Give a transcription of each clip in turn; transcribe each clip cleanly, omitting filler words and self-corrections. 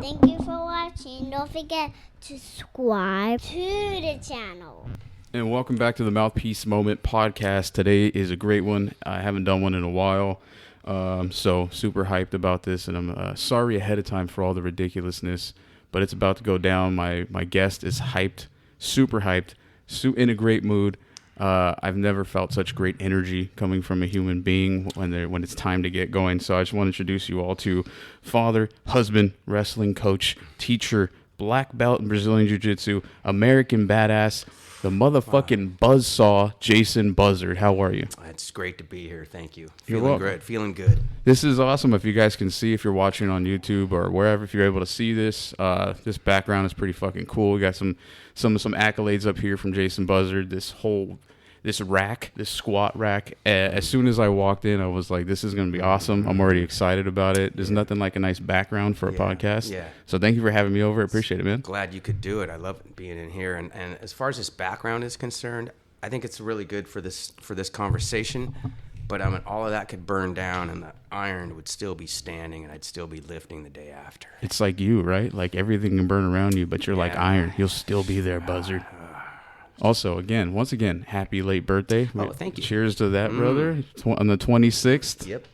Thank you for watching. Don't forget to subscribe to the channel. And welcome back to the Mouthpiece Moment podcast. Today is a great one. I haven't done one in a while, so super hyped about this. And I'm sorry ahead of time for all the ridiculousness, but it's about to go down. My guest is hyped, super hyped, in a great mood. I've never felt such great energy coming from a human being when it's time to get going. So I just want to introduce you all to father, husband, wrestling coach, teacher, black belt in Brazilian Jiu-Jitsu, American badass, the motherfucking Buzzsaw, Jason Buzzard. How are you? It's great to be here. Thank you. Feeling good. This is awesome. If you guys can see, if you're watching on YouTube or wherever, if you're able to see this, this background is pretty fucking cool. We got some accolades up here from Jason Buzzard. This squat rack. As soon as I walked in, I was like, this is going to be awesome. I'm already excited about it. There's nothing like a nice background for a podcast. Yeah. So thank you for having me over. I appreciate it, man. Glad you could do it. I love being in here. And as far as this background is concerned, I think it's really good for this conversation. But all of that could burn down and the iron would still be standing and I'd still be lifting the day after. It's like you, right? Like everything can burn around you, but you're like iron. You'll still be there, Buzzard. Also, once again, happy late birthday. Oh, thank you. Cheers to that, brother. On the 26th. Yep.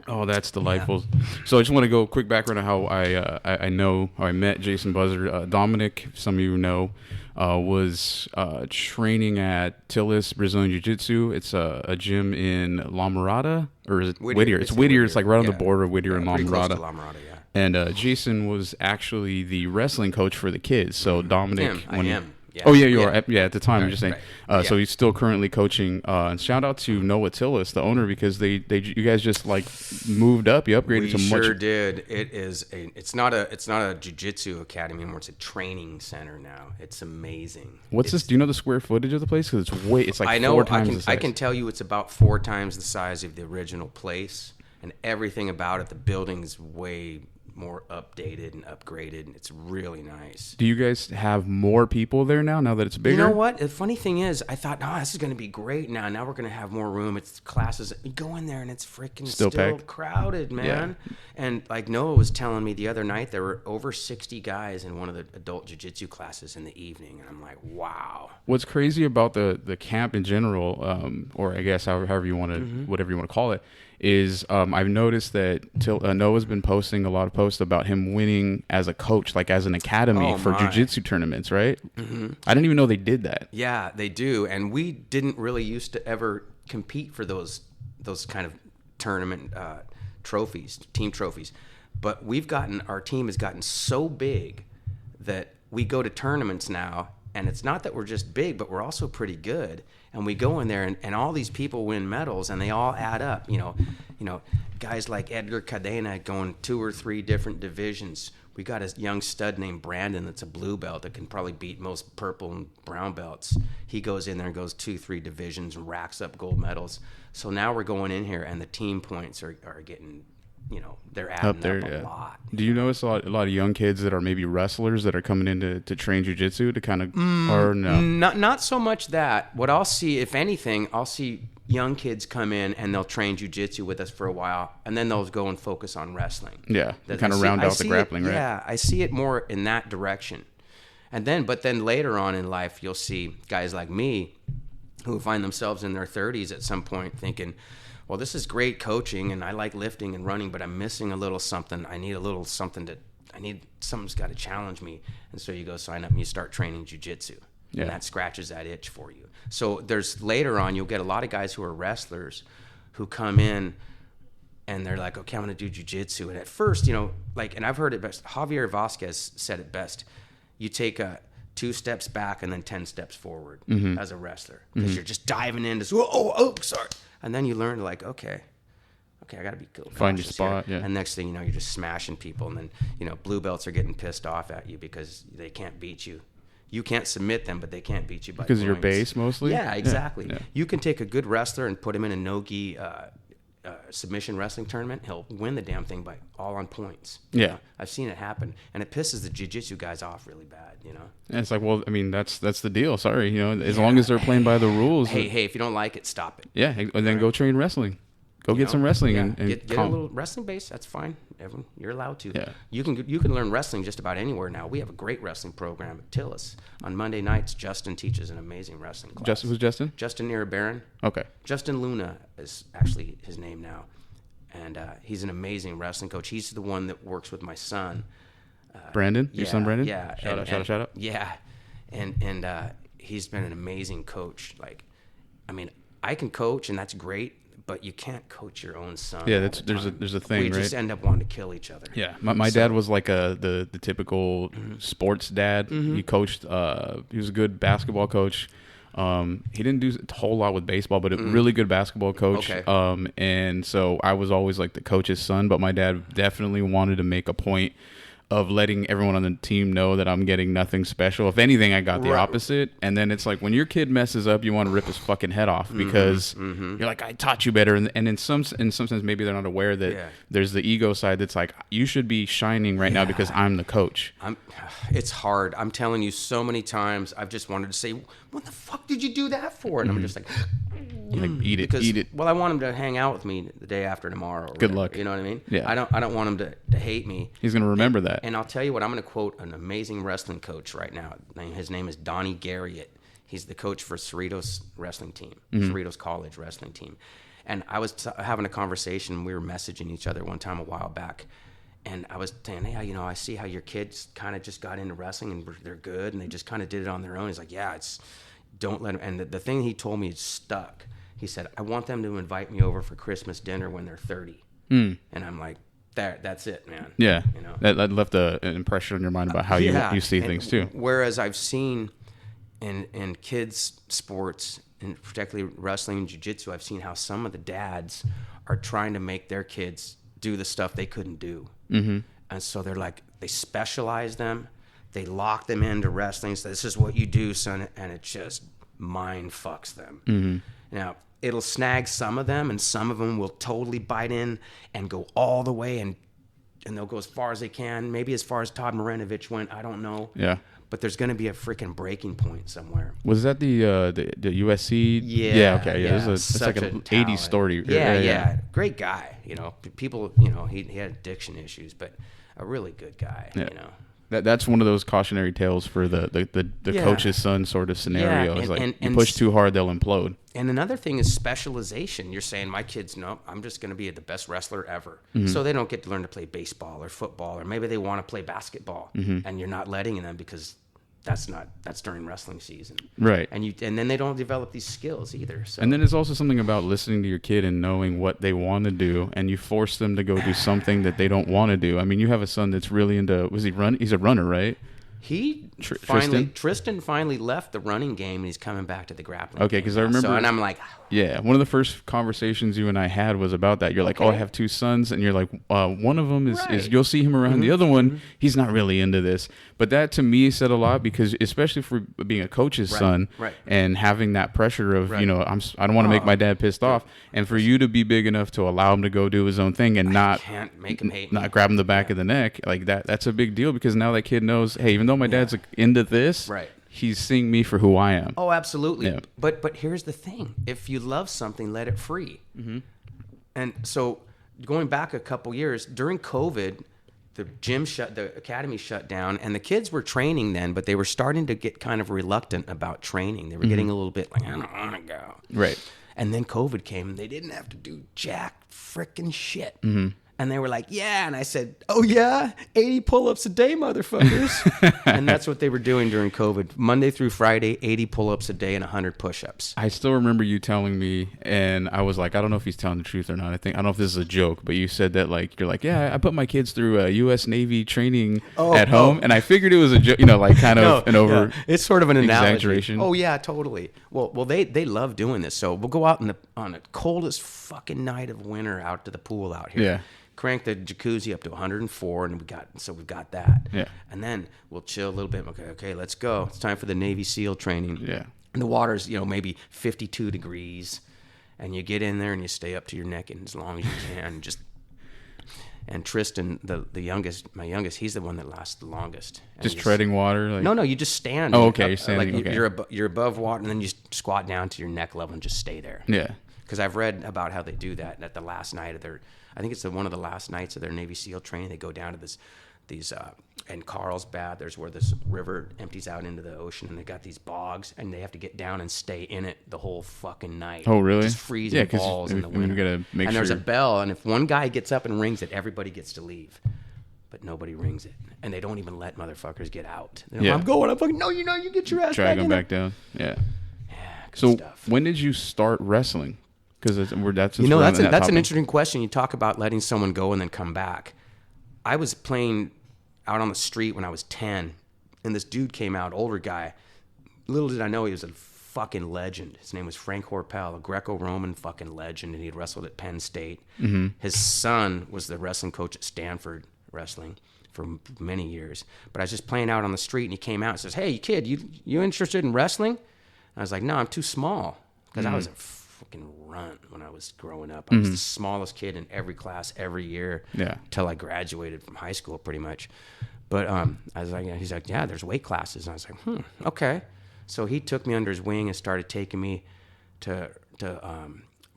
Oh, that's delightful. Yeah. So I just want to go quick background on how I met Jason Buzzard. Dominic, some of you know, was training at Tillis Brazilian Jiu-Jitsu. It's a gym in La Mirada, or is it Whittier? It's Whittier. It's like right on the border of Whittier and La Mirada. Close to La Mirada, yeah. And Jason was actually the wrestling coach for the kids. So Dominic, I am. Yeah. Oh yeah, you are. Yeah, at the time, I'm just saying. Right. So he's still currently coaching. And shout out to Noah Tillis, the owner, because you guys just like moved up. You upgraded to much. We sure did. It's not a jiu-jitsu academy anymore. It's a training center now. It's amazing. What's this? Do you know the square footage of the place? Because it's like 4 times the size. I can tell you it's about 4 times the size of the original place, and everything about it. The building's way more updated and upgraded, and it's really nice. Do you guys have more people there now that it's bigger? You know what? The funny thing is, I thought, this is going to be great now. Now we're going to have more room. It's classes. You go in there, and it's freaking still crowded, man. Yeah. And like Noah was telling me the other night, there were over 60 guys in one of the adult jiu-jitsu classes in the evening, and I'm like, wow. What's crazy about the camp in general, or I guess however you want to, whatever you want to call it, is I've noticed that Noah's been posting a lot of posts about him winning as a coach, like as an academy for jiu-jitsu tournaments, right? Mm-hmm. I didn't even know they did that. Yeah, they do. And we didn't really used to ever compete for those kind of tournament trophies, team trophies. But our team has gotten so big that we go to tournaments now, and it's not that we're just big, but we're also pretty good. And we go in there, and all these people win medals, and they all add up. You know, guys like Edgar Cadena going 2 or 3 different divisions. We got a young stud named Brandon that's a blue belt that can probably beat most purple and brown belts. He goes in there and goes 2-3 divisions and racks up gold medals. So now we're going in here, and the team points are getting, they're adding up a lot. Do you notice a lot of young kids that are maybe wrestlers that are coming in to train jiu-jitsu to kind of, or no? Not so much that. What I'll see, if anything, I'll see young kids come in and they'll train jiu-jitsu with us for a while, and then they'll go and focus on wrestling. Yeah, kind of round out the grappling, right? Yeah, I see it more in that direction. But then later on in life, you'll see guys like me who find themselves in their 30s at some point thinking, well, this is great coaching, and I like lifting and running, but I'm missing a little something. I need a little something something's got to challenge me. And so you go sign up and you start training jiu-jitsu. Yeah. And that scratches that itch for you. So later on, you'll get a lot of guys who are wrestlers who come in and they're like, okay, I'm going to do jiu-jitsu. And at first, and I've heard it best. Javier Vasquez said it best. You take 2 steps back and then 10 steps forward as a wrestler, because you're just diving into, sorry. And then you learn okay, I got to be cool. Find your spot, yeah. And next thing you know, you're just smashing people. And then, blue belts are getting pissed off at you because they can't beat you. You can't submit them, but they can't beat you by because points. of your base mostly? Yeah, exactly. Yeah. You can take a good wrestler and put him in a no-gi submission wrestling tournament. He'll win the damn thing by all on points. Yeah. I've seen it happen. And it pisses the jiu-jitsu guys off really bad, And it's like, well, I mean, that's the deal. Sorry, as long as they're playing by the rules. Hey, if you don't like it, stop it. Yeah, and then go train wrestling. Go get some wrestling and get a little wrestling base. That's fine. Everyone, you're allowed to. Yeah. You can learn wrestling just about anywhere now. We have a great wrestling program at Tillis. On Monday nights, Justin teaches an amazing wrestling class. Who's Justin? Justin Irabaran. Okay. Justin Luna is actually his name now, and he's an amazing wrestling coach. He's the one that works with my son. Brandon, your son Brandon. Yeah. Shout out. Yeah, and he's been an amazing coach. Like, I mean, I can coach, and that's great. But you can't coach your own son. Yeah, there's a thing, right? We just end up wanting to kill each other. Yeah, my dad was like the typical sports dad. He coached. He was a good basketball coach. He didn't do a whole lot with baseball, but a really good basketball coach. Okay. And so I was always like the coach's son. But my dad definitely wanted to make a point of letting everyone on the team know that I'm getting nothing special. If anything, I got the opposite. And then it's like when your kid messes up, you want to rip his fucking head off because you're like, I taught you better. And in some sense, maybe they're not aware that there's the ego side that's like, you should be shining right now because I'm the coach. It's hard. I'm telling you, so many times I've just wanted to say, what the fuck did you do that for? And I'm just like, eat it, because, eat it. Well, I want him to hang out with me the day after tomorrow. Good luck. You know what I mean? Yeah. I don't want him to hate me. He's going to remember that. And I'll tell you what, I'm going to quote an amazing wrestling coach right now. His name is Donnie Garriott. He's the coach for Cerritos wrestling team, Cerritos College wrestling team. And I was having a conversation. We were messaging each other one time a while back. And I was saying, hey, you know, I see how your kids kind of just got into wrestling and they're good and they just kind of did it on their own. He's like, yeah, don't let them. And the thing he told me is stuck. He said, I want them to invite me over for Christmas dinner when they're 30. And I'm like, that's it, man. Yeah. You know? That left an impression on your mind about how you see things too. Whereas I've seen in kids sports, and particularly wrestling and jiu-jitsu, I've seen how some of the dads are trying to make their kids do the stuff they couldn't do. And so they're like, they specialize them. They lock them into wrestling. So this is what you do, son. And it just mind fucks them. Now, it'll snag some of them, and some of them will totally bite in and go all the way, and they'll go as far as they can, maybe as far as Todd Marinovich went. I don't know. Yeah. But there's going to be a freaking breaking point somewhere. Was that the USC? Yeah. Okay. Yeah. It's like an 80s story. Yeah. Great guy. You know, people, you know, he had addiction issues, but a really good guy, you know. That's one of those cautionary tales for the coach's son sort of scenario. Yeah, It's like you push too hard, they'll implode. And another thing is specialization. You're saying my kids, no, I'm just going to be the best wrestler ever. So they don't get to learn to play baseball or football, or maybe they want to play basketball, and you're not letting them because that's during wrestling season. Right. And then they don't develop these skills either. So. And then it's also something about listening to your kid and knowing what they want to do, and you force them to go do something that they don't want to do. I mean, you have a son that's really into, he's a runner, right? Tristan finally left the running game, and he's coming back to the grappling. Okay, because I remember, and I'm like, yeah, one of the first conversations you and I had was about that. You're like, I have two sons, and you're like, one of them is you'll see him around. The other one, he's not really into this. But that to me said a lot, because especially for being a coach's son, and having that pressure of I don't want to make my dad pissed off, and for you to be big enough to allow him to go do his own thing and can't make him hate me. Not grab him the back of the neck like that. That's a big deal, because now that kid knows, hey, even though my dad's into this, he's seeing me for who I am. Oh, absolutely. Yeah. But here's the thing: if you love something, let it free. And so, going back a couple years during COVID, the academy shut down, and the kids were training then, but they were starting to get kind of reluctant about training. They were getting a little bit like, I don't want to go. Right. And then COVID came, and they didn't have to do jack frickin' shit. And they were like, yeah. And I said, oh, yeah? 80 pull-ups a day, motherfuckers. And that's what they were doing during COVID. Monday through Friday, 80 pull-ups a day and 100 push-ups. I still remember you telling me, and I was like, I don't know if he's telling the truth or not. I don't know if this is a joke, but you said that, like, you're like, yeah, I put my kids through U.S. Navy training at home. And I figured it was a joke, like kind of an over. Yeah. It's sort of an exaggeration. Analogy. Oh, yeah, totally. Well, they love doing this. So we'll go out on the coldest fucking night of winter out to the pool out here. Yeah. Crank the jacuzzi up to 104, and we've got that. Yeah. And then we'll chill a little bit. Okay, let's go. It's time for the Navy SEAL training. Yeah. And the water's, maybe 52 degrees, and you get in there and you stay up to your neck and as long as you can. And Tristan, the youngest, my youngest, he's the one that lasts the longest. And just treading water? Like... No, you just stand. Oh, okay, you're standing. Like you're above water, and then you squat down to your neck level and just stay there. Yeah. because I've read about how they do that. And at the last night of their, I think it's one of the last nights of their Navy SEAL training, they go down to these in Carlsbad, there's where this river empties out into the ocean, and they got these bogs, and they have to get down and stay in it the whole fucking night. Oh, really? Just freezing balls in the winter. Gotta make and there's a bell, and if one guy gets up and rings it, everybody gets to leave. But nobody rings it, and they don't even let motherfuckers get out. They're like, I'm going. I'm fucking. No, you get your ass drag back them in back down. Yeah. Yeah. Good So stuff. when did you start wrestling? Because that's that's an interesting question. You talk about letting someone go and then come back. I was playing out on the street when I was 10, and this dude came out, older guy. Little did I know he was a fucking legend. His name was Frank Horpel, a Greco-Roman fucking legend, and he had wrestled at Penn State. Mm-hmm. His son was the wrestling coach at Stanford Wrestling for many years. But I was just playing out on the street, and he came out and says, "Hey, kid, you interested in wrestling?" And I was like, "No, I'm too small," because I was a fucking runt when I was growing up. I was the smallest kid in every class every year until I graduated from high school, pretty much. But I was like, he's like, "Yeah, there's weight classes." And I was like, okay. So he took me under his wing and started taking me to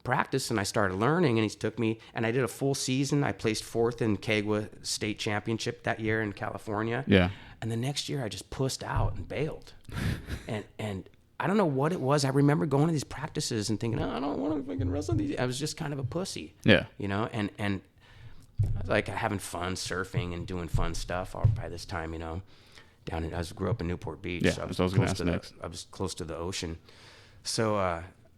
practice, and I started learning, and he took me, and I did a full season. I placed 4th in Kagwa State Championship that year in California. Yeah. And the next year I just pussed out and bailed. and I don't know what it was. I remember going to these practices and thinking, I don't want to fucking wrestle these. I was just kind of a pussy. Yeah. You know, and I was like having fun surfing and doing fun stuff by this time, you know. I grew up in Newport Beach. Yeah, so I was close to the ocean. So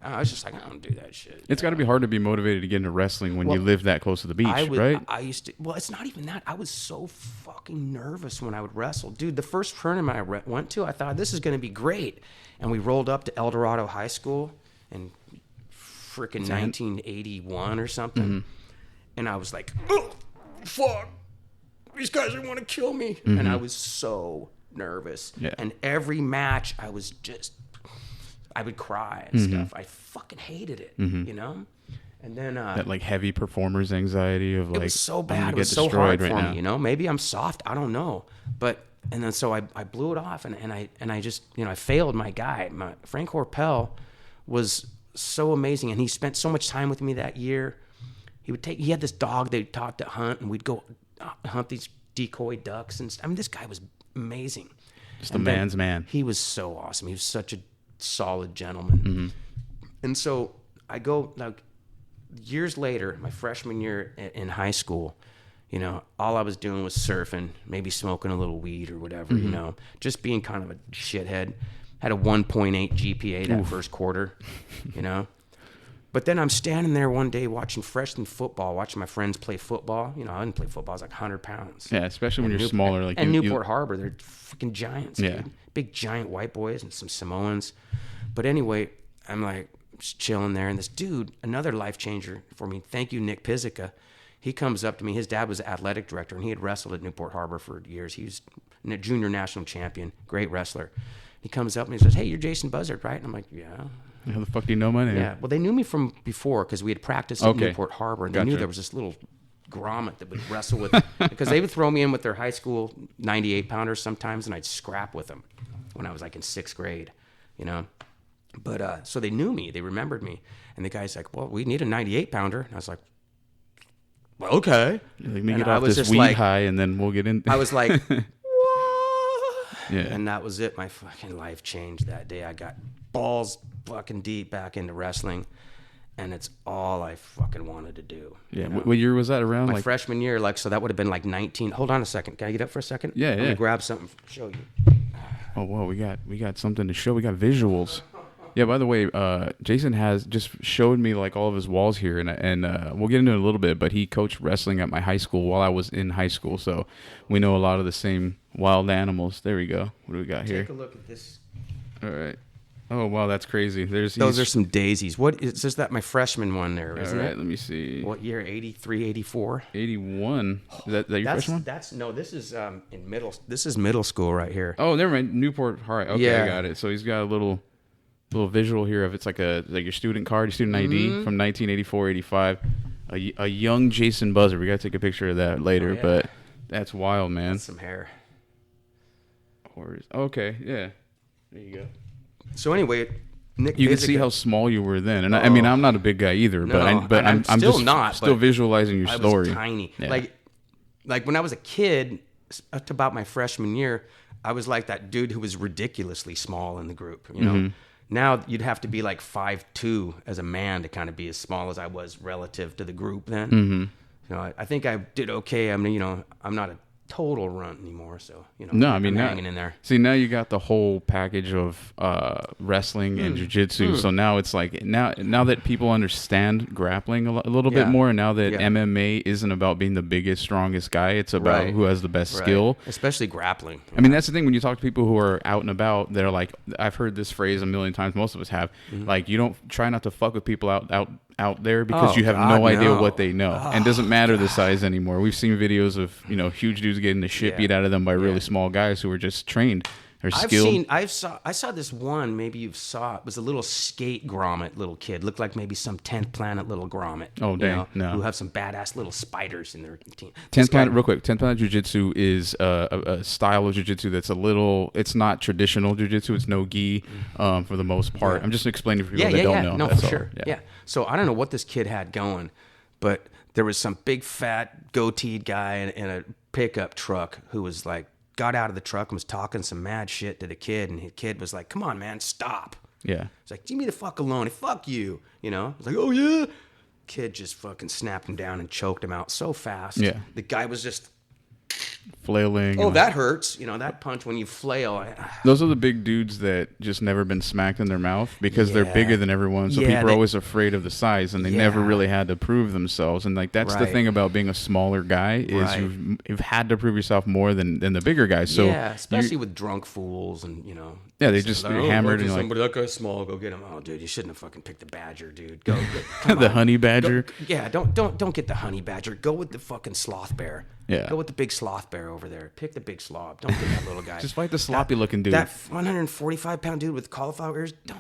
I was just like, I don't do that shit. It's got to be hard to be motivated to get into wrestling when you live that close to the beach, right? I used to. Well, it's not even that. I was so fucking nervous when I would wrestle, dude. The first tournament I went to, I thought this is going to be great, and we rolled up to El Dorado High School in freaking 1981 or something, and I was like, oh, fuck, these guys are want to kill me, and I was so nervous. Yeah. And every match, I would cry and stuff. I fucking hated it, you know? And then that like heavy performer's anxiety of like, it was so bad. It was so hard for me, you know? Maybe I'm soft. I don't know. And then so I blew it off, and I just, you know, I failed my guy. Frank Horpel was so amazing, and he spent so much time with me that year. He had this dog they taught to hunt, and we'd go hunt these decoy ducks. And I mean, this guy was amazing. Just a man's man. He was so awesome. He was such a solid gentleman. And so I go, like, years later, my freshman year in high school, you know, all I was doing was surfing, maybe smoking a little weed or whatever, you know, just being kind of a shithead. Had a 1.8 GPA that first quarter, you know. But then I'm standing there one day watching freshman football, watching my friends play football. You know, I didn't play football. I was like 100 pounds. Yeah, especially when you're smaller. Like Newport Harbor, they're freaking giants, dude. Big, giant white boys and some Samoans. But anyway, I'm like just chilling there. And this dude, another life changer for me, thank you, Nick Pizzica, he comes up to me. His dad was the athletic director, and he had wrestled at Newport Harbor for years. He was a junior national champion, great wrestler. He comes up and he says, "Hey, you're Jason Buzzard, right?" And I'm like, "Yeah." How the fuck do you know my name? Yeah, well, they knew me from before because we had practiced at Newport Harbor, and they knew there was this little grommet that would wrestle with, because they would throw me in with their high school 98-pounders sometimes, and I'd scrap with them when I was like in 6th grade, you know. But so they knew me, they remembered me, and the guy's like, "Well, we need a 98-pounder," and I was like, "Well, okay." Like, me get off this weed high, and then we'll get in. I was like, "What?" Yeah. And that was it. My fucking life changed that day. I got balls fucking deep back into wrestling, and it's all I fucking wanted to do. Yeah. You know? What year was that around? My freshman year, like, so that would have been like 19. Hold on a second. Can I get up for a second? Yeah, Let me grab something to show you. Oh, whoa, we got something to show. We got visuals. Yeah, by the way, Jason has just showed me like all of his walls here, and we'll get into it in a little bit, but he coached wrestling at my high school while I was in high school, so we know a lot of the same wild animals. There we go. What do we got here? Take a look at this. All right. Oh, wow, that's crazy. Those are some daisies. What is this? That my freshman one there, isn't it? All right, let me see. What year? 83, 84? 81. Is that your freshman one? No, this is middle school right here. Oh, never mind. Newport. All right. Okay, yeah. I got it. So he's got a little visual here of it's like your student card, your student ID from 1984, 85. A young Jason Buzzard. We got to take a picture of that later, but that's wild, man. That's some hair. Okay, yeah. There you go. So anyway, Nick You can see Bizica. how small you were then, and I mean, I'm not a big guy either, but I'm still just not, still but visualizing your I story. was tiny. Yeah. Like when I was a kid, up to about my freshman year, I was like that dude who was ridiculously small in the group. You know, Mm-hmm. now you'd have to be like 5'2" as a man to kind of be as small as I was relative to the group then. Mm-hmm. You know, I think I did okay. I mean, you know, I'm not a total runt anymore, so you know, No, I mean, I'm now, hanging in there. see, now you got the whole package of wrestling and jiu-jitsu. So now it's like now that people understand grappling a little bit Yeah. more, and now that Yeah. MMA isn't about being the biggest, strongest guy, it's about Right. who has the best Right. skill. Especially grappling. I mean, that's the thing when you talk to people who are out and about. They're like, I've heard this phrase a million times. Most of us have. Like, you don't try not to fuck with people out there because Oh, you have God, no idea no. what they know, and it doesn't matter the size anymore. We've seen videos of huge dudes getting the shit Yeah. beat out of them by really small guys who are just trained or skilled. I saw this one. Maybe you saw it. Was a little skate grommet little kid. Looked like maybe some 10th Planet little grommet. Oh, you dang, know, no. Who have some badass little spiders in their team. 10th Planet, real quick. 10th Planet Jiu-Jitsu is a style of Jiu-Jitsu that's it's not traditional Jiu-Jitsu. It's no gi for the most part. I'm just explaining for people that don't know. No, That's for all. sure. Yeah. So I don't know what this kid had going, but there was some big fat goateed guy in a pickup truck who was like, got out of the truck and was talking some mad shit to the kid, and the kid was like, "Come on, man, stop." Yeah. It's like, "Leave me the fuck alone. Fuck you." You know? It's like, "Oh yeah." Kid just fucking snapped him down and choked him out so fast. Yeah. The guy was just, Flailing. "Oh, and- that hurts." You know, that punch when you flail. Those are the big dudes that just never been smacked in their mouth because they're Yeah. bigger than everyone. So Yeah, people are they- always afraid of the size, and they never really had to prove themselves. And like that's the Right. thing about being a smaller guy is Right. you've had to prove yourself more than the bigger guys. So yeah, especially you- with drunk fools and, you know. Yeah, they it's just like, get "Oh, hammered go and to like- somebody, that guy's small, go get him. Oh, dude, you shouldn't have fucking picked the badger, dude. Go come the on. honey badger. Yeah, don't get the honey badger. Go with the fucking sloth bear. Yeah. Go with the big sloth bear over there. Pick the big sloth. Don't get that little guy. Just fight the sloppy looking dude. That 145-pound dude with cauliflower ears. Don't.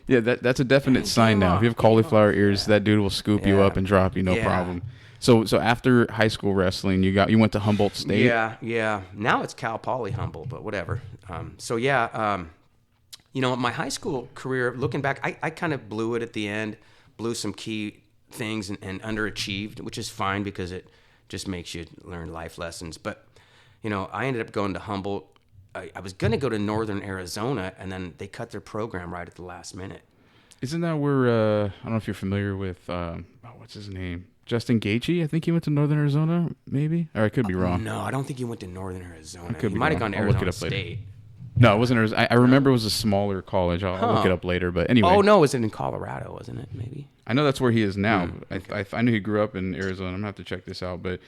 Yeah, that's a definite Get sign him now. off, If you have get him cauliflower off. ears, that dude will scoop you Yeah. up and drop you, no Yeah. problem. So after high school wrestling, you went to Humboldt State. Yeah. Now it's Cal Poly Humboldt, but whatever. You know, my high school career, looking back, I kind of blew it at the end, blew some key things and underachieved, which is fine because it just makes you learn life lessons. But, you know, I ended up going to Humboldt. I was going to go to Northern Arizona, and then they cut their program right at the last minute. Isn't that where I don't know if you're familiar with what's his name? Justin Gaethje? I think he went to Northern Arizona, maybe, or I could be wrong. No, I don't think he went to Northern Arizona. could He be might have wrong. gone to I'll look it Arizona up later. State. No, it wasn't Arizona. I remember it was a smaller college. I'll look it up later. But anyway, Oh, no, it was in Colorado, wasn't it, maybe? I know that's where he is now. Okay. I knew he grew up in Arizona. I'm gonna have to check this out. But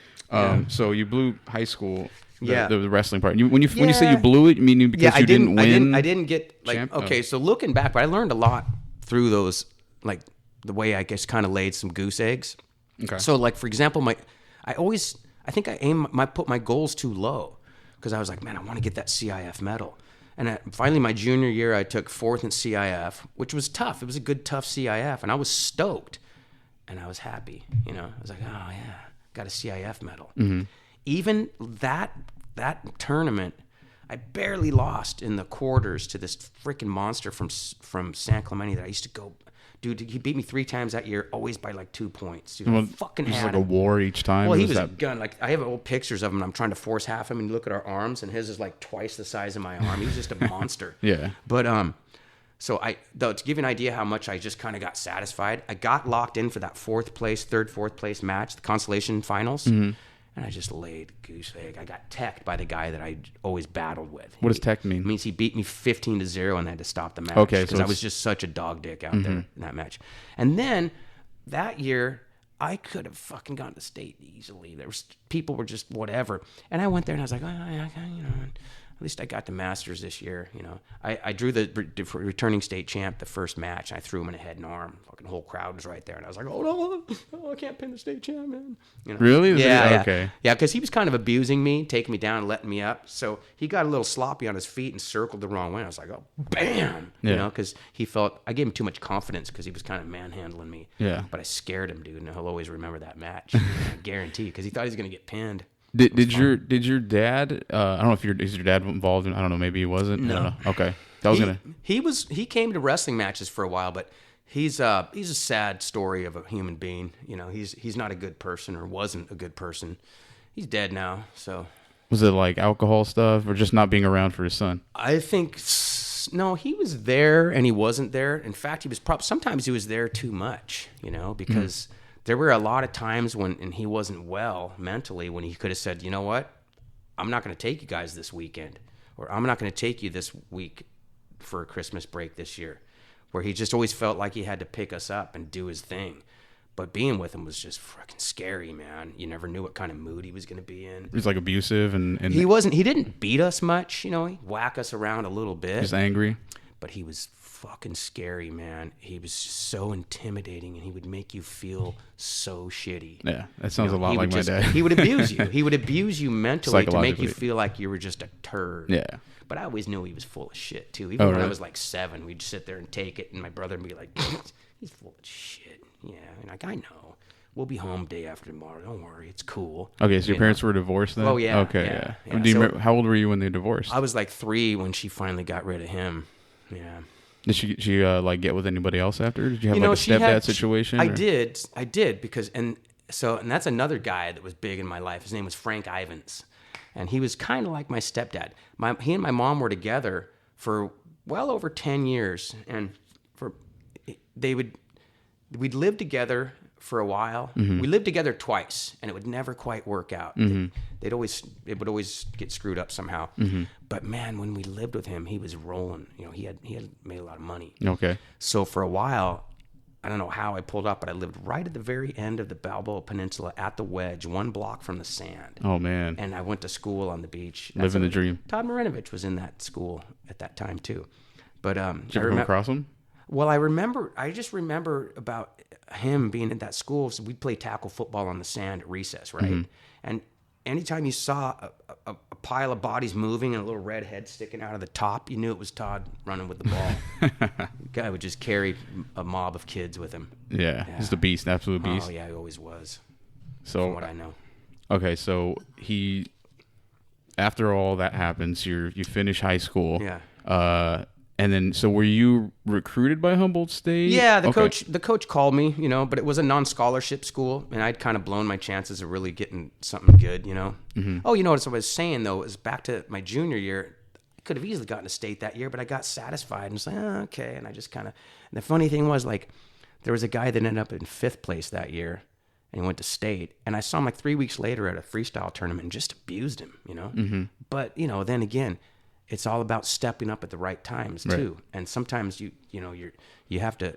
so you blew high school. The wrestling part. When you say you blew it, you mean because you didn't win? I didn't get okay. So looking back, but I learned a lot through those, like the way I guess kind of laid some goose eggs. Okay. So like for example, I think I put my goals too low because I was like, man, I want to get that CIF medal. And finally, my junior year, I took 4th in CIF, which was tough. It was a good, tough CIF, and I was stoked, and I was happy. You know, I was like, oh yeah, got a CIF medal. Mm-hmm. Even that tournament, I barely lost in the quarters to this freaking monster from San Clemente that I used to go. Dude, he beat me 3 times that year, always by like 2 points. Dude, I fucking Just had like a him. war each time. Well, he Or was a gun. Like I have old pictures of him. And I'm trying to force half him, and you look at our arms, and his is like twice the size of my arm. He was just a monster. Yeah. But so to give you an idea how much I just kind of got satisfied, I got locked in for that 4th place match, the consolation finals, and I just laid goose egg. I got teched by the guy that I always battled with. What does tech mean? It means he beat me 15-0 and I had to stop the match. Okay, so because I it's- was just such a dog dick out there in that match. And then that year, I could have fucking gone to state easily. People were just whatever, and I went there and I was like, oh, yeah, you know. At least I got the Masters this year, you know. I drew the returning state champ the first match. And I threw him in a head and arm. Fucking whole crowd was right there, and I was like, oh no, I can't pin the state champ, man. You know? Really? Yeah. Okay. Yeah, because he was kind of abusing me, taking me down and letting me up. So he got a little sloppy on his feet and circled the wrong way. I was like, oh, bam! Yeah. You know, because he felt I gave him too much confidence because he was kind of manhandling me. Yeah. But I scared him, dude, and he'll always remember that match. I guarantee, because he thought he was gonna get pinned. Did your dad? I don't know if is your dad involved in. I don't know. Maybe he wasn't. No. I don't know. Okay. He came to wrestling matches for a while, but he's a sad story of a human being. You know, he's not a good person, or wasn't a good person. He's dead now. So was it like alcohol stuff, or just not being around for his son? I think no, he was there and he wasn't there. In fact, he was sometimes he was there too much. You know, because there were a lot of times when he wasn't well mentally, when he could have said, you know what, I'm not going to take you guys this weekend, or I'm not going to take you this week for a Christmas break this year, where he just always felt like he had to pick us up and do his thing. But being with him was just fucking scary, man. You never knew what kind of mood he was going to be in. He was like abusive and he didn't beat us much, you know, he'd whack us around a little bit. Just angry. But he was fucking scary, man. He was just so intimidating, and he would make you feel so shitty. Yeah, that sounds a lot like my dad. He would abuse you. He would abuse you mentally to make you Psychologically. feel like you were just a turd. Yeah. But I always knew he was full of shit, too. Even when I really? was like 7, we'd sit there and take it, and my brother would be like, he's full of shit. Yeah, and like, I know. We'll be home day after tomorrow. Don't worry. It's cool. Okay, so your You parents know? were divorced then? Oh, yeah. Okay, Yeah. Do you So- remember, how old were you when they divorced? I was like 3 when she finally got rid of him. Yeah. Did she like get with anybody else after? Did you have You know, like a she stepdad had- situation? I or- did because and that's another guy that was big in my life. His name was Frank Ivins, and he was kind of like my stepdad. He and my mom were together for well over 10 years, and we'd live together for a while. Mm-hmm. We lived together twice, and it would never quite work out. Mm-hmm. It would always get screwed up somehow. But man, when we lived with him, he was rolling. You know, he had made a lot of money. Okay. So for a while, I don't know how I pulled up, but I lived right at the very end of the Balboa Peninsula at the Wedge, 1 block from the sand. Oh man. And I went to school on the beach. Living the dream. Todd Marinovich was in that school at that time too. But Did you ever come across him? well, I just remember about him being in that school. So we'd play tackle football on the sand at recess, right? And anytime you saw a pile of bodies moving and a little red head sticking out of the top, you knew it was Todd running with the ball. The guy would just carry a mob of kids with him. Yeah, he's the beast, absolute beast. Oh, yeah, he always was, So from what I know. okay, so after all that happens, you finish high school. Yeah. And then, so were you recruited by Humboldt State? Yeah, the Okay. coach called me, you know, but it was a non-scholarship school, and I'd kind of blown my chances of really getting something good, you know. Oh, you know what I was saying though is back to my junior year, I could have easily gotten to state that year, but I got satisfied and was like, oh, okay, and I just kind of. And the funny thing was, like, there was a guy that ended up in 5th place that year, and he went to state, and I saw him like 3 weeks later at a freestyle tournament and just abused him, you know. But you know, then again, it's all about stepping up at the right times too. Right. And sometimes you have to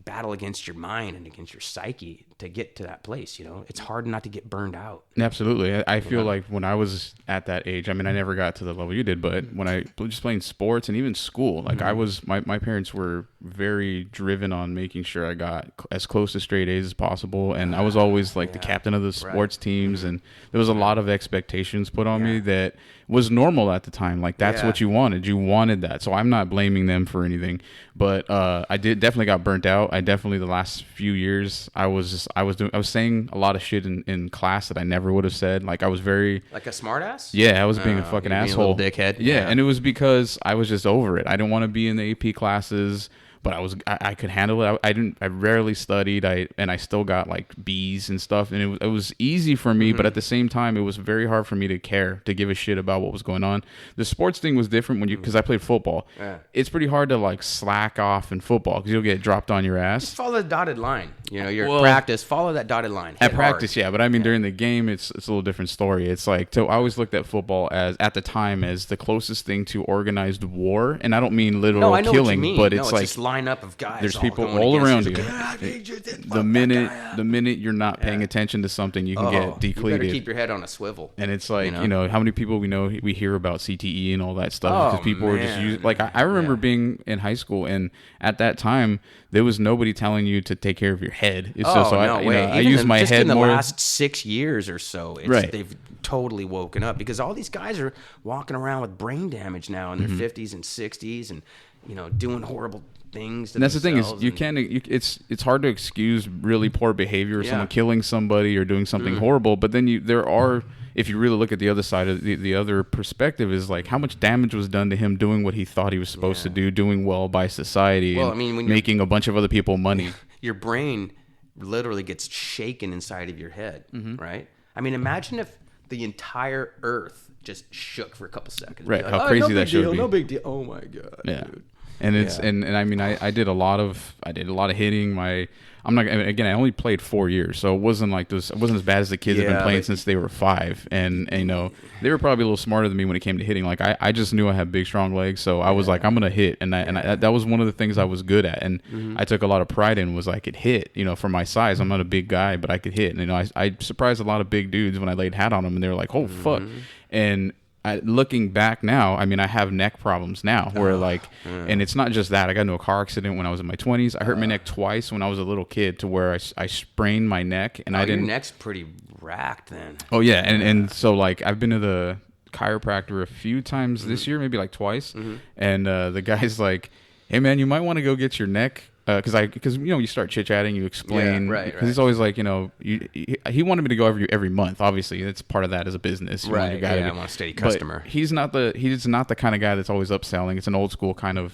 battle against your mind and against your psyche to get to that place. You know, it's hard not to get burned out. Absolutely. I feel like when I was at that age, I mean, I never got to the level you did, but when I just playing sports and even school, like I was, my parents were very driven on making sure I got as close to straight A's as possible. And I was always like the captain of the sports teams. And there was a lot of expectations put on me that was normal at the time. Like that's what you wanted. You wanted that. So I'm not blaming them for anything, but I definitely got burnt out. I definitely, the last few years, I was saying a lot of shit in class that I never would have said. Like I was very Like a smartass? Yeah, I was being a fucking asshole. Being a little dickhead. Yeah, and it was because I was just over it. I didn't want to be in the AP classes, but I could handle it. I rarely studied. I still got like B's and stuff, and it was easy for me, but at the same time, it was very hard for me to care, to give a shit about what was going on. The sports thing was different because I played football. Yeah. It's pretty hard to like slack off in football because you'll get dropped on your ass. Just follow the dotted line. You know, your practice, follow that dotted line. At practice, yeah, but I mean during the game, it's a little different story. It's like, so I always looked at football at the time as the closest thing to organized war, and I don't mean literal I know killing, what you mean. but No, it's it's like this lineup of guys. there's all people going all against around you. you. The minute you're not paying attention to something, you can get You depleted. better keep your head on a swivel. And it's like, you know, how many people we hear about CTE and all that stuff Oh, because people were just man. using, like, I remember being in high school, and at that time, there was nobody telling you to take care of your head. It's just, so I use my head in the more. last 6 years or so, they've totally woken up because all these guys are walking around with brain damage now in their 50s and 60s and, you know, doing horrible things to And that's the thing is it's hard to excuse really poor behavior or someone killing somebody or doing something horrible, but then there are if you really look at the other side of the other perspective is like how much damage was done to him doing what he thought he was supposed to do, doing well by society, Well, and I mean, when making a bunch of other people money. Your brain literally gets shaken inside of your head, right? I mean, imagine if the entire earth just shook for a couple seconds. Right, Like, how crazy no that big should deal, be. No big deal. Oh my god. Yeah. Dude. And it's and I mean I did a lot of hitting. I only played 4 years, so it wasn't like this. It wasn't as bad as the kids have been playing since they were 5, and you know they were probably a little smarter than me when it came to hitting. Like I just knew I had big strong legs, so I was like I'm gonna hit, and that was one of the things I was good at, and I took a lot of pride in was I could hit. You know, for my size, I'm not a big guy, but I could hit, and you know I surprised a lot of big dudes when I laid hat on them, and they were like, oh fuck, and looking back now, I mean, I have neck problems now where and it's not just that. I got into a car accident when I was in my 20s. I hurt my neck twice when I was a little kid to where I sprained my neck and I didn't. Your neck's pretty racked then. Oh yeah. And so like I've been to the chiropractor a few times this year, maybe like twice. And the guy's like, hey man, you might want to go get your neck. Because you know you start chit chatting, you explain. Because he's always like, you know, he wanted me to go every month. Obviously, it's part of that as a business. You Right. I want a steady customer. But he's not the kind of guy that's always upselling. It's an old school kind of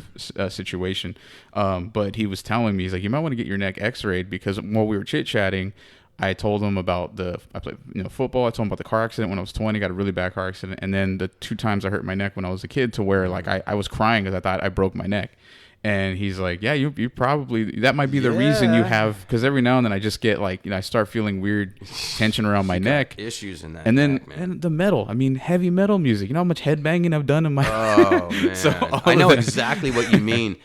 situation. But he was telling me, he's like, you might want to get your neck X-rayed because while we were chit chatting, I told him about I played football. I told him about the car accident when I was 20. Got a really bad car accident, and then the 2 times I hurt my neck when I was a kid, to where like I was crying because I thought I broke my neck. And he's like, yeah, you probably, that might be the reason you have, because every now and then I just get like, you know, I start feeling weird tension around my neck. Issues in that and then neck, man. and the metal. I mean, heavy metal music. You know how much headbanging I've done in my Oh, man. So I know exactly what you mean.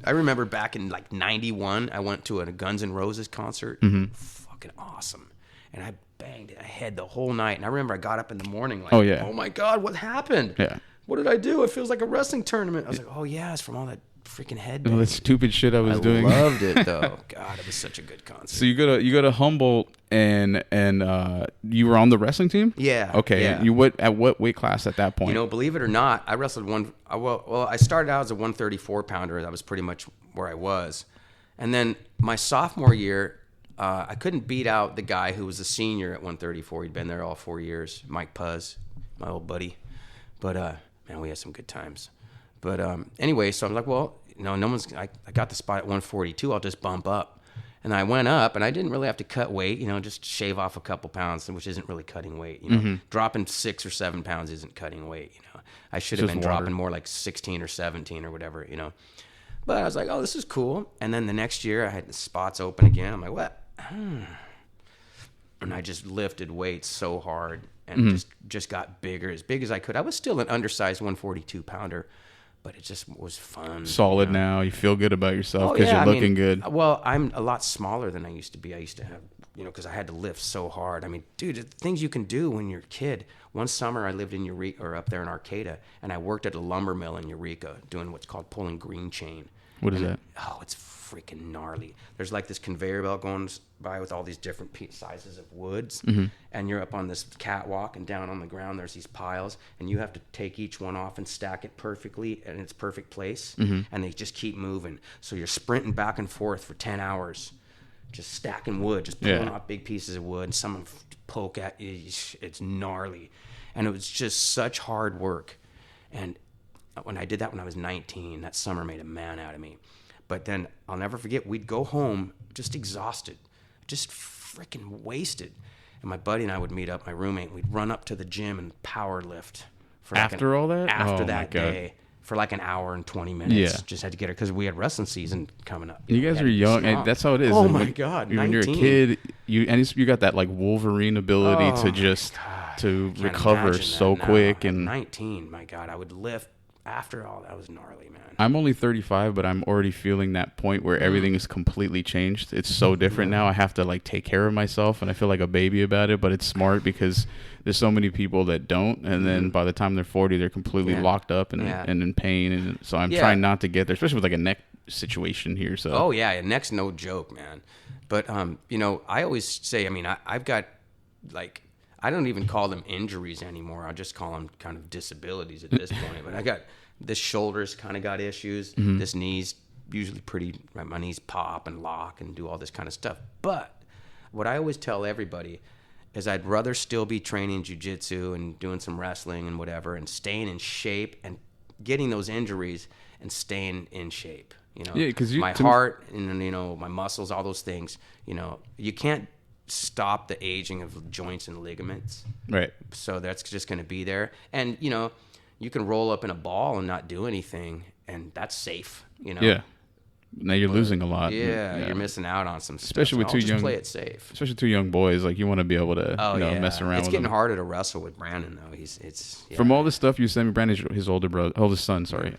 I remember back in like 91, I went to a Guns N' Roses concert. Fucking awesome. And I banged it. I had the whole night. And I remember I got up in the morning like, oh my God, what happened? Yeah. What did I do? It feels like a wrestling tournament. I was like, oh yeah, it's from all that freaking head. All that stupid shit I was doing. I loved it though. God, it was such a good concert. So you go to Humboldt and you were on the wrestling team? Yeah. Okay. Yeah. You at what weight class at that point? You know, believe it or not, I wrestled I started out as a 134 pounder. That was pretty much where I was. And then my sophomore year, I couldn't beat out the guy who was a senior at 134. He'd been there all 4 years, Mike Puzz, my old buddy. But man, we had some good times. But anyway, so I'm like, well, no one's. I got the spot at 142. I'll just bump up. And I went up, and I didn't really have to cut weight. You know, just shave off a couple pounds, which isn't really cutting weight. You know, dropping 6 or 7 pounds isn't cutting weight. You know, I should have been dropping more like 16 or 17 or whatever. You know, but I was like, oh, this is cool. And then the next year, I had the spots open again. I'm like, what? And I just lifted weights so hard and just got bigger, as big as I could. I was still an undersized 142 pounder, but it just was fun. Solid now. You feel good about yourself because you're looking good. Well, I'm a lot smaller than I used to be. I used to have, because I had to lift so hard. I mean, dude, the things you can do when you're a kid. One summer I lived in Eureka, or up there in Arcata, and I worked at a lumber mill in Eureka doing what's called pulling green chain. What is that? Oh, it's freaking gnarly. There's like this conveyor belt going by with all these different sizes of woods, and you're up on this catwalk, and down on the ground there's these piles, and you have to take each one off and stack it perfectly in its perfect place, and they just keep moving. So you're sprinting back and forth for 10 hours, just stacking wood, just pulling off big pieces of wood, and someone poke at you. It's gnarly, and it was just such hard work. And when I did that when I was 19, that summer made a man out of me. But then I'll never forget, we'd go home just exhausted, just freaking wasted. And my buddy and I would meet up, my roommate, and we'd run up to the gym and power lift. After all that? After Oh, that my God. day. For like an hour and 20 minutes. Yeah. Just had to get it because we had wrestling season coming up. You guys are young, and that's how it is. Oh And my when- God, when you're a 19. kid, you got that like Wolverine ability to my just to Can't recover imagine so that now. quick. At And 19, my God, I would lift after all. That was gnarly, man. I'm only 35, but I'm already feeling that point where everything is completely changed. It's so different now. I have to like take care of myself, and I feel like a baby about it. But it's smart because there's so many people that don't, and then by the time they're 40, they're completely locked up and in pain. And so I'm trying not to get there, especially with like a neck situation here. So Oh yeah, neck's no joke, man. But I always say, I mean, I've got like, I don't even call them injuries anymore. I just call them kind of disabilities at this point. But I got this shoulder's kind of got issues. This knee's usually pretty. My knees pop and lock and do all this kind of stuff. But what I always tell everybody is I'd rather still be training jiu-jitsu and doing some wrestling and whatever and staying in shape and getting those injuries and staying in shape. You know, Yeah, 'cause my heart and, you know, my muscles, all those things, you know, you can't stop the aging of joints and ligaments. Right. So that's just going to be there. And, you know, you can roll up in a ball and not do anything, and that's safe, you know. Yeah. Now you're losing a lot. Yeah, you're missing out on some stuff. Especially with So two I'll just young, play it safe. especially two young boys. Like you want to be able to, mess around. It's with getting them. harder to wrestle with Brandon though. From all the stuff you sent me, Brandon's his oldest son. Sorry,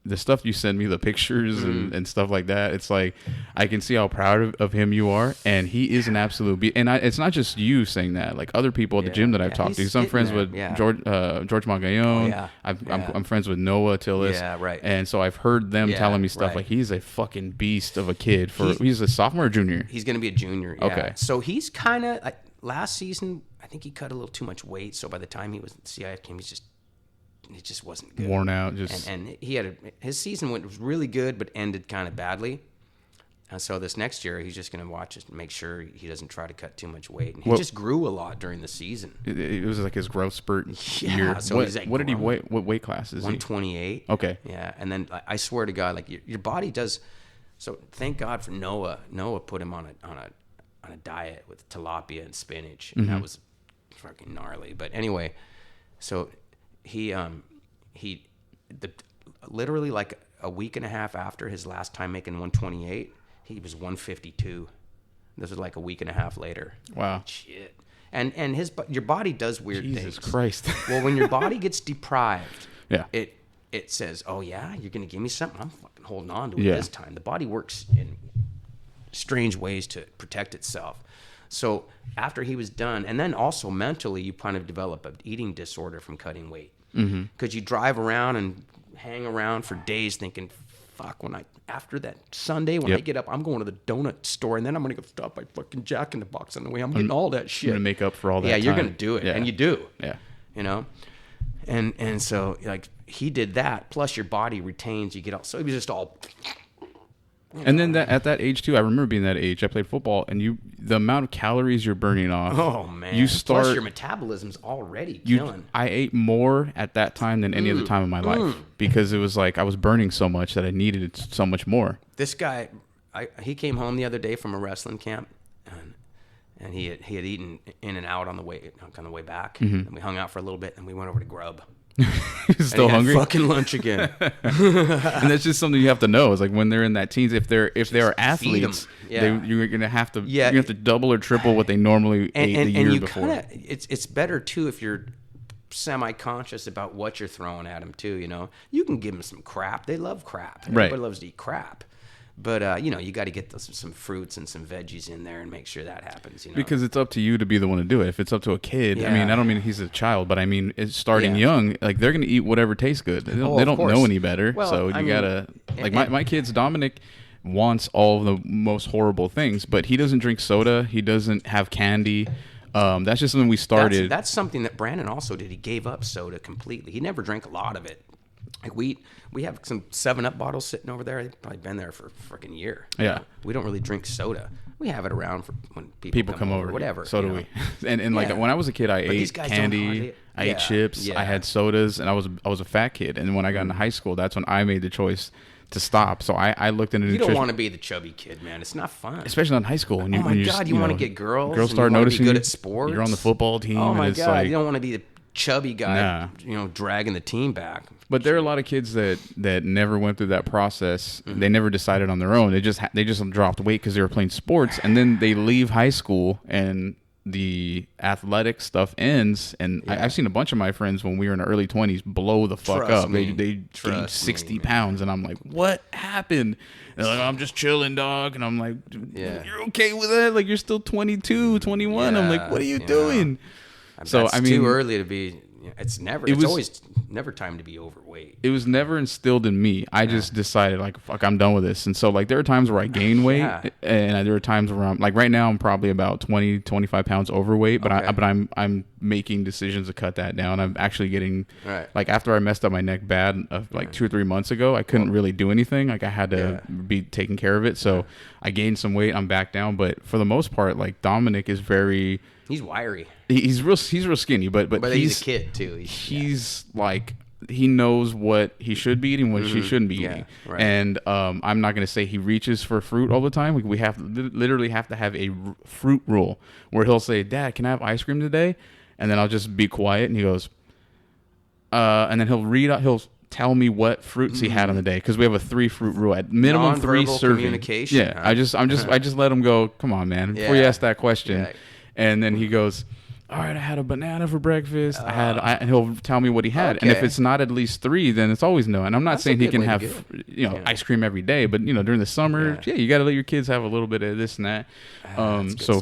the stuff you send me, the pictures and stuff like that. It's like I can see how proud of him you are, and he is an absolute beast. And it's not just you saying that. Like other people at the gym that I've talked to. I'm friends with George Magallon. I'm friends with Noah Tillis. Yeah, right. And so I've heard them telling me stuff like he's a fucking beast of a kid. He's a sophomore or junior. He's going to be a junior. Yeah. Okay. So he's kind of like last season. I think he cut a little too much weight. So by the time he was CIF came, he just wasn't good. Worn out. And he had his season was really good, but ended kind of badly. And so this next year, he's just going to watch it and make sure he doesn't try to cut too much weight. And he just grew a lot during the season. It was like his growth spurt year. So what did he weigh? What weight class is 128. Okay. Yeah, and then I swear to God, like your body does. So thank God for Noah. Noah put him on a diet with tilapia and spinach, and that was fucking gnarly. But anyway, so he literally like a week and a half after his last time making 128, he was 152. This was like a week and a half later. Wow. Shit. And your body does weird things. Jesus Christ. Well, when your body gets deprived, yeah, it says, "Oh yeah, you're gonna give me something. I'm fucking holding on to it this time." The body works in strange ways to protect itself. So after he was done, and then also mentally, you kind of develop an eating disorder from cutting weight because you drive around and hang around for days thinking, "Fuck, after that Sunday when I get up, I'm going to the donut store, and then I'm gonna go stop by fucking Jack in the Box on the way. I'm getting all that shit. I'm gonna make up for all that. Yeah, you're time. gonna do it, yeah. and you do. Yeah, you know." And so like he did that. Plus your body retains. You get all. So he was just all. And then at that age too, I remember being that age. I played football, and the amount of calories you're burning off. Oh man! Plus your metabolism's already killing. I ate more at that time than any other time in my life because it was like I was burning so much that I needed it so much more. This guy, he came home the other day from a wrestling camp, and he had eaten in and out on the way back, and we hung out for a little bit, and we went over to Grub. He's still hungry. Fucking lunch again. And that's just something you have to know. Is like when they're in that teens, if they are athletes, you're gonna have to you have to double or triple what they normally ate the year before. It's better too if you're semi-conscious about what you're throwing at them too. You know, you can give them some crap. They love crap. Everybody loves to eat crap. But, you got to get some fruits and some veggies in there and make sure that happens, Because it's up to you to be the one to do it. If it's up to a kid, I mean, I don't mean he's a child, but I mean, it's starting young. Like, they're going to eat whatever tastes good. They don't know any better. Well, so you got to... Like, my kids, Dominic wants all the most horrible things, but he doesn't drink soda. He doesn't have candy. That's just something we started. That's something that Brandon also did. He gave up soda completely. He never drank a lot of it. Like we have some 7-Up bottles sitting over there. They've probably been there for a freaking year. Yeah. We don't really drink soda. We have it around for when people come over. Whatever. So do we. And like when I was a kid, I ate candy. I ate chips. I had sodas, and I was a fat kid. And when I got into high school, that's when I made the choice to stop. So I looked into nutrition. You don't want to be the chubby kid, man. It's not fun. Especially in high school. When you want to get girls. Girls start noticing be good at sports. You're on the football team. Oh my and God. Like, you don't want to be the chubby guy, dragging the team back. But there are a lot of kids that never went through that process. They never decided on their own. They just dropped weight because they were playing sports, and then they leave high school and the athletic stuff ends. And I've seen a bunch of my friends when we were in our early 20s blow the fuck up. They gained 60 pounds, and I'm like, what happened? And they're like, I'm just chilling, dog. And I'm like, you're okay with that? Like, you're still 22, 21. I'm like, what are you doing? So I mean, too early to be. It's always never time to be overweight. It was never instilled in me. I just decided, like, fuck, I'm done with this. And so, like, there are times where I gain weight, and there are times where I'm like, right now I'm probably about 20, 25 pounds overweight, but I'm making decisions to cut that down. I'm actually getting like, after I messed up my neck bad like 2 or 3 months ago, I couldn't really do anything. Like, I had to be taking care of it. So I gained some weight. I'm back down, but for the most part, like, Dominic is he's wiry. He's real skinny, but he's a kid too. He's like, he knows what he should be eating, what he shouldn't be eating. Right. And I'm not going to say he reaches for fruit all the time. We literally have to have a fruit rule where he'll say, "Dad, can I have ice cream today?" And then I'll just be quiet, and he goes, and then he'll tell me what fruits he had on the day, because we have a 3 fruit rule at minimum. 3 serving communication. Yeah, I just let him go. Come on, man. Before you ask that question, and then he goes, "All right, I had a banana for breakfast. And he'll tell me what he had. Okay. And if it's not at least 3, then it's always no. And I'm not saying he can have, ice cream every day, but during the summer, you got to let your kids have a little bit of this and that. So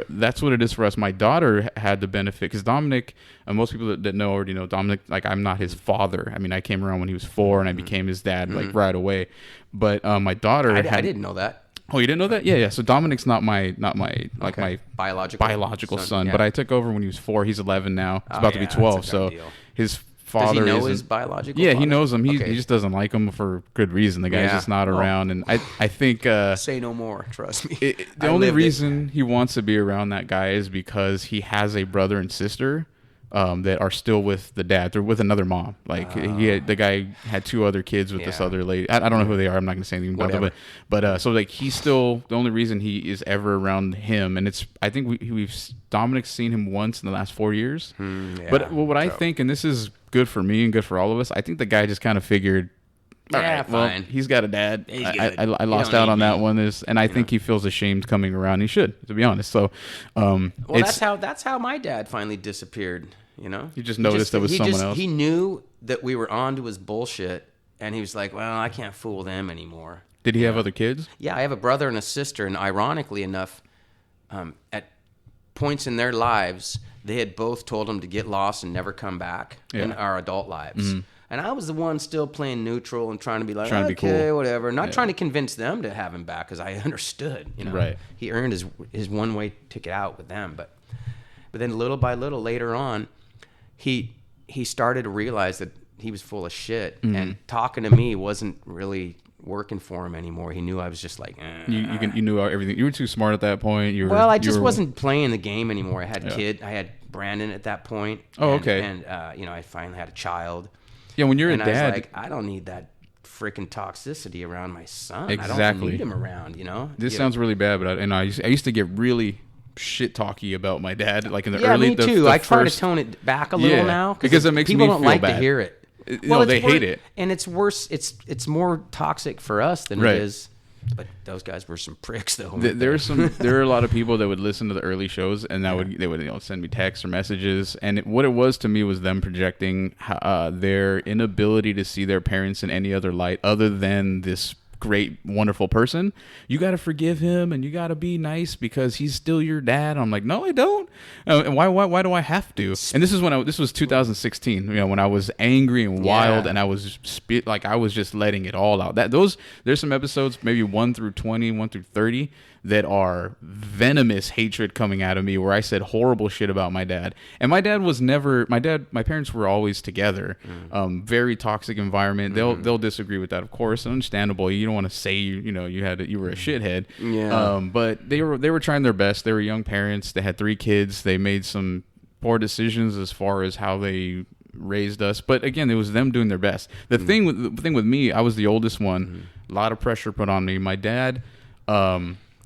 that's what it is for us. My daughter had the benefit, because Dominic, most people that know already know Dominic. Like, I'm not his father. I mean, I came around when he was 4, and I became his dad like right away. But my daughter, I didn't know that. Oh, you didn't know that? Yeah. So Dominic's not my my biological son, but I took over when he was 4. He's 11 now. He's about to be 12. So his father. Does he know his biological? Yeah, father? he knows him. He just doesn't like him for good reason. The guy's just not around, and I think say no more. Trust me. The only reason he wants to be around that guy is because he has a brother and sister that are still with the dad. They're with another mom. Like, the guy had 2 other kids with this other lady. I don't know who they are. I'm not going to say anything about them. But so like, he's still the only reason he is ever around him. And I think Dominic's seen him once in the last 4 years. But I think, and this is good for me and good for all of us, I think the guy just kind of figured, all right, well, he's got a dad. I lost out on that one. And I think he feels ashamed coming around. He should, to be honest. So, that's how my dad finally disappeared. He just noticed there was someone else. He knew that we were on to his bullshit, and he was like, "Well, I can't fool them anymore." Did he have other kids? Yeah, I have a brother and a sister, and ironically enough, at points in their lives, they had both told him to get lost and never come back in our adult lives. And I was the one still playing neutral and trying to be like, okay, be cool. Whatever. Not trying to convince them to have him back, because I understood. Right. He earned his one-way ticket out with them. But then little by little later on, he started to realize that he was full of shit. And talking to me wasn't really working for him anymore. He knew I was just like, You knew everything. You were too smart at that point. I just wasn't playing the game anymore. I had Brandon at that point. Okay. And I finally had a child. Yeah, when you're and a dad, I was like, I don't need that freaking toxicity around my son. Exactly. I don't need him around. This sounds really bad, but I used to get really shit talky about my dad, like in the early. Yeah, me too. I try to tone it back a little now, because it makes people me don't feel like bad to hear it. They hate it, and it's worse. It's more toxic for us than it is. But those guys were some pricks, though. There are a lot of people that would listen to the early shows, and they would send me texts or messages, and what it was to me was them projecting their inability to see their parents in any other light other than this great, wonderful person. You got to forgive him, and you got to be nice because he's still your dad. I'm like, no, I don't. And why do I have to? And this was 2016. When I was angry and wild, and I was I was just letting it all out. There's some episodes, maybe 1 through 20, 1 through 30, that are venomous hatred coming out of me, where I said horrible shit about my dad. And my dad was never. My parents were always together. Very toxic environment. They'll disagree with that, of course, understandable. You don't want to say you were a shithead. Yeah. But they were trying their best. They were young parents. They had 3 kids. They made some poor decisions as far as how they raised us. But again, it was them doing their best. The thing with me, I was the oldest one. A lot of pressure put on me. My dad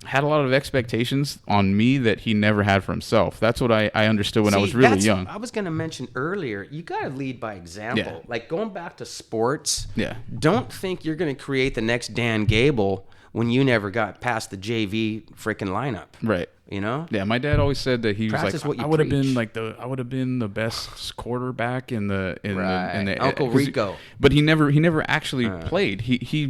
had a lot of expectations on me that he never had for himself. That's what I understood when I was really young. I was going to mention earlier, you got to lead by example. Yeah. Like going back to sports, yeah. Don't think you're going to create the next Dan Gable when you never got past the JV freaking lineup. Right. Yeah, my dad always said that he was like, I would have been the best quarterback in the Uncle Rico. But he never actually played.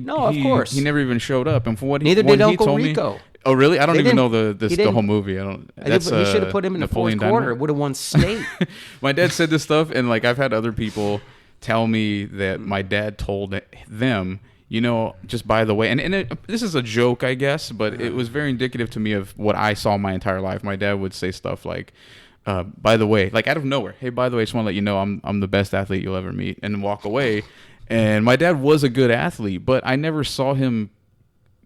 Of course. He never even showed up. And Neither did Uncle Rico. Oh really? I don't even know the whole movie. I don't. He should have put him in the fourth quarter. Would have won state. My dad said this stuff, and I've had other people tell me that my dad told them, just by the way, and this is a joke, I guess, but it was very indicative to me of what I saw my entire life. My dad would say stuff like, by the way, out of nowhere, hey, by the way, I just want to let you know I'm the best athlete you'll ever meet, and walk away. And my dad was a good athlete, but I never saw him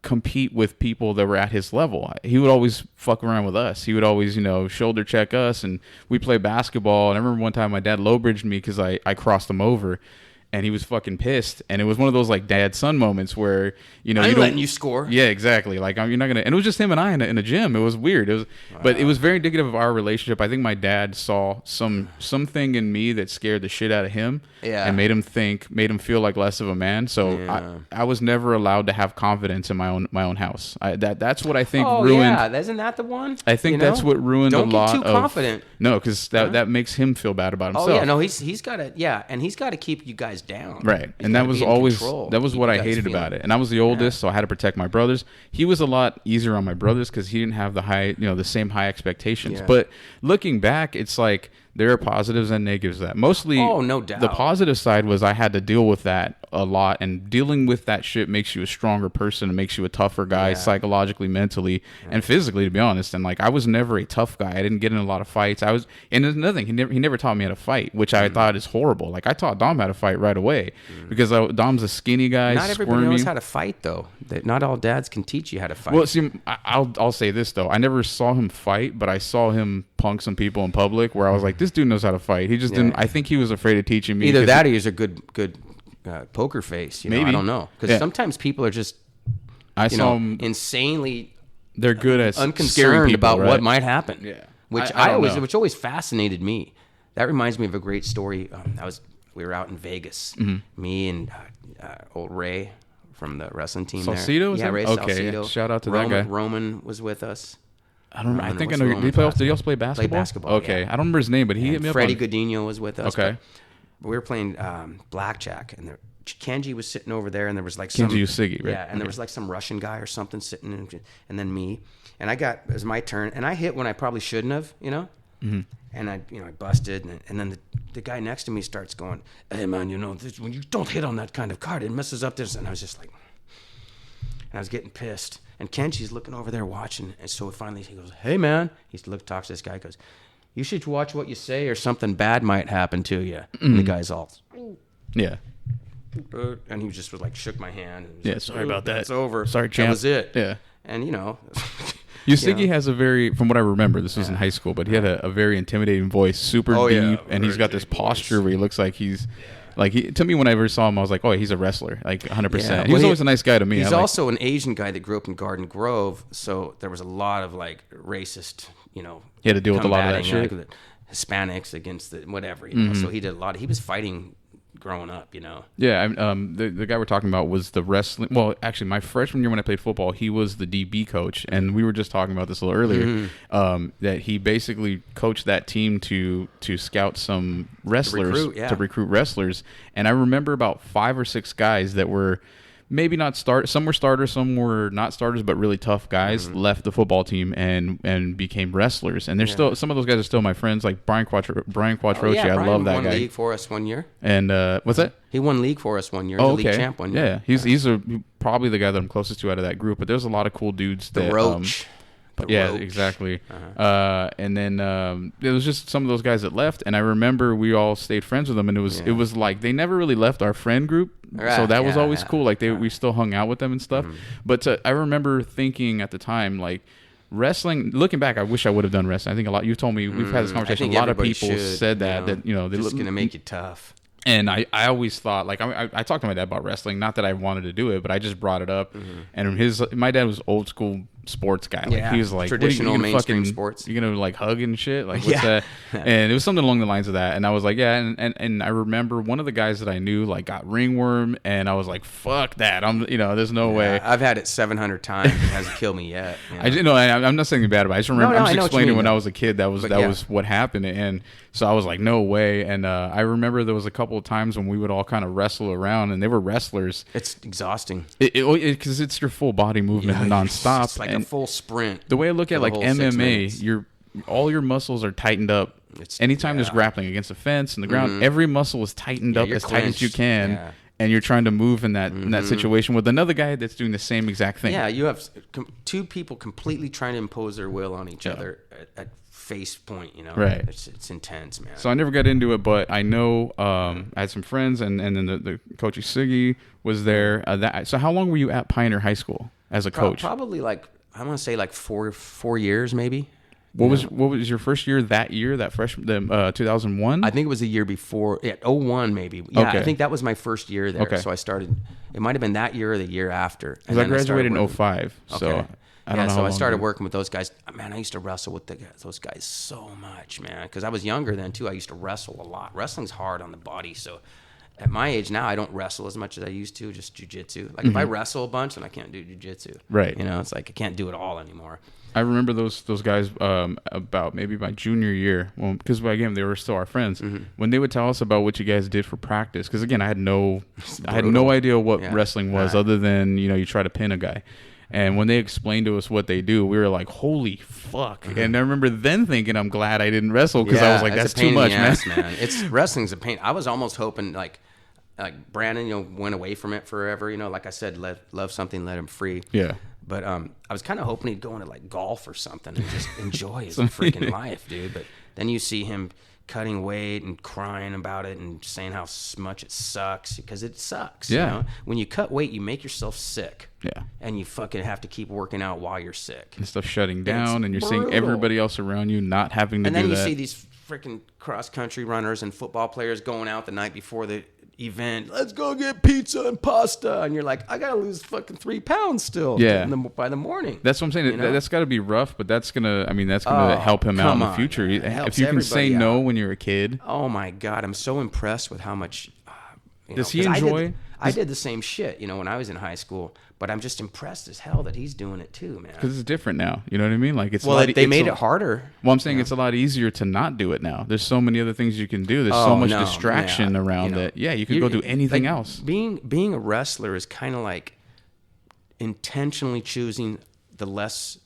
compete with people that were at his level. He would always fuck around with us. He would always, shoulder check us, and we play basketball. And I remember one time my dad low bridged me because I crossed him over. And he was fucking pissed, and it was one of those like dad son moments where you I'm letting you score. Yeah, exactly. Like you're not gonna. And it was just him and I in a gym. It was weird. But it was very indicative of our relationship. I think my dad saw something in me that scared the shit out of him, and made him feel like less of a man. So I was never allowed to have confidence in my own house. That's what I think ruined. Yeah, isn't that the one? I think that's what ruined a lot. Don't get too confident. No, because that makes him feel bad about himself. Oh yeah, no, he's got to and he's got to keep you guys down. Right. And that was always what I hated about it. And I was the oldest, so I had to protect my brothers. He was a lot easier on my brothers because he didn't have the same high expectations. Yeah. But looking back, it's like there are positives and negatives to that. Mostly, no doubt. The positive side was I had to deal with that a lot, and dealing with that shit makes you a stronger person and makes you a tougher guy psychologically, mentally, and physically, to be honest. And like I was never a tough guy. I didn't get in a lot of fights. And there's nothing. He never taught me how to fight, which I thought is horrible. Like I taught Dom how to fight right away because Dom's a skinny guy. Not everybody knows how to fight though. Not all dads can teach you how to fight. Well, see, I'll say this though. I never saw him fight, but I saw him punk some people in public where I was like, this dude knows how to fight. He just didn't. I think he was afraid of teaching me. Either that or he's a good poker face. Maybe I don't know, because sometimes people are just insanely. They're good at unconcerned people, about right? what might happen. Yeah, which which always fascinated me. That reminds me of a great story. We were out in Vegas, me and old Ray from the wrestling team. Salcido? Yeah, Ray Salcido. Shout out to that guy. Roman was with us. I don't know. I think I know. Did he also play basketball? Played basketball. Okay, I don't remember his name, but he hit me up. Freddie Godinho was with us. Okay, but we were playing blackjack, and Kenji was sitting over there, and there was like some Kenji Usigi, right? Yeah, and there was like some Russian guy or something sitting, and then me, and it was my turn, and I hit when I probably shouldn't have, and I busted, and then the guy next to me starts going, "Hey man, when you don't hit on that kind of card, it messes up this," and I was just like, and I was getting pissed. And Kenji's looking over there watching, and so finally he goes, "Hey man," he talks to this guy, goes, "You should watch what you say, or something bad might happen to you." And the guy's all, yeah, and he just was like, shook my hand. And yeah, sorry about that. It's over. Sorry, champ. That was it. Yeah, and Usigi has a very, from what I remember, this was in high school, but he had a very intimidating voice, super deep, and he's got this posture where he looks like he's. Like to me, when I ever saw him, I was like, "Oh, he's a wrestler, like 100%." Yeah. He was always a nice guy to me. He's also an Asian guy that grew up in Garden Grove, so there was a lot of like racist, He had to deal with a lot of that shit. Hispanics against the whatever, So he did a lot. He was fighting growing up, Yeah, the guy we're talking about was the wrestling. Well, actually, my freshman year when I played football, he was the DB coach, and we were just talking about this a little earlier. That he basically coached that team to scout some wrestlers to recruit wrestlers, and I remember about 5 or 6 guys that were maybe not some were starters, some were not starters, but really tough guys left the football team and became wrestlers. And there's still some of those guys are still my friends, like Brian Quattrochi. I love that guy. He won league for us one year. And what's that? He won league for us one year. Oh, league champ one year. Yeah, he's probably the guy that I'm closest to out of that group. But there's a lot of cool dudes. The Roach. Roach. Exactly. And then it was just some of those guys that left, and I remember we all stayed friends with them, and it was like they never really left our friend group, so that was always cool. Like we still hung out with them and stuff. But I remember thinking at the time, like, wrestling, looking back, I wish I would have done wrestling. I think a lot, you told me, we've had this conversation, a lot of people said that they're just going to make you tough. And I always thought, like, I talked to my dad about wrestling, not that I wanted to do it, but I just brought it up. And my dad was old school sports guy. Like, he was like, traditional mainstream sports. You're gonna like hug and shit? Like, what's that? And it was something along the lines of that. And I was like, yeah. And I remember one of the guys that I knew like got ringworm, and I was like, fuck that. There's no way. I've had it 700 times. It hasn't killed me yet. I'm not saying anything bad about it. I just remember I'm just explaining when I was a kid that was what happened. And so I was like, no way. And I remember there was a couple of times when we would all kind of wrestle around, and they were wrestlers. It's exhausting. Because it's your full body movement nonstop. It's like a full sprint. The way I look at like MMA, all your muscles are tightened up. Anytime there's grappling against a fence and the ground, every muscle is tightened up as tight as you can. Yeah. And you're trying to move in that situation with another guy that's doing the same exact thing. Yeah, you have 2 people completely trying to impose their will on each other at face point, Right. It's intense, man. So I never got into it, but I know I had some friends, and then the coach Siggy was there. So how long were you at Pioneer High School? as a coach? Probably like, I want to say like 4 years maybe. What was your first year? That freshman, 2001. I think it was the year before. Yeah, 01 maybe. Yeah, Okay. I think that was my first year there. Okay. So I started. It might have been that year or the year after. Because I graduated in 05. So Okay. I don't know. So I started working with those guys. Man, I used to wrestle with those guys so much, man. Because I was younger then too. I used to wrestle a lot. Wrestling's hard on the body, so. At my age now, I don't wrestle as much as I used to, just jiu-jitsu. Like, if I wrestle a bunch, then I can't do jiu-jitsu. Right. You know, it's like I can't do it all anymore. I remember those guys about maybe my junior year, because again they were still our friends. When they would tell us about what you guys did for practice, because again I had no idea what wrestling was other than you try to pin a guy. And when they explained to us what they do, we were like, "Holy fuck!" And I remember then thinking, "I'm glad I didn't wrestle," because I was like, "That's too much, man." It's wrestling's a pain. I was almost hoping like Brandon, went away from it forever. Like I said, love something, let him free. Yeah. But I was kind of hoping he'd go into like golf or something and just enjoy his freaking life, dude. But then you see him cutting weight and crying about it and saying how much it sucks, because it sucks. Yeah. When you cut weight, you make yourself sick. Yeah. And you fucking have to keep working out while you're sick. And stuff shutting down, and you're brutal. seeing everybody else around you not having to do that. And then you see these freaking cross country runners and football players going out the night before the event. Let's go get pizza and pasta, and you're like, I gotta lose fucking 3 pounds still. Yeah. By the morning. That's what I'm saying. That's got to be rough, but that's gonna help him out in the future. If you can say no when you're a kid. Oh my God, I'm so impressed with how much. Does he enjoy? I did the same shit, when I was in high school. But I'm just impressed as hell that he's doing it too, man. Because it's different now. You know what I mean? Like they made it harder. Well, I'm saying it's a lot easier to not do it now. There's so many other things you can do. There's so much distraction around that. Yeah, you can go do anything else. Being a wrestler is kind of like intentionally choosing the less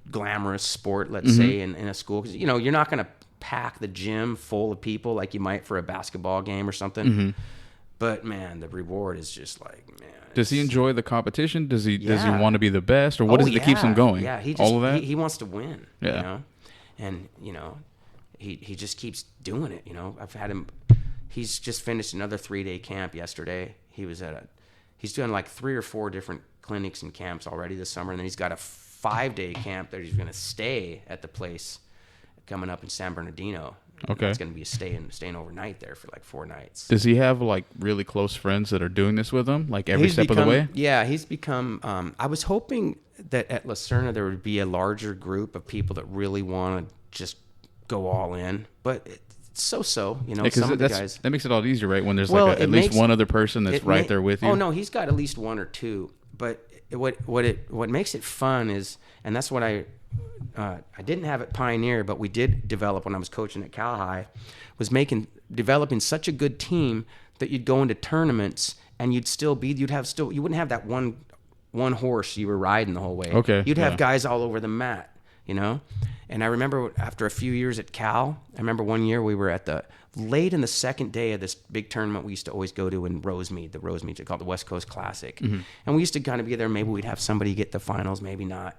glamorous sport, let's say, in a school. Because, you're not going to pack the gym full of people like you might for a basketball game or something. But, man, the reward is just like, man. Does he enjoy the competition? Does he want to be the best? Or what is it that keeps him going? Yeah, all of that? He wants to win. Yeah. And, he just keeps doing it, I've had him. He's just finished another 3-day camp yesterday. He's doing like 3 or 4 different clinics and camps already this summer. And then he's got a 5-day camp that he's going to stay at the place coming up in San Bernardino. Okay. It's going to be staying overnight there for like 4 nights. Does he have like really close friends that are doing this with him, like every step of the way? Yeah, he's become. I was hoping that at Lucerna there would be a larger group of people that really want to just go all in, but it's so. Some of the guys. That makes it a lot easier, right? When there's at least one other person that's right there with you. Oh no, he's got at least 1 or 2. But what makes it fun is, and that's what I didn't have at Pioneer, but we did develop when I was coaching at Cal High, was developing such a good team that you'd go into tournaments and you wouldn't have that one horse you were riding the whole way. Okay. You'd have guys all over the mat, And I remember after a few years at Cal, I remember one year we were at late in the second day of this big tournament we used to always go to in Rosemead. The Rosemead, called the West Coast Classic. And we used to kind of be there. Maybe we'd have somebody get the finals, maybe not.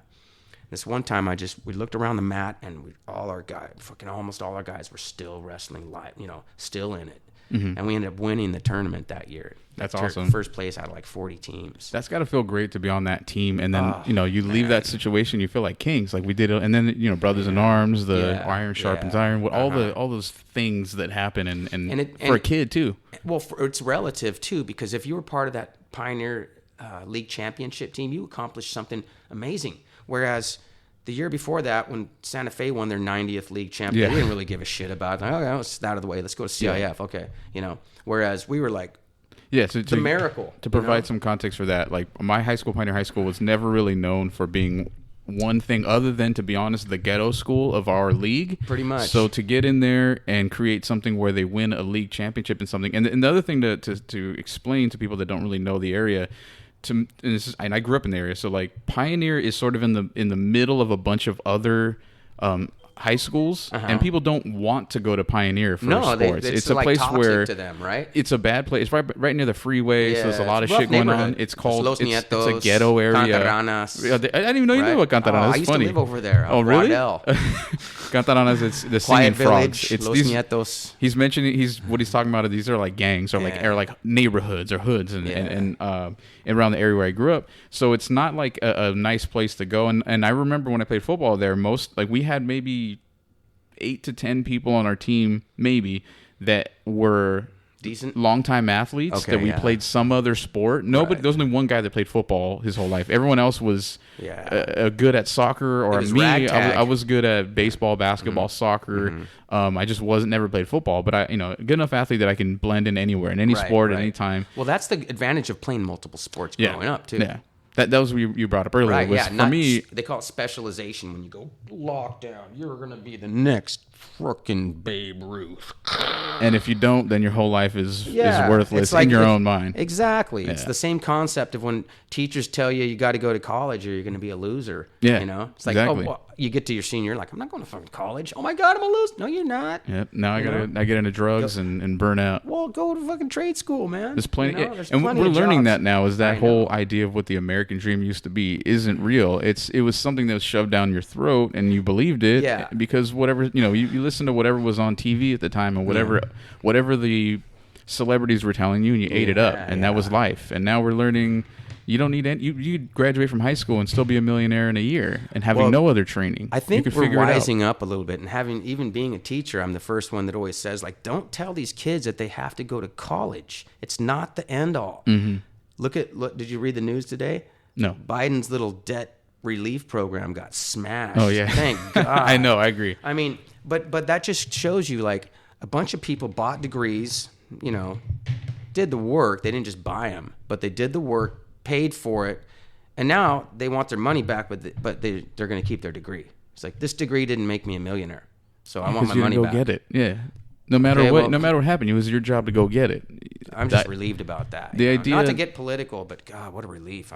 This one time we looked around the mat and almost all our guys were still wrestling live, still in it. And we ended up winning the tournament that year. That's awesome. First place out of like 40 teams. That's got to feel great to be on that team. And then, you leave that situation, you feel like kings, like we did. And then, Brothers in Arms, iron sharpens iron, all those things that happen. And for a kid too. Well, it's relative too, because if you were part of that Pioneer League championship team, you accomplished something amazing. Whereas the year before that, when Santa Fe won their 90th league championship, we didn't really give a shit about it. Like, okay, it's out of the way. Let's go to CIF. Okay, Whereas we were like, so the miracle. To provide some context for that, like my high school, Pioneer High School, was never really known for being one thing other than, to be honest, the ghetto school of our league. Pretty much. So to get in there and create something where they win a league championship in something, and the other thing to explain to people that don't really know the area. And I grew up in the area, so like Pioneer is sort of in the middle of a bunch of other high schools, and people don't want to go to Pioneer for sports. It's a like place toxic where to them, right? it's a bad place. It's right near the freeway, so there's a lot of rough shit going on. neighborhood. It's called Los it's Nietos, a ghetto area. Cantaranas. I didn't even know you knew about Cantaranas. I used to live over there. Oh, really? Guardel. Cantaranas, it's the singing Quiet frogs. Village, It's Los these. Nietos. He's mentioning what he's talking about. These are like gangs or like neighborhoods or hoods and around the area where I grew up. So it's not like a nice place to go. And I remember when I played football there, we had maybe 8 to 10 people on our team, maybe, that were decent longtime athletes that we played some other sport. Nobody, there was only one guy that played football his whole life. Everyone else was good at soccer, or me. I was good at baseball, basketball, soccer. I just never played football, but a good enough athlete that I can blend in anywhere, in any sport, at any time. Well, that's the advantage of playing multiple sports growing up too. Yeah. That was what you brought up earlier. Right, for me, they call it specialization. When you go lockdown, you're going to be the next frickin' Babe Ruth. And if you don't, then your whole life is worthless in your own mind. Exactly. It's the same concept of when teachers tell you got to go to college or you're going to be a loser. Yeah. It's like, you get to your senior, you're like, I'm not going to fucking college. Oh my God, I'm a loser. No, you're not. Yep. Now I get into drugs and burn out. Well, go to fucking trade school, man. There's plenty. There's and plenty we're of learning jobs. that now is that whole idea of what the American dream used to be isn't real. It was something that was shoved down your throat and you believed it. Yeah. Because whatever, you listen to whatever was on TV at the time and whatever the celebrities were telling you and you ate it up, and that was life. And now we're learning you don't need any, you graduate from high school and still be a millionaire in a year and having no other training. I think we're rising up a little bit, and even being a teacher, I'm the first one that always says, like, don't tell these kids that they have to go to college. It's not the end all. Mm-hmm. Look, did you read the news today? No. Biden's little debt relief program got smashed. Oh yeah. Thank God. I know, I agree. I mean, but that just shows you, like, a bunch of people bought degrees, did the work. They didn't just buy them, but they did the work, paid for it, and now they want their money back, but they're going to keep their degree. It's like, this degree didn't make me a millionaire, so I want my money back. Go get it. Yeah. No matter what happened, it was your job to go get it. I'm just relieved about that. The idea, not to get political, but God, what a relief.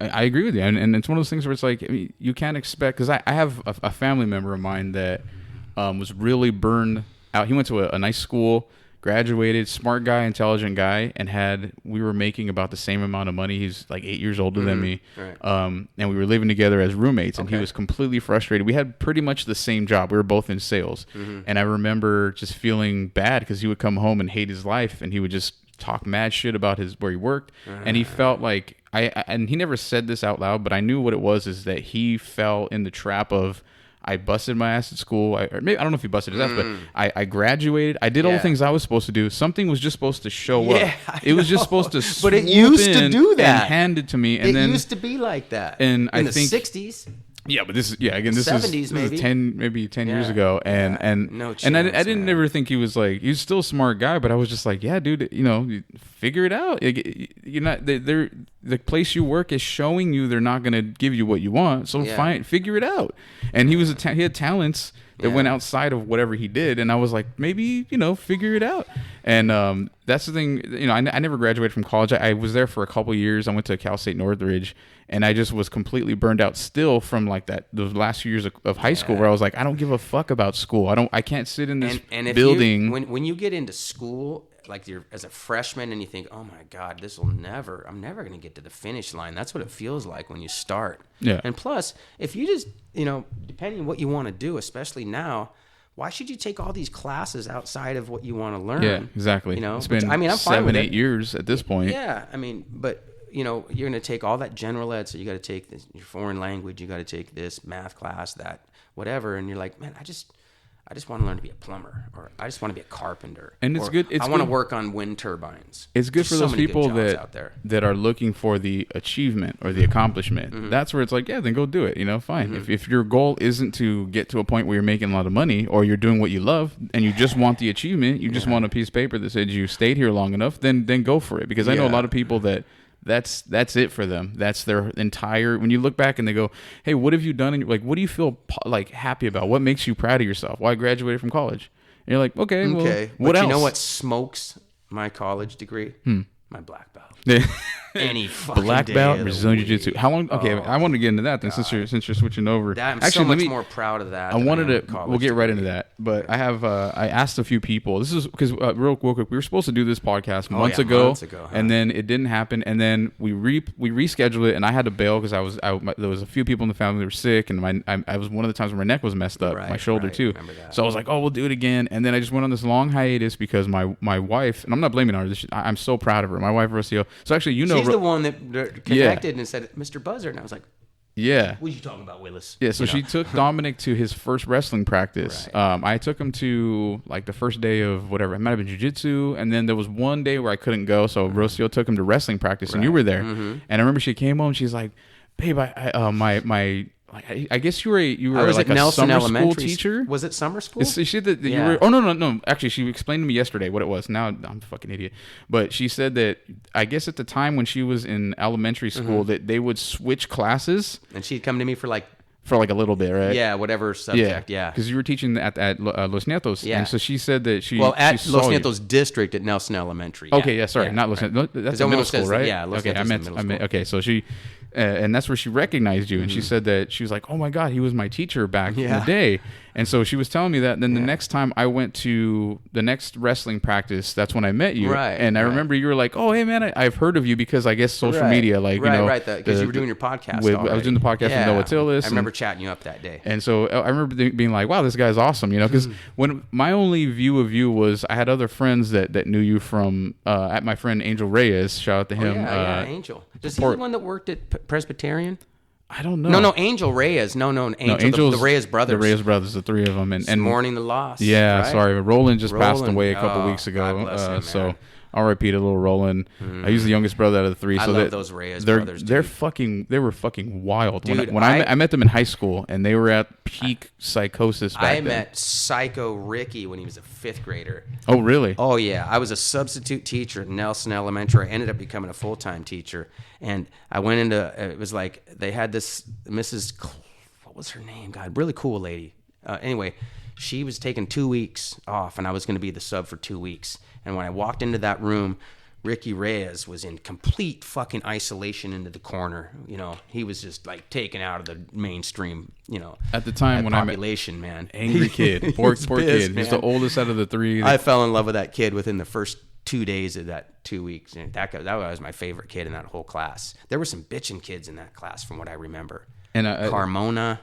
I agree with you, and it's one of those things where it's like, you can't expect, because I have a family member of mine that was really burned out. He went to a nice school, graduated, smart guy, intelligent guy, and we were making about the same amount of money. He's like 8 years older than me. Right. And we were living together as roommates, and he was completely frustrated. We had pretty much the same job. We were both in sales. And I remember just feeling bad because he would come home and hate his life, and he would just talk mad shit about where he worked. And he felt like, and he never said this out loud, but I knew what it was, is that he fell in the trap of, I busted my ass at school. Or maybe, I don't know if he busted his ass, but I graduated. I did all the things I was supposed to do. Something was just supposed to show up. It was just supposed to swoop but it used to do that. And hand it to me. And it used to be like that. And in I think the 60s. Yeah, but this is this 70s is maybe 10 years ago, and no chance, and I didn't ever think he was still a smart guy, but I was just like, yeah, dude, figure it out. You're not the place you work is showing you they're not gonna give you what you want, so figure it out. And he he had talents that went outside of whatever he did, and I was like, maybe figure it out. And that's the thing. I never graduated from college. I was there for a couple years. I went to Cal State Northridge. And I just was completely burned out still from those last few years of high school, where I was like, I don't give a fuck about school. I can't sit in this building. When you get into school, like you're as a freshman, and you think, oh my God, I'm never going to get to the finish line. That's what it feels like when you start. Yeah. And plus, if you just, depending on what you want to do, especially now, why should you take all these classes outside of what you want to learn? Yeah, exactly. It's been I'm fine with 7-8 years at this point. Yeah, but you're going to take all that general ed, so you got to take your foreign language, you got to take this math class, that whatever, and you're like, man, I just want to learn to be a plumber, or I just want to be a carpenter. And it's good. I want to work on wind turbines. It's good for those people that are looking for the achievement or the accomplishment. Mm-hmm. That's where it's like, yeah, then go do it. Fine. Mm-hmm. If your goal isn't to get to a point where you're making a lot of money, or you're doing what you love and you just want the achievement, you just want a piece of paper that says you stayed here long enough, then go for it. Because I know a lot of people that's it for them. That's their entire, when you look back and they go, hey, what have you done? And what do you feel happy about? What makes you proud of yourself? Well, I graduated from college. And you're like, okay. Well, what else? You know what smokes my college degree? My black belt. any fucking black day belt of the Brazilian week. Jiu-Jitsu. How long? Okay, I want to get into that then, since you're switching over. I'm Actually, so much more proud of that. I wanted than to. We'll get right into that, but I have. I asked a few people. This is because real quick, we were supposed to do this podcast months ago, and then it didn't happen, and then we rescheduled it, and I had to bail because there was a few people in the family that were sick, and I was one of the times where my neck was messed up, my shoulder too. So I was like, oh, we'll do it again, and then I just went on this long hiatus because my wife, and I'm not blaming her. I'm so proud of her. My wife Rocio. So actually, she's the one that connected and said, Mr. Buzzard, and I was like, yeah. What are you talking about, Willis? Yeah, so she took Dominic to his first wrestling practice. Right. I took him to like the first day of whatever. It might have been jiu-jitsu, and then there was one day where I couldn't go, so Rocio took him to wrestling practice, and you were there. And I remember she came home, she's like, babe, I guess you were like a Nelson summer Elementary school teacher. Was it summer school? She said that you were. Oh no. Actually, she explained to me yesterday what it was. Now I'm a fucking idiot. But she said that I guess at the time when she was in elementary school that they would switch classes, and she'd come to me for like a little bit, right? Yeah, whatever subject. Yeah, because you were teaching at Los Nietos. Yeah. And so she said that at Los Nietos District at Nelson Elementary. Yeah. Okay, yeah, sorry, not Los Nietos. That's a middle school, right? Yeah, Los Nietos I meant. Okay, so she. And that's where she recognized you, and she said that she was like, "Oh my God, he was my teacher back in the day." And so she was telling me that. And then the next time I went to the next wrestling practice, that's when I met you. Right. And I remember you were like, "Oh, hey man, I've heard of you because I guess social media, like because you were doing your podcast. I was doing the podcast with Noah Tillis. I remember chatting you up that day. And so I remember being like, "Wow, this guy's awesome," because when my only view of you was I had other friends that knew you from at my friend Angel Reyes. Shout out to him. Angel. Is he the one that worked at Presbyterian? I don't know. No, Angel Reyes. No, Angel. The Reyes brothers. The Reyes brothers, the three of them. And mourning the loss. Yeah, right? Sorry. Roland just passed away a couple weeks ago. God bless him, so R.I.P. to little Roland. He's the youngest brother out of the three. I love those Reyes brothers, dude. They were fucking wild. Dude, when I met them in high school, and they were at peak psychosis back then. I met Psycho Ricky when he was a 5th grader. Oh, really? Oh, yeah. I was a substitute teacher at Nelson Elementary. I ended up becoming a full-time teacher. And I went into, it was like, they had this what was her name? God, really cool lady. Anyway, she was taking 2 weeks off, and I was going to be the sub for 2 weeks. And when I walked into that room, Ricky Reyes was in complete fucking isolation into the corner. He was just like taken out of the mainstream, at the time when population, man. Angry kid. Poor kid. Man. He's the oldest out of the three. I fell in love with that kid within the first 2 days of that 2 weeks. And that was my favorite kid in that whole class. There were some bitchin' kids in that class from what I remember. And Carmona.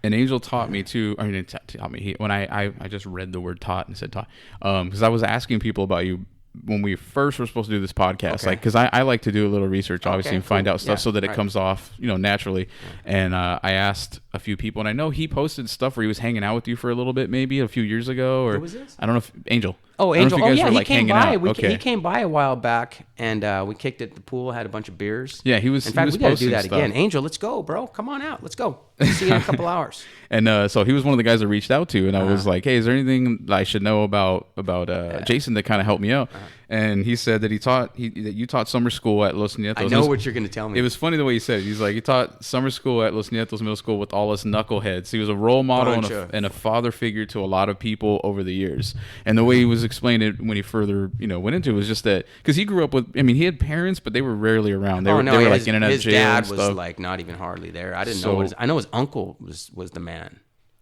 And Angel taught me too. I mean, it taught me. When I just read the word taught and said taught, because I was asking people about you when we first were supposed to do this podcast, like, because I like to do a little research, obviously, and find out stuff so that it comes off, naturally. Yeah. And I asked a few people, and I know he posted stuff where he was hanging out with you for a little bit, maybe a few years ago, or who was this? I don't know if Angel. Oh, Angel. He came by. He came by a while back, and we kicked at the pool, had a bunch of beers. Yeah, he was. In fact, we got to do that again. Angel, let's go, bro. Come on out. Let's go. See you in a couple hours. And so he was one of the guys I reached out to, and I was like, "Hey, is there anything I should know about Jason that kind of helped me out?" And he said that that you taught summer school at Los Nietos. I know what you're going to tell me. It was funny the way he said it. He's like, he taught summer school at Los Nietos Middle School with all us knuckleheads. He was a role model and a father figure to a lot of people over the years. And the way he was explaining it when he further, went into it was just that, because he grew up with, he had parents, but they were rarely around. They were like in and out of jail. His dad was like not even hardly there. I didn't know. I know his uncle was the man.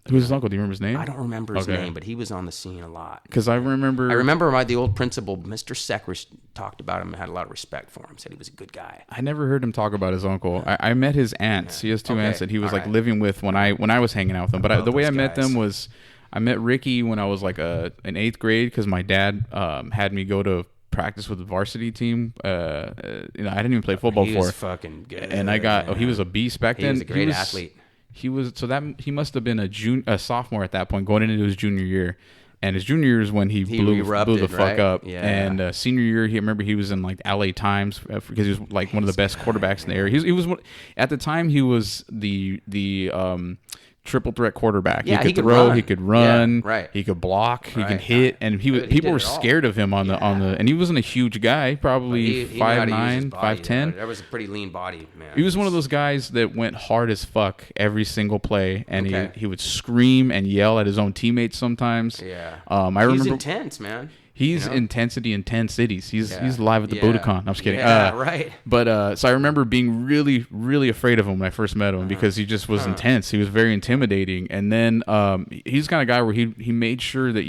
Who's his uncle? Do you remember his name? I don't remember his name, but he was on the scene a lot. Because I remember the old principal, Mr. Seckers, talked about him and had a lot of respect for him. Said he was a good guy. I never heard him talk about his uncle. I met his aunts. He has two aunts that he was living with when I was hanging out with them. But the way I met them was I met Ricky when I was like in 8th grade because my dad had me go to practice with the varsity team. I didn't even play football before. He was fucking good. And I got he was a beast back then. He was a great athlete. He he must have been a sophomore at that point, going into his junior year. And his junior year is when he blew the fuck up. Yeah. And senior year, he was in like LA Times because he was like one of the best quarterbacks in the area. He was at the time he was the triple threat quarterback. Yeah, he could throw, he could run, right. He could block, he could hit, and people were scared of him on the and he wasn't a huge guy, probably 5'9", 5'10". That was a pretty lean body, man. He was one of those guys that went hard as fuck every single play, and he would scream and yell at his own teammates sometimes. Yeah, I remember he was intense, man. He's intensity in 10 cities. He's live at the Budokan. I'm just kidding. Yeah, right. But so I remember being really, really afraid of him when I first met him because he just was intense. He was very intimidating. And then he's the kind of guy where he made sure that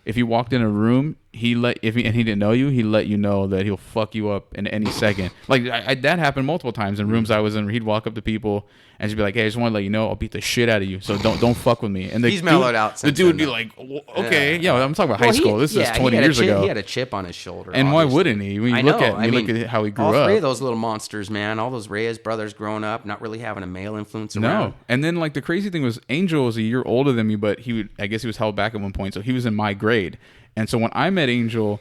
if he walked in a room, and he didn't know you, he let you know that he'll fuck you up in any second. Like that happened multiple times in rooms I was in where he'd walk up to people and he'd be like, "Hey, I just want to let you know I'll beat the shit out of you, so don't fuck with me." And he's mellowed out. The dude would be like, "Okay, I'm talking about high school. This is 20 years ago." He had a chip on his shoulder. And why wouldn't he? When you look at how he grew up. All three of those little monsters, man. All those Reyes brothers growing up, not really having a male influence around. No. And then like the crazy thing was, Angel was a year older than me, but I guess he was held back at one point, so he was in my grade. And so when I met Angel,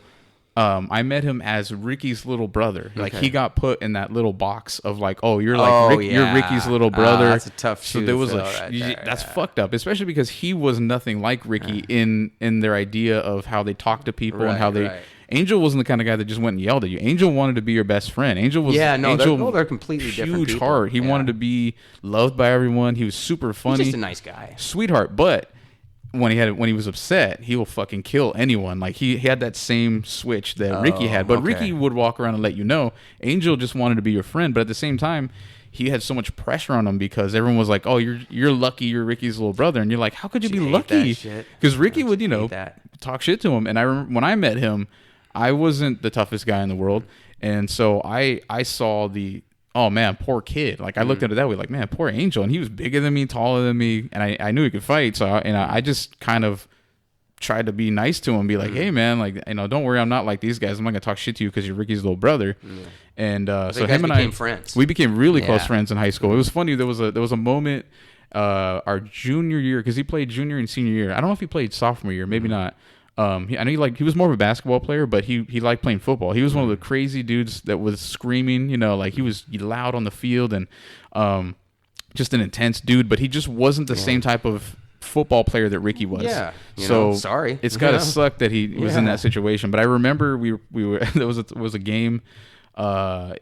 I met him as Ricky's little brother. Like he got put in that little box of like, oh, you're you're Ricky's little brother. That's a tough shoe. So there was that's fucked up, especially because he was nothing like Ricky in their idea of how they talk to people and how they. Right. Angel wasn't the kind of guy that just went and yelled at you. Angel wanted to be your best friend. Angel was they're completely different. Huge heart. He wanted to be loved by everyone. He was super funny. He's just a nice guy, sweetheart, but. When he was upset, he will fucking kill anyone. Like he had that same switch that Ricky had, but Ricky would walk around and let you know. Angel just wanted to be your friend, but at the same time, he had so much pressure on him because everyone was like, "Oh, you're lucky, you're Ricky's little brother," and you're like, "How could you be lucky?" Because Ricky would talk shit to him. And I remember when I met him, I wasn't the toughest guy in the world, and so I saw the. Oh man, poor kid. Like I looked at it that way, like, man, poor Angel. And he was bigger than me, taller than me, and I knew he could fight. So I just kind of tried to be nice to him, be like, hey man, like, don't worry, I'm not like these guys. I'm not gonna talk shit to you because you're Ricky's little brother. And so him and I friends. We became really close friends in high school. It was funny. There was a moment our junior year, because he played junior and senior year. I don't know if he played sophomore year, maybe not. I know he was more of a basketball player, but he liked playing football. He was one of the crazy dudes that was screaming, like he was loud on the field and just an intense dude, but he just wasn't the same type of football player that Ricky was. Yeah. Sorry. It's gotta suck that he was in that situation. But I remember we were there was a game it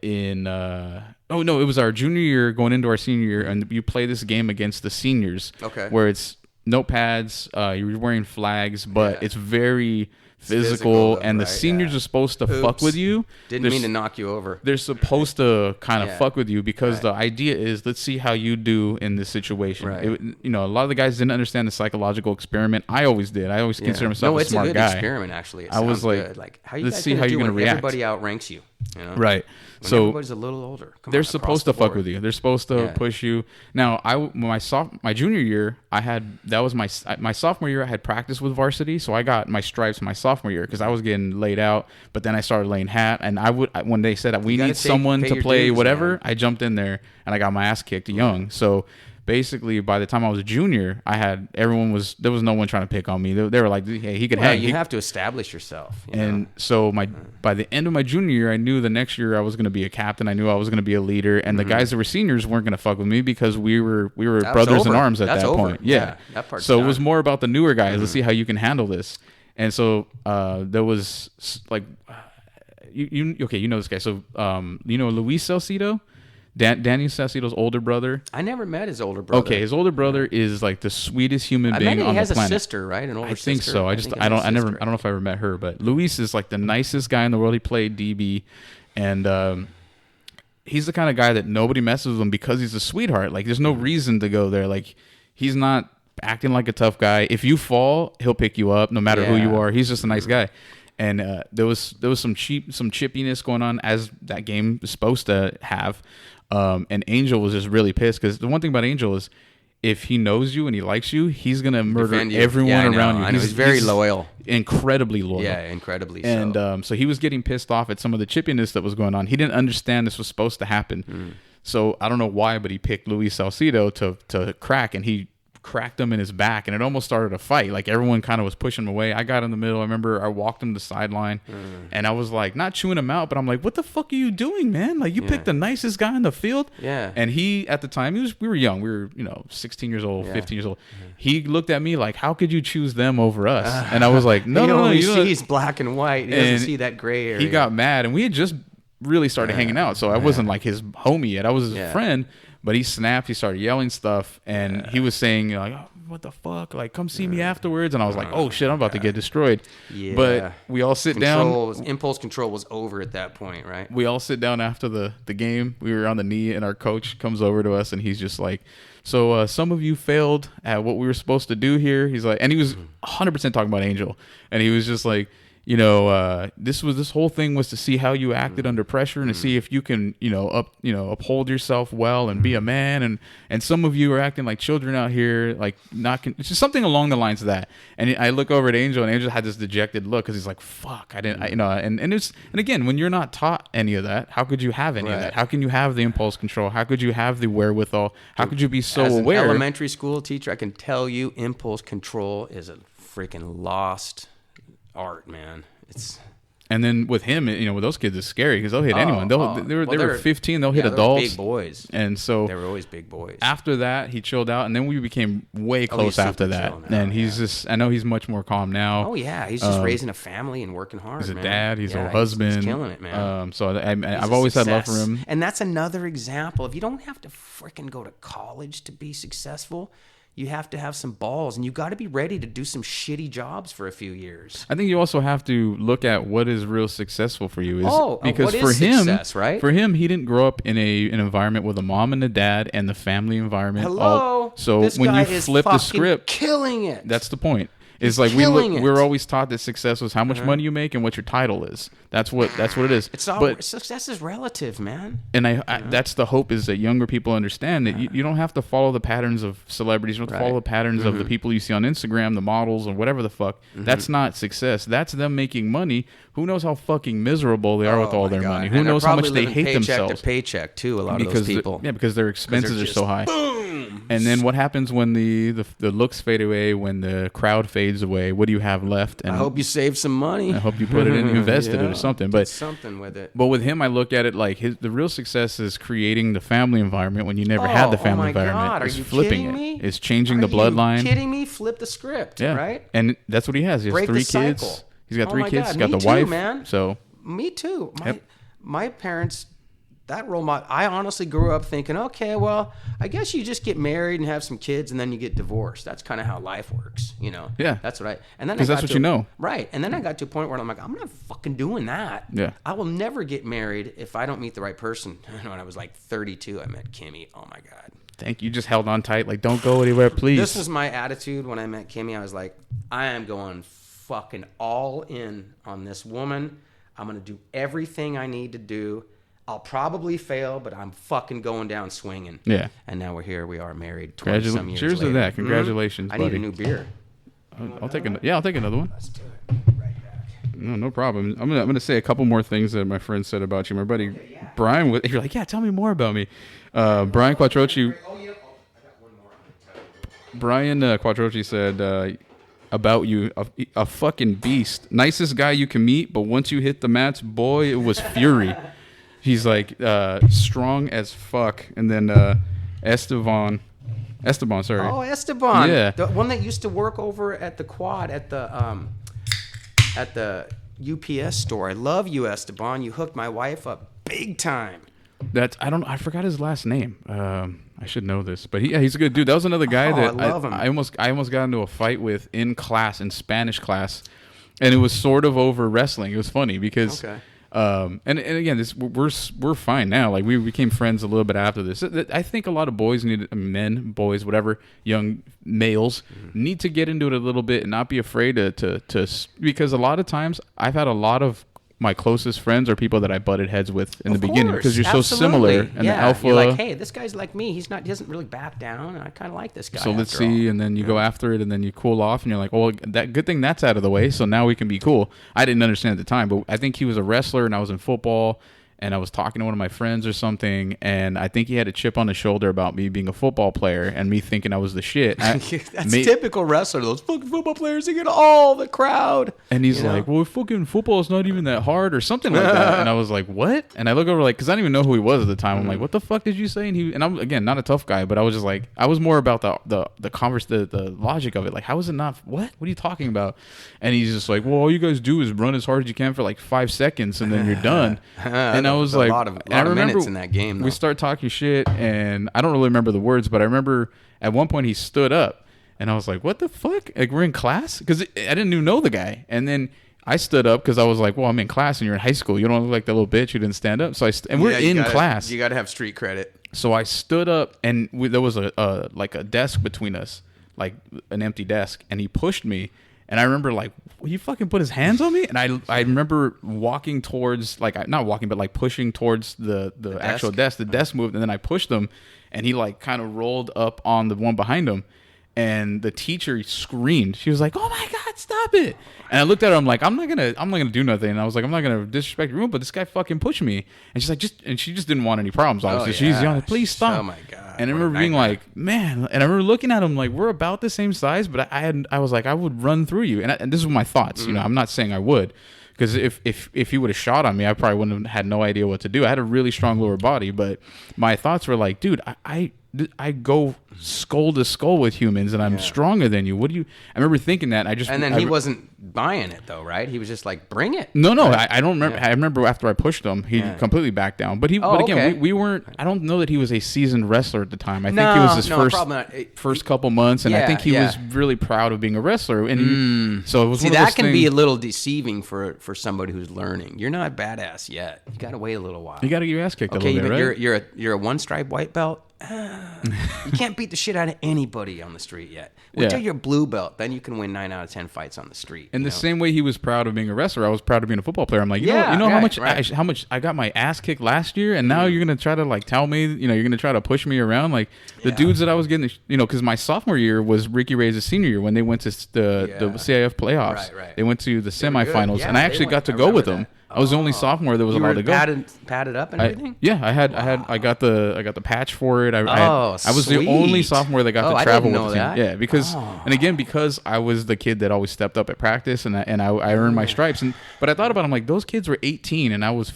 was our junior year going into our senior year, and you play this game against the seniors. Okay. Where it's notepads, you're wearing flags, but it's very physical, and the seniors are supposed to fuck with you. Didn't mean to knock you over. They're supposed to kind of fuck with you because the idea is, let's see how you do in this situation. Right. A lot of the guys didn't understand the psychological experiment. I always did. I always consider myself a smart guy. No, it's a good experiment, actually. I was like, how you let's guys see how you're going to react. Everybody outranks you. Right. When everybody's a little older. They're supposed to fuck with you. They're supposed to push you. Now, my junior year, my sophomore year. I had practice with varsity, so I got my stripes my sophomore year because I was getting laid out. But then I started laying hat, and when they said that we need someone to play whatever, I jumped in there and I got my ass kicked young. So basically, by the time I was a junior, there was no one trying to pick on me. They were like, hey, he could hang. You have to establish yourself. So by the end of my junior year, I knew the next year I was going to be a captain. I knew I was going to be a leader, and the guys that were seniors weren't going to fuck with me because we were brothers in arms at that point. Yeah, that part's done. It was more about the newer guys. Let's see how you can handle this. And so there was like, you know this guy. So Luis Salcido. Danny Saucedo's older brother. I never met his older brother. Okay, his older brother is like the sweetest human being on the planet. He has a sister, right? An older sister. I think so. I don't know if I ever met her, but Luis is like the nicest guy in the world. He played DB, and he's the kind of guy that nobody messes with him because he's a sweetheart. Like there's no reason to go there. Like he's not acting like a tough guy. If you fall, he'll pick you up no matter who you are. He's just a nice guy. And there was some chippiness going on as that game is supposed to have. And Angel was just really pissed because the one thing about Angel is if he knows you and he likes you, he's going to murder everyone around you. He's very loyal. Incredibly loyal. Yeah, incredibly so. And so he was getting pissed off at some of the chippiness that was going on. He didn't understand this was supposed to happen. So I don't know why, but he picked Luis Salcido to crack, and he cracked him in his back, and it almost started a fight. Like everyone kind of was pushing him away. I got in the middle. I remember I walked him to the sideline, and I was like, not chewing him out, but I'm like, what the fuck are you doing, man? Like you picked the nicest guy in the field. Yeah. And he, at the time, we were young. We were 16 years old, 15 years old. He looked at me like, how could you choose them over us? And I was like, no. He sees black and white. He doesn't see that gray area. He got mad, and we had just really started hanging out, so I wasn't like his homie yet. I was his friend. But he snapped. He started yelling stuff, and he was saying, like, what the fuck? Like, come see me afterwards. And I was like, oh shit, I'm about to get destroyed. Yeah. But we all sit down. Impulse control was over at that point, right? We all sit down after the game. We were on the knee, and our coach comes over to us, and he's just like, so some of you failed at what we were supposed to do here. He's like, and he was 100% talking about Angel, and he was just like, this whole thing was to see how you acted under pressure and to see if you can, uphold yourself well and be a man. And some of you are acting like children out here, like it's just something along the lines of that. And I look over at Angel, and Angel had this dejected look because he's like, fuck, and again, when you're not taught any of that, how could you have any of that? How can you have the impulse control? How could you have the wherewithal? How could you be so aware? As an elementary school teacher, I can tell you impulse control is a freaking lost art, man. And then with him, with those kids, it's scary because they'll hit anyone. They were 15. They'll hit adults. Big boys. And so they were always big boys. After that, he chilled out, and then we became way close after that. And he's I know he's much more calm now. Oh yeah, he's just raising a family and working hard. He's a dad. He's a husband. He's killing it, man. So I've always had love for him. And that's another example. If you don't have to freaking go to college to be successful, you have to have some balls, and you got to be ready to do some shitty jobs for a few years. I think you also have to look at what is real successful for you. Because for him, success, right? For him, he didn't grow up in an environment with a mom and a dad and the family environment. So this when guy you flip the script, killing it. That's the point. It's like we're always taught that success was how much money you make and what your title is. That's what it is. But success is relative, man. And that's the hope, is that younger people understand that you don't have to follow the patterns of celebrities. You don't have to follow the patterns of the people you see on Instagram, the models, or whatever the fuck. That's not success. That's them making money. Who knows how fucking miserable they are with all their money? Who knows how much they hate themselves? Paycheck to paycheck too. A lot of those people. Because their expenses are so high. Boom. And then what happens when the looks fade away, when the crowd fades away? What do you have left? And I hope you save some money. I hope you put it in, invested it or something. But something with it. But with him, I look at it like the real success is creating the family environment when you never had the family environment. God. Are It's you flipping kidding me? it. It's changing the bloodline. Are you kidding me? Flip the script, right? And that's what he has. He has Break 3 the kids. cycle. He's got 3 kids. He's got Me the too, wife. Man. So me too. My parents, that role model. I honestly grew up thinking, okay, well, I guess you just get married and have some kids, and then you get divorced. That's kind of how life works, Yeah. That's what and then because that's what you know, right? And then I got to a point where I'm like, I'm not fucking doing that. Yeah. I will never get married if I don't meet the right person. When I was like 32, I met Kimmy. Oh my god. Thank you. Just held on tight, like don't go anywhere, please. This was my attitude when I met Kimmy. I was like, I am going fucking all in on this woman. I'm going to do everything I need to do. I'll probably fail, but I'm fucking going down swinging. Yeah. And now we are married 20-some years Cheers later. to that. Congratulations, I buddy. need a new beer. I'll take another one. Let's do it. Right back. No problem. I'm gonna say a couple more things that my friend said about you. My buddy Brian, if you're like, yeah, tell me more about me. Brian Quattrochi. Oh, yeah. Oh, I got one more. Brian Quattrochi said about you, a fucking beast. Nicest guy you can meet, but once you hit the mats, boy, it was fury. He's like strong as fuck. And then Esteban, sorry. Oh, Esteban. Yeah. The one that used to work over at the Quad at the UPS store. I love you, Esteban. You hooked my wife up big time. I forgot his last name. I should know this, but he's a good dude. That was another guy that I love him. I almost got into a fight with in Spanish class, and it was sort of over wrestling. It was funny because and again, we're fine now. Like we became friends a little bit after this. I think a lot of boys boys, whatever, young males need to get into it a little bit and not be afraid to because a lot of times I've had a lot of my closest friends are people that I butted heads with in the beginning because you're so similar. And the alpha, you're like, hey, this guy's like me. He doesn't really back down. And I kind of like this guy. So let's see, and then you go after it, and then you cool off, and you're like, well, that good thing that's out of the way. So now we can be cool. I didn't understand at the time, but I think he was a wrestler, and I was in football. And I was talking to one of my friends or something, and I think he had a chip on his shoulder about me being a football player and me thinking I was the shit. That's typical wrestler. Those fucking football players, they get all the crowd. And he's like, well, fucking football is not even that hard or something like that. And I was like, what? And I look over because I didn't even know who he was at the time. I'm like, what the fuck did you say? And I'm, again, not a tough guy, but I was just like, I was more about the logic of it. Like, how is it not, what are you talking about? And he's just like, well, all you guys do is run as hard as you can for like 5 seconds and then you're done. And I was like, a lot of minutes in that game. Though. We start talking shit, and I don't really remember the words, but I remember at one point he stood up, And I was like, what the fuck? Like, we're in class? Because I didn't even know the guy. And then I stood up because I was like, well, I'm in class and you're in high school. You don't look like the little bitch who didn't stand up. So and we're in class. You got to have street credit. So I stood up, and there was a desk between us, like an empty desk, and he pushed me. And I remember, like, he fucking put his hands on me, and I remember walking towards, like, not walking, but like pushing towards the actual desk. The desk moved, and then I pushed him, and he like kind of rolled up on the one behind him. And the teacher screamed. She was like, "Oh my God, stop it!" And I looked at her. I'm like, "I'm not gonna do nothing." And I was like, "I'm not gonna disrespect your room," but this guy fucking pushed me. And she's like, she just didn't want any problems. Obviously, she's yelling, "Please stop!" Oh my God! And I remember being like, "Man!" And I remember looking at him like, we're about the same size, but I was like, I would run through you. And this is my thoughts. You know, I'm not saying I would, because if he would have shot on me, I probably wouldn't have had no idea what to do. I had a really strong lower body, but my thoughts were like, dude, I go skull to skull with humans, and I'm stronger than you. What do you? I remember thinking that. And then he wasn't buying it though, right? He was just like, "Bring it." No, I don't remember. Yeah. I remember after I pushed him, he completely backed down. But again, we weren't. I don't know that he was a seasoned wrestler at the time. I think he was his first couple months, and I think he was really proud of being a wrestler. And so it was. See, one of those that can be a little deceiving for somebody who's learning. You're not badass yet. You got to wait a little while. You got to get your ass kicked a little bit, right? You're a one stripe white belt. You can't beat the shit out of anybody on the street yet. Wait till you're blue belt, then you can win 9 out of 10 fights on the street. And the same way he was proud of being a wrestler, I was proud of being a football player. I'm like, you know how much I got my ass kicked last year, and now you're gonna try to like tell me, you're gonna try to push me around, like the dudes that I was getting, because my sophomore year was Ricky Reyes' senior year when they went to the CIF playoffs. Right. They went to the semifinals, and I actually got to go with them. I was the only sophomore that was allowed to go. Padded up and everything. I got the patch for it. I was the only sophomore that got to travel with the team. Yeah, because I was the kid that always stepped up at practice, and I earned my stripes. But I thought about it, I'm like, those kids were 18 and I was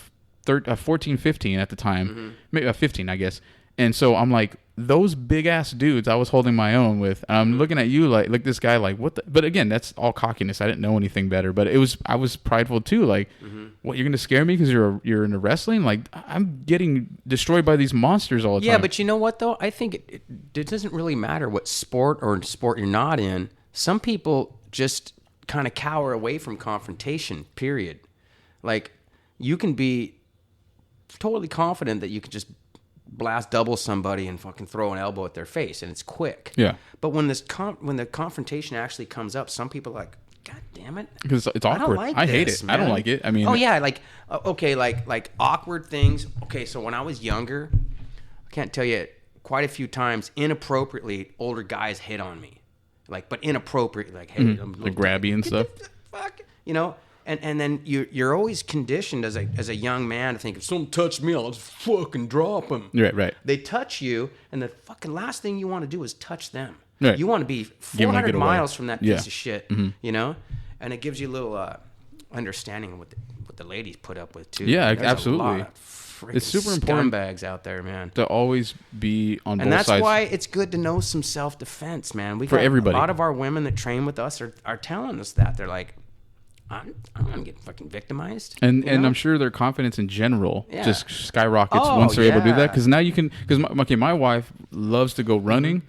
14, 15 at the time, maybe 15, I guess. And so I'm like, those big ass dudes I was holding my own with. And I'm looking at you like this guy, like, what the? But again, that's all cockiness. I didn't know anything better. But I was prideful too. Like, what, you're gonna scare me because you're into wrestling? Like, I'm getting destroyed by these monsters all the time. Yeah, but you know what though? I think it doesn't really matter what sport you're not in. Some people just kind of cower away from confrontation. Period. Like, you can be totally confident that you can just blast double somebody and fucking throw an elbow at their face, and it's quick. Yeah. But when the confrontation actually comes up, some people are like, God damn it, because it's awkward. I hate it. Man. I don't like it. I mean, like awkward things. Okay, so when I was younger, I can't tell you quite a few times inappropriately older guys hit on me, but inappropriately, like, hey, the grabby and stuff. Fuck, And then you're always conditioned as a young man to think, if someone touched me, I'll just fucking drop him. Right. They touch you, and the fucking last thing you want to do is touch them. Right. You want to be 400 miles from that piece of shit, And it gives you a little understanding of what the ladies put up with too. Yeah, There's absolutely. A lot of it's super important scumbags out there, man. To always be on both sides. And that's why it's good to know some self-defense, man. For everybody. A lot of our women that train with us are telling us that. They're like, I'm gonna get fucking victimized, and I'm sure their confidence in general just skyrockets once they're able to do that. Because now you can, my wife loves to go running.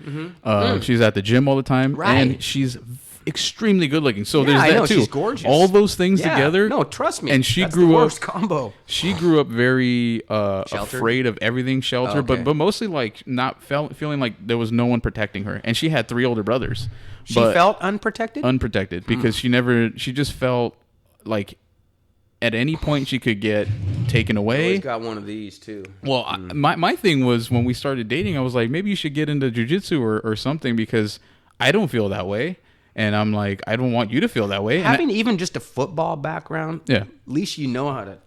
She's at the gym all the time, and she's extremely good looking. So there's that too. She's gorgeous. All those things together. No, trust me. And she that's grew the up worst combo. She grew up very afraid of everything, sheltered, but mostly like not feeling like there was no one protecting her. And she had 3 older brothers. She felt unprotected? Unprotected, because she just felt like at any point she could get taken away. Always got one of these too. Well, my thing was, when we started dating, I was like, maybe you should get into jiu-jitsu or something, because I don't feel that way. And I'm like, I don't want you to feel that way. Having even just a football background, at least you know how to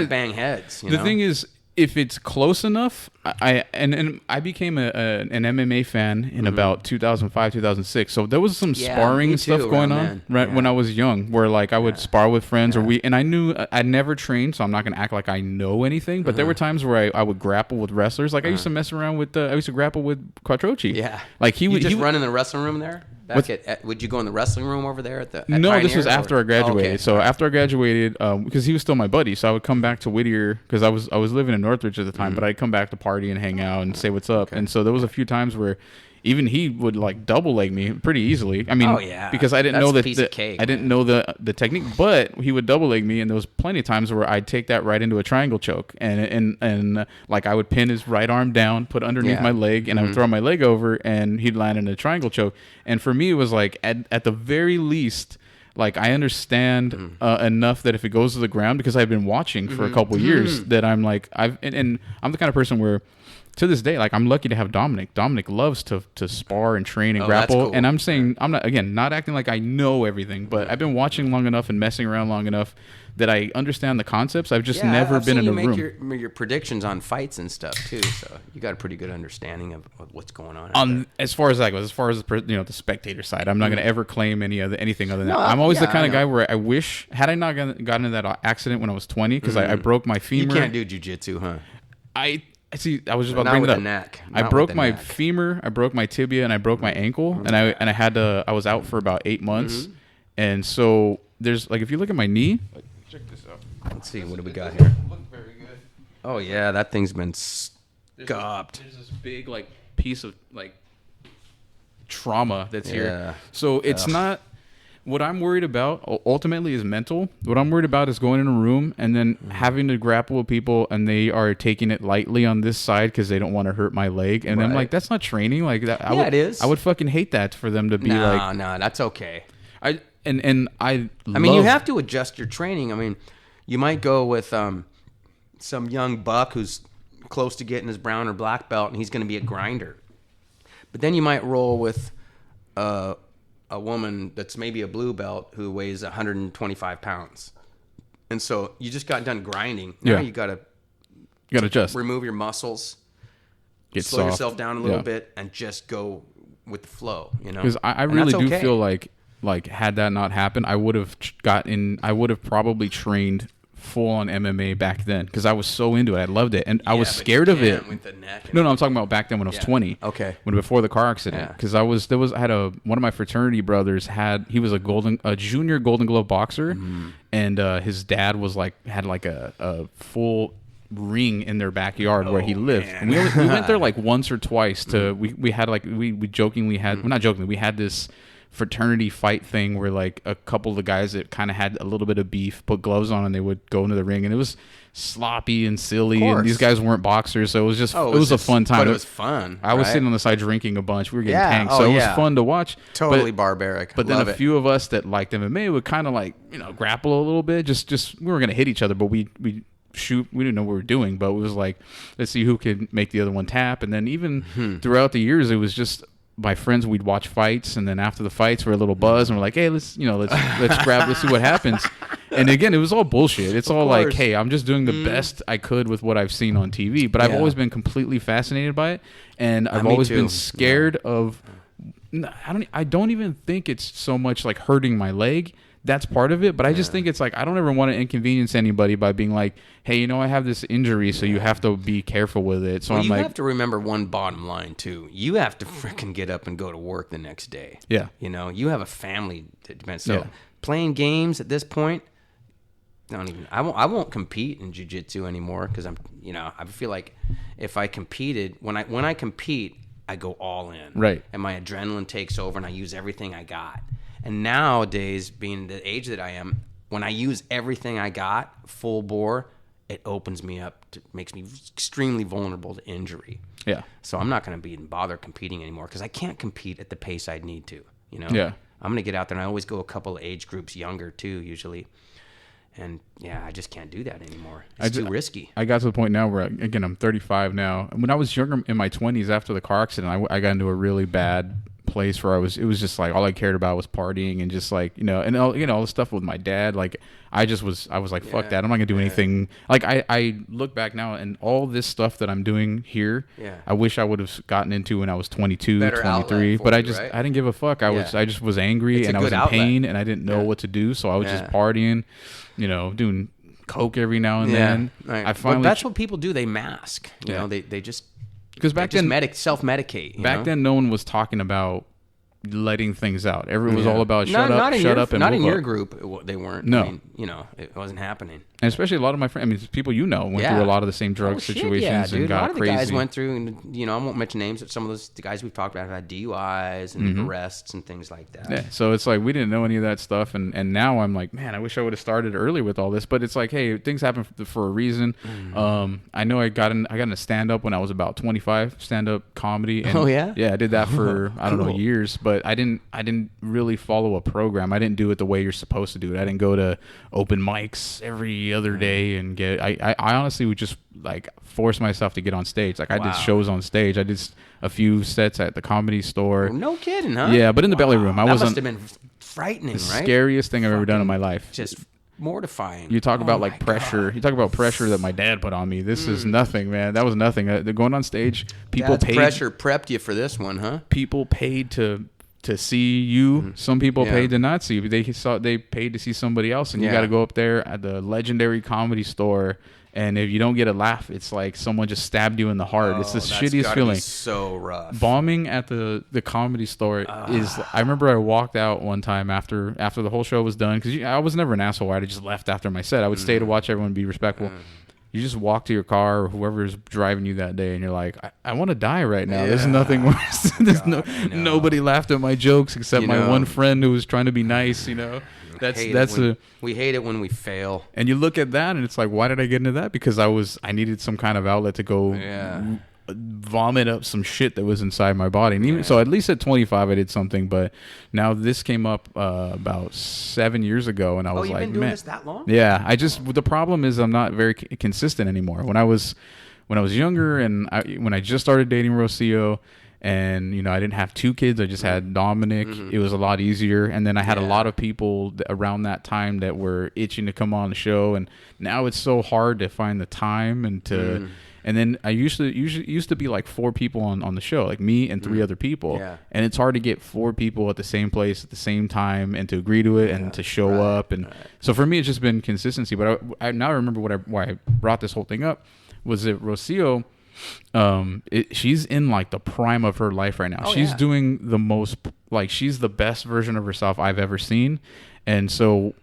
bang heads. The thing is, if it's close enough, I became an MMA fan in about 2005, 2006. So there was some sparring stuff going on when I was young, where like I would spar with friends, and I knew I'd never trained, so I'm not gonna act like I know anything. But there were times where I would grapple with wrestlers. Like I used to mess around with I used to grapple with Quattrochi. Yeah, like he would run in the wrestling room there. Would you go in the wrestling room over there at No, Pioneer, this was after I graduated. Okay. So after I graduated, because he was still my buddy, so I would come back to Whittier, because I was living in Northridge at the time, but I'd come back to party and hang out and say what's up. And so there was a few times where even he would like double leg me pretty easily. I mean, because I didn't know that I didn't know the technique, but he would double leg me, and there was plenty of times where I'd take that right into a triangle choke, and like I would pin his right arm down, put underneath my leg, and I would throw my leg over, and he'd land in a triangle choke. And for me, it was like at the very least, like I understand enough that if it goes to the ground, because I've been watching for a couple years, that I'm like and I'm the kind of person where, to this day, like I'm lucky to have Dominic. Dominic loves to spar and train and grapple. Cool. And I'm saying, I'm not acting like I know everything, but I've been watching long enough and messing around long enough that I understand the concepts. I've just never been in a room. You make your predictions on fights and stuff too, so you got a pretty good understanding of what's going on. As far as that goes, as far as the spectator side, I'm not going to ever claim anything other than that. I'm always the kind of guy where I wish, had I not gotten in that accident when I was 20, because I broke my femur. You can't do jiu-jitsu, huh? I was just about to bring it up. Neck. I broke my femur, I broke my tibia, and I broke my ankle, and I was out for about 8 months. And so there's like, if you look at my knee, check this out. Let's see, what do we got here? Look very good. Oh yeah, that thing's been scuffed. There's this big like piece of like trauma that's here. So it's not. What I'm worried about ultimately is mental. What I'm worried about is going in a room and then having to grapple with people, and they are taking it lightly on this side because they don't want to hurt my leg. And I'm like, that's not training. Like that. It is. I would fucking hate that for them to be like. No, that's okay. I mean, you have to adjust your training. I mean, you might go with some young buck who's close to getting his brown or black belt, and he's going to be a grinder. But then you might roll with a woman that's maybe a blue belt who weighs 125 pounds. And so you just got done grinding. Now you got to adjust. Remove your muscles. Slow soft. Yourself down a little bit and just go with the flow, Because I really do feel like had that not happened, I would have probably trained full on MMA back then, because I was so into it. I loved it, and I was scared of it. With the neck no, I'm talking about back then when I was 20. Okay. Before the car accident, because I had one of my fraternity brothers he was a junior Golden Glove boxer, and his dad had a full ring in their backyard where he lived, and we went there like once or twice to we had like we jokingly had well, not jokingly, we had this fraternity fight thing where like a couple of the guys that kind of had a little bit of beef put gloves on and they would go into the ring, and it was sloppy and silly, and these guys weren't boxers, so it was just it was a fun time. But it was fun. I was sitting on the side drinking a bunch. We were getting tanked, so it was fun to watch. Totally barbaric. But then a few of us that liked MMA would kind of like grapple a little bit. Just we were gonna hit each other, but we shoot. We didn't know what we were doing, but it was like, let's see who could make the other one tap. And then even throughout the years, it was just my friends, we'd watch fights, and then after the fights, we're a little buzzed, and we're like, hey, let's grab, let's see what happens. And again, it was all bullshit. It's all like, hey, I'm just doing the best I could with what I've seen on TV. But I've always been completely fascinated by it, and I've always been scared of. I don't even think it's so much like hurting my leg. That's part of it, but I just think it's like, I don't ever want to inconvenience anybody by being like, hey, I have this injury, so you have to be careful with it. So you have to remember one bottom line too. You have to freaking get up and go to work the next day. Yeah. You have a family that depends. So playing games at this point, I won't compete in jiu-jitsu anymore, because I feel like if I competed, when I compete, I go all in. Right. And my adrenaline takes over, and I use everything I got. And nowadays, being the age that I am, when I use everything I got full bore, it opens me up, makes me extremely vulnerable to injury. Yeah. So I'm not going to bother competing anymore, because I can't compete at the pace I'd need to. Yeah. I'm going to get out there, and I always go a couple of age groups younger too, usually. And I just can't do that anymore. It's too risky. I got to the point now where, again, I'm 35 now. When I was younger, in my 20s, after the car accident, I got into a really bad place where it was just like all I cared about was partying, and just like and all the stuff with my dad. Like I was like, fuck that, I'm not gonna do anything. Like I look back now, and all this stuff that I'm doing here, I wish I would have gotten into when I was 22, 23, but I didn't give a fuck. I just was angry, and I was in pain, and I didn't know what to do, so I was just partying, doing coke every now and then. I finally, that's what people do. They mask. They just, because back then, self-medicate. Back then, no one was talking about, letting things out. Everyone was all about shut up and not in move your up. group. They weren't. No. I mean, it wasn't happening. And especially a lot of my friends, I mean, people went through a lot of the same drug situations and got a lot of crazy. the guys went through, and I won't mention names, but some of the guys we've talked about have had DUIs and arrests and things like that. Yeah, so it's like we didn't know any of that stuff, and now I'm like, man, I wish I would have started early with all this. But it's like, hey, things happen for a reason. I know I got into stand up when I was about 25, stand up comedy. And yeah, I did that for I don't know years, but I didn't really follow a program. I didn't do it the way you're supposed to do it. I didn't go to open mics every other day and I honestly would just like force myself to get on stage. Like I did shows on stage. I did a few sets at the Comedy Store. No kidding, huh? Yeah, but in the belly room. That must have been frightening, right? Scariest thing I've ever done in my life. Just mortifying. You talk about like pressure. God. You talk about pressure that my dad put on me. This is nothing, man. That was nothing. Going on stage, people paid. Pressure prepped you for this one, huh? People paid to see you. Some people paid to not see you. They paid to see somebody else, and you got to go up there at the legendary Comedy Store. And if you don't get a laugh, it's like someone just stabbed you in the heart. It's the shittiest feeling. Be so rough. Bombing at the Comedy Store is. I remember I walked out one time after the whole show was done, because I was never an asshole. I just left after my set. I would stay to watch everyone be respectful. You just walk to your car or whoever's driving you that day, and you're like, I want to die right now. There's nothing worse. There's nobody laughed at my jokes except my one friend who was trying to be nice. We hate it when we fail. And you look at that, and it's like, why did I get into that? Because I needed some kind of outlet to go vomit up some shit that was inside my body. And even so, at least at 25, I did something. But now this came up about 7 years ago, and I was you've like, been doing man, this that long? Yeah, the problem is I'm not very consistent anymore. When I was younger, and when I just started dating Rocio, and I didn't have 2 kids, I just had Dominic. It was a lot easier. And then I had a lot of people around that time that were itching to come on the show, and now it's so hard to find the time and to and then I used to be like 4 people on the show, like me and 3 other people. And it's hard to get 4 people at the same place at the same time and to agree to it and to show up. And so for me, it's just been consistency. But I now remember why I brought this whole thing up was that Rocio, she's in like the prime of her life right now. She's doing the most, like, she's the best version of herself I've ever seen. And so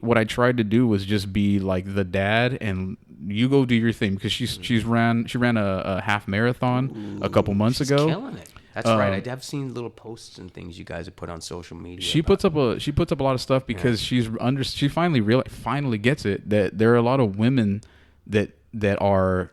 what I tried to do was just be like the dad, and you go do your thing, because she ran a half marathon a couple months ago. Killing it. That's right. I have seen little posts and things you guys have put on social media. She puts up a lot of stuff because she finally gets it that there are a lot of women that are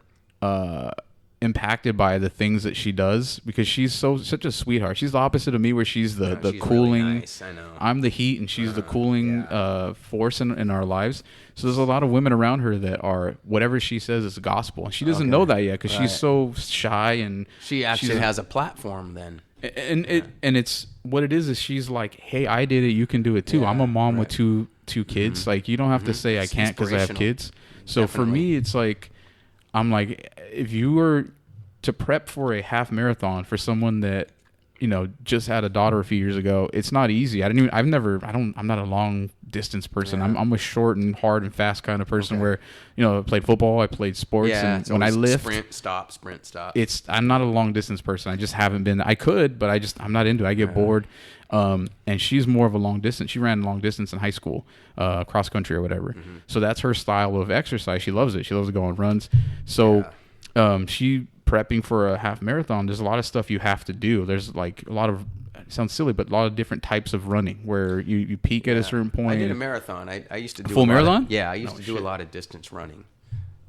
impacted by the things that she does, because she's such a sweetheart. She's the opposite of me, where she's the cooling. Really nice. I know. I'm the heat, and she's the cooling force in our lives. So there's a lot of women around her that are, whatever she says is gospel, and she doesn't know that yet, because she's so shy, and she actually has a platform then. And it's what it is she's like, hey, I did it, you can do it too. I'm a mom with two kids. Like, you don't have to say I can't because I have kids. So for me, it's like, I'm like, if you were to prep for a half marathon for someone that, just had a daughter a few years ago, it's not easy. I'm not a long distance person. I'm a short and hard and fast kind of person where, I played football, I played sports, and when I lift, sprint, stop. I'm not a long distance person. I just haven't been. I could, but I'm not into it. I get bored. And she's more of a long distance. She ran long distance in high school, cross country or whatever. So that's her style of exercise. She loves it. She loves to go on runs. So, she prepping for a half marathon. There's a lot of stuff you have to do. There's like a lot of, it sounds silly, but a lot of different types of running where you peak at a certain point. I did a marathon. I used to do full marathon. I used to do a lot of distance running,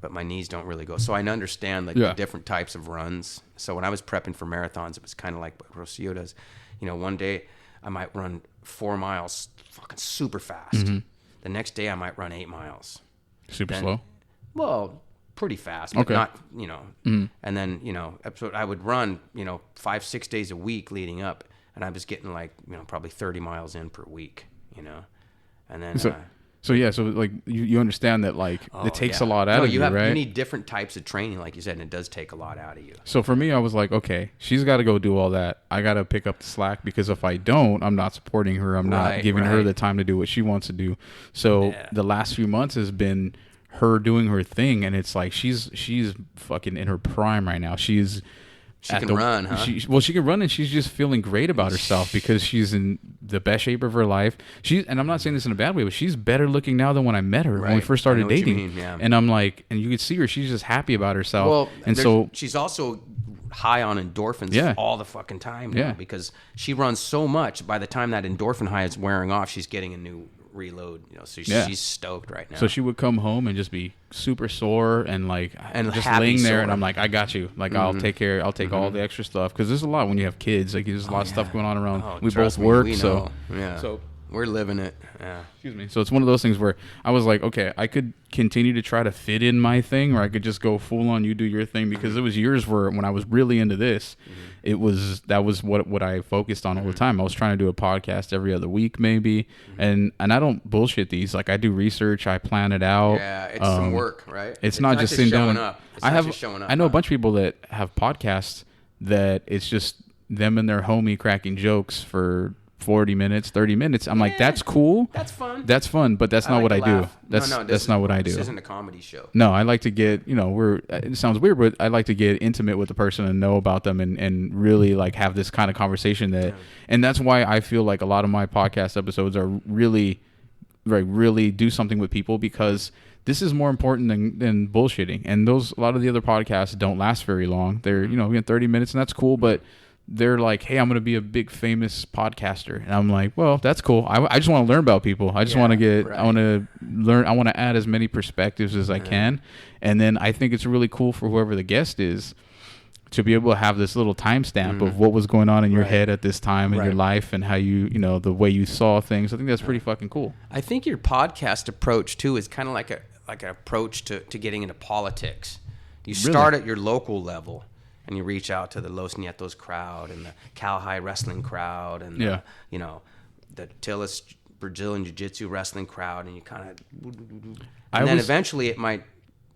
but my knees don't really go. So I understand the different types of runs. So when I was prepping for marathons, it was kind of like what Rocio does. One day I might run 4 miles fucking super fast. The next day I might run 8 miles. Super slow? Well, pretty fast, but not, and then, I would run, 5-6 days a week leading up, and I was getting like, probably 30 miles in per week, and then. So like you understand that, like, it takes a lot out of you, right? You need different types of training, like you said, and it does take a lot out of you. So for me, I was like, okay, she's got to go do all that. I got to pick up the slack, because if I don't, I'm not supporting her. I'm not giving her the time to do what she wants to do. So the last few months has been her doing her thing, and it's like she's fucking in her prime right now. She's She can run, huh? She can run, and she's just feeling great about herself because she's in the best shape of her life. And I'm not saying this in a bad way, but she's better looking now than when I met her when we first started dating. Yeah. And I'm like, and you could see her, she's just happy about herself. Well, and so she's also high on endorphins all the fucking time now because she runs so much. By the time that endorphin high is wearing off, she's getting a new reload, so she's stoked right now. So she would come home and just be super sore and just laying there, and I'm like, I got you. Like, I'll take all the extra stuff, because there's a lot when you have kids. Like, there's a lot of stuff going on around. We both work, so we're living it. Yeah. Excuse me. So it's one of those things where I was like, okay, I could continue to try to fit in my thing, or I could just go full on, you do your thing, because it was years where when I was really into this, that was what I focused on all the time. I was trying to do a podcast every other week maybe, and I don't bullshit these. Like, I do research, I plan it out. Yeah, it's some work, right? It's not just sitting down. I know a bunch of people that have podcasts that it's just them and their homie cracking jokes for 40 minutes, 30 minutes. I'm like, that's cool. That's fun. That's fun, but that's not what I do. That's not what I do. This isn't a comedy show. No, I like to get, it sounds weird, but I like to get intimate with the person and know about them and really like have this kind of conversation and that's why I feel like a lot of my podcast episodes are really do something with people, because this is more important than bullshitting. And a lot of the other podcasts don't last very long. They're, we get 30 minutes and that's cool, but they're like, hey, I'm going to be a big famous podcaster. And I'm like, well, that's cool. I just want to learn about people. I just want to I want to learn. I want to add as many perspectives as I can. And then I think it's really cool for whoever the guest is to be able to have this little timestamp of what was going on in your head at this time in your life, and how you the way you saw things. I think that's pretty fucking cool. I think your podcast approach too is kind of like an approach to getting into politics. You start at your local level, and you reach out to the Los Nietos crowd and the Cal High wrestling crowd and the Tillis Brazilian Jiu-Jitsu wrestling crowd, and you kind of, and then eventually it might,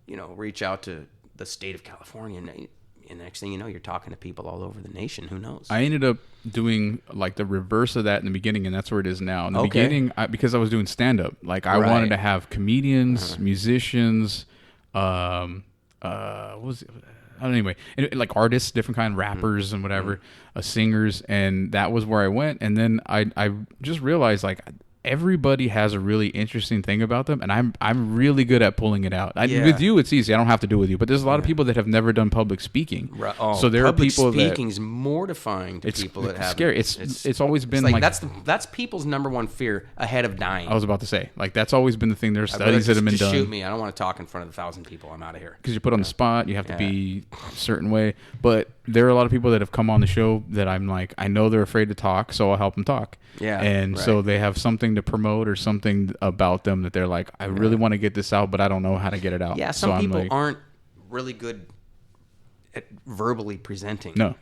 reach out to the state of California, and the next thing you know, you're talking to people all over the nation. Who knows? I ended up doing like the reverse of that in the beginning, and that's where it is now. In the beginning, because I was doing stand-up, like I wanted to have comedians, musicians, anyway, like artists, different kind of rappers and whatever, singers, and that was where I went. And then I just realized, like, everybody has a really interesting thing about them, and I'm really good at pulling it out. With you, it's easy. I don't have to do it with you, but there's a lot of people that have never done public speaking. Right. So there are people that speaking is mortifying to people that have. Scary. It's always been like that's people's number one fear ahead of dying. I was about to say, like, that's always been the thing. There's studies that have been done. Shoot me. I don't want to talk in front of 1,000 people. I'm out of here. Because you're put on the spot. You have to be a certain way. But there are a lot of people that have come on the show that I'm like, I know they're afraid to talk, so I'll help them talk. Yeah. And so they have something to promote or something about them that they're like, I really want to get this out, but I don't know how to get it out. Yeah, some people aren't really good at verbally presenting. No.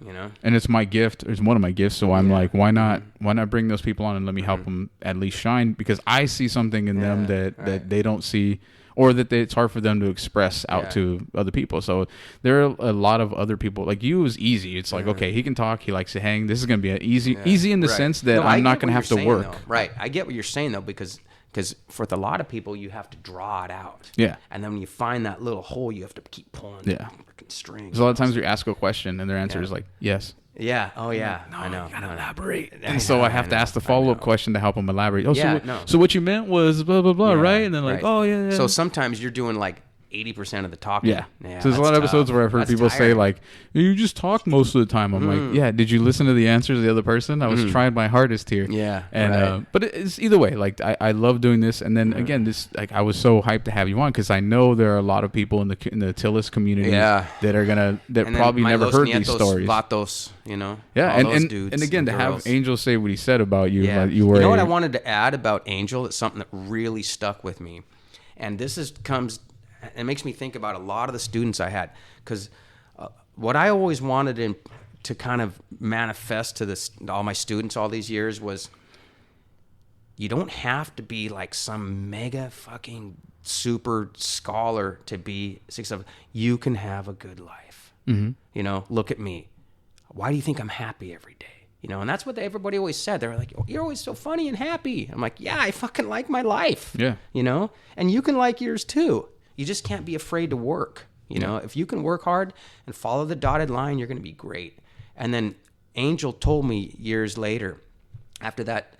And it's my gift. It's one of my gifts. So I'm like, why not bring those people on and let me help them at least shine? Because I see something in them that they don't see, or that it's hard for them to express out to other people. So there are a lot of other people. Like you is easy. It's like, okay, he can talk. He likes to hang. This is going to be easy in the sense that I'm not going to have to work. Right. I get what you're saying, though, because for a lot of people, you have to draw it out. Yeah. And then when you find that little hole, you have to keep pulling the freaking string. So a lot of times you ask a question and their answer is like, yes. Yeah. Oh, yeah. No, I know. You gotta elaborate. And so I have to ask the follow-up question to help them elaborate. So what you meant was blah, blah, blah, right? And then like, oh, yeah. So sometimes you're doing like 80% of the talking. Yeah. So there's a lot of episodes where I've heard people say like, you just talk most of the time. I'm like, yeah, did you listen to the answers of the other person? I was trying my hardest here. Yeah. And but it's either way. Like I love doing this. And then again, this, like, I was so hyped to have you on because I know there are a lot of people in the Tillis community that are that probably never heard these stories. Vatos, Yeah. And again, to have Angel say what he said about you, you were. You know what I wanted to add about Angel? It's something that really stuck with me, and this it makes me think about a lot of the students I had, because what I always wanted to kind of manifest to all my students all these years was, you don't have to be like some mega fucking super scholar to be successful. You can have a good life. Look at me. Why do you think I'm happy every day? And that's what everybody always said. They were like, oh, you're always so funny and happy. I'm like, yeah, I fucking like my life. Yeah. And you can like yours too. You just can't be afraid to work. You know, if you can work hard and follow the dotted line, you're going to be great. And then Angel told me years later, after that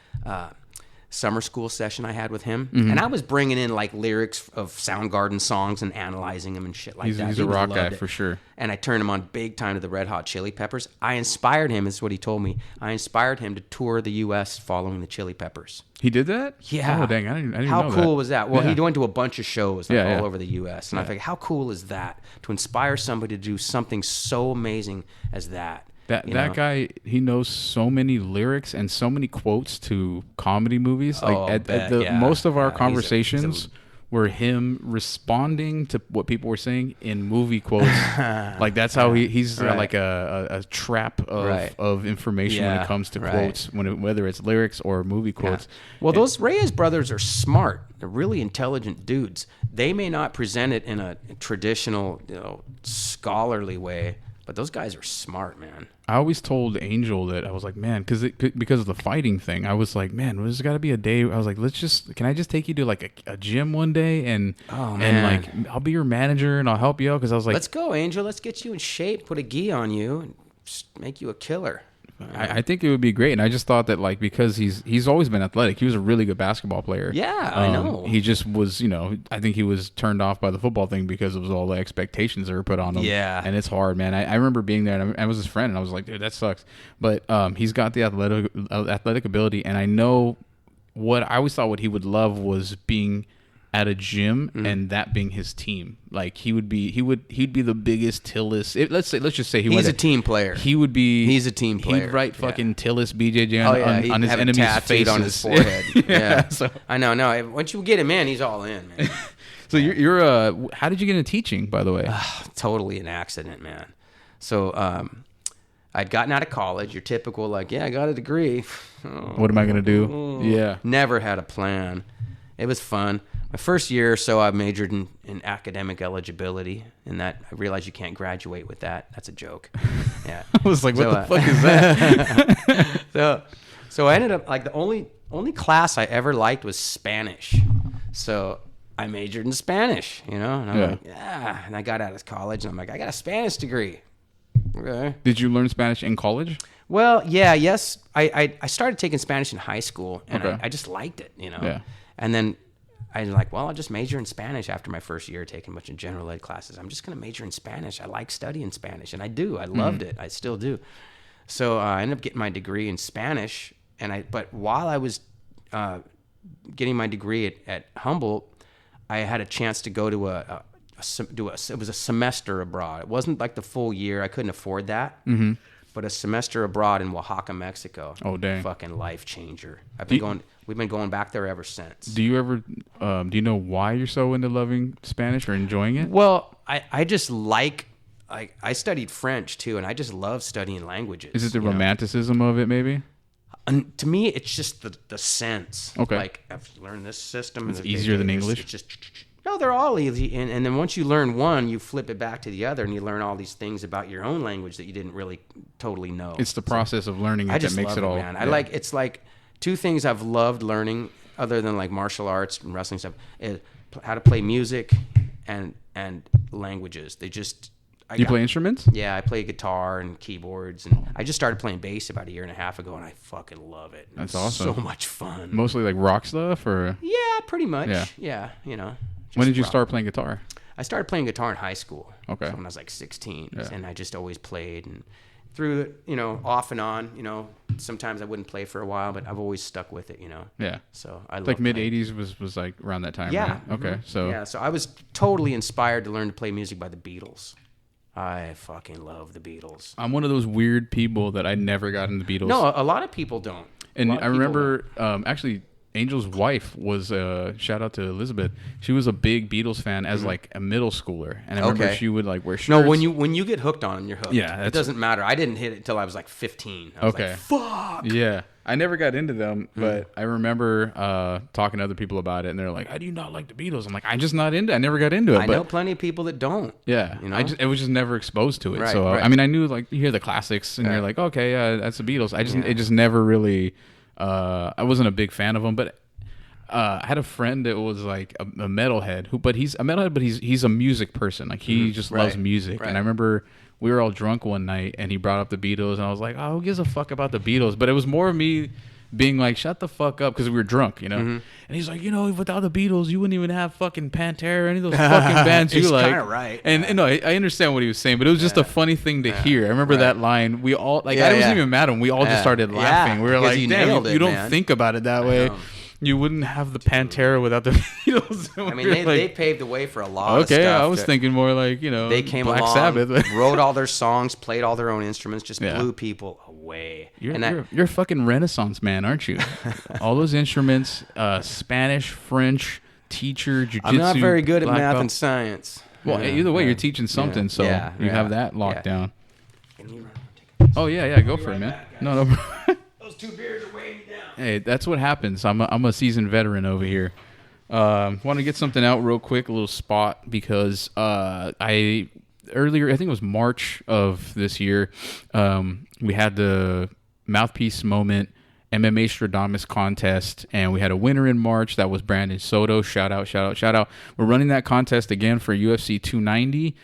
summer school session I had with him, and I was bringing in like lyrics of Soundgarden songs and analyzing them and shit like that. He's a rock guy for sure. And I turned him on big time to the Red Hot Chili Peppers. I inspired him, is what he told me. I inspired him to tour the U.S. following the Chili Peppers. He did that? Yeah. Oh, dang. I didn't know that. How cool was that? Well, he went to a bunch of shows all over the U.S. And I think, how cool is that? To inspire somebody to do something so amazing as that. That guy, he knows so many lyrics and so many quotes to comedy movies. Like most of our conversations were him responding to what people were saying in movie quotes. Like that's how he's like a trap of information when it comes to quotes, whether it's lyrics or movie quotes. Well, those Reyes brothers are smart. They're really intelligent dudes. They may not present it in a traditional, scholarly way, but those guys are smart, man. I always told Angel that I was like, man, because of the fighting thing, I was like, man, there's got to be a day. I was like, can I just take you to like a gym one day and like I'll be your manager and I'll help you out, because I was like, let's go, Angel, let's get you in shape, put a gi on you, and just make you a killer. I think it would be great, and I just thought that like because he's always been athletic, he was a really good basketball player. Yeah, I know. He just was, I think he was turned off by the football thing because of all the expectations that were put on him. Yeah, and it's hard, man. I remember being there, and I was his friend, and I was like, dude, that sucks. But he's got the athletic ability, and I know what I always thought what he would love was being at a gym and that being his team. Like he'd be the biggest Tillis. Let's just say he's a team player. He's a team player. He'd write fucking Tillis BJJ on his enemy's faces on his forehead. Yeah. So I know. No, once you get him in, he's all in, man. So you're how did you get into teaching, by the way? Totally an accident, man. So I'd gotten out of college. Your typical like, I got a degree. What am I gonna do? Yeah. Never had a plan. It was fun. My first year or so, I majored in academic eligibility, and that I realized you can't graduate with that. That's a joke. Yeah. I was like, what the fuck is that? So I ended up like the only class I ever liked was Spanish. So I majored in Spanish, and I'm like, and I got out of college, and I'm like, I got a Spanish degree. Okay. Did you learn Spanish in college? Well, yes. I started taking Spanish in high school, and I just liked it, Yeah. And then I was like, well, I'll just major in Spanish after my first year taking a bunch of general ed classes. I'm just going to major in Spanish. I like studying Spanish, and I do. I loved it. I still do. So I ended up getting my degree in Spanish, but while I was getting my degree at Humboldt, I had a chance to go to it was a semester abroad. It wasn't like the full year. I couldn't afford that. Mm-hmm. But a semester abroad in Oaxaca, Mexico. Oh, dang. Fucking life changer. We've been going back there ever since. Do you ever, do you know why you're so into loving Spanish or enjoying it? Well, I just I studied French too, and I just love studying languages. Is it the romanticism of it, maybe? And to me, it's just the sense. Okay. Like, I've learned this system. It's easier than English? It's just... No, they're all easy. And then once you learn one, you flip it back to the other, and you learn all these things about your own language that you didn't really totally know. It's the process of learning it that makes it all. Man. It's like two things I've loved learning, other than like martial arts and wrestling stuff, is how to play music and languages. They just... You play instruments? Yeah, I play guitar and keyboards, and I just started playing bass about a year and a half ago, and I fucking love it. That's awesome. So much fun. Mostly like rock stuff, or? Yeah, pretty much. Yeah. When did you start playing guitar? I started playing guitar in high school. Okay. So when I was like 16, and I just always played, and through off and on, sometimes I wouldn't play for a while, but I've always stuck with it, Yeah. So I love like mid 80s was like around that time. Yeah. Right? Okay. So. So I was totally inspired to learn to play music by the Beatles. I fucking love the Beatles. I'm one of those weird people that I never got into the Beatles. No, a lot of people don't. And I remember, actually, Angel's wife was, shout out to Elizabeth, she was a big Beatles fan as like a middle schooler. And I remember she would like wear shirts. No, when you get hooked on them, you're hooked. Yeah. It doesn't matter. I didn't hit it until I was like 15. I was like, fuck. Yeah. I never got into them, but I remember talking to other people about it, and they're like, "How do you not like the Beatles?" I'm like, "I'm just not into it. I never got into it." I know plenty of people that don't. Yeah. I was just never exposed to it. Right, so, right. I mean, I knew, like, you hear the classics, and you're like, okay, that's the Beatles. It just never really, I wasn't a big fan of them, but I had a friend that was like a metalhead but he's a metalhead, but he's a music person. Like he just loves music. Right. And I remember we were all drunk one night and he brought up the Beatles and I was like, oh, who gives a fuck about the Beatles? But it was more of me being like, shut the fuck up, because we were drunk, And he's like, without the Beatles, you wouldn't even have fucking Pantera or any of those fucking bands you like. He's kind of right. And no, I understand what he was saying, but it was just a funny thing to hear. I remember that line. We all I wasn't even mad at him. We all just started laughing. We were like, damn, you don't think about it that way. You wouldn't have the Pantera without the Beatles. I mean, they paved the way for a lot of stuff. Okay, I was thinking more like, they came Black along, Sabbath. wrote all their songs, played all their own instruments, just blew people away. You're a fucking Renaissance man, aren't you? All those instruments, Spanish, French, teacher, jiu-jitsu. I'm not very good at math belt. and science. Well, either way, you're teaching something, so you have that locked down. Oh, yeah, go for it, man. No. Those 2 beers are weighing me down. Hey, that's what happens. I'm a seasoned veteran over here. Want to get something out real quick, a little spot, because earlier, I think it was March of this year, we had the Mouthpiece Moment MMA Stradamus contest, and we had a winner in March. That was Brandon Soto. Shout out. We're running that contest again for UFC 290,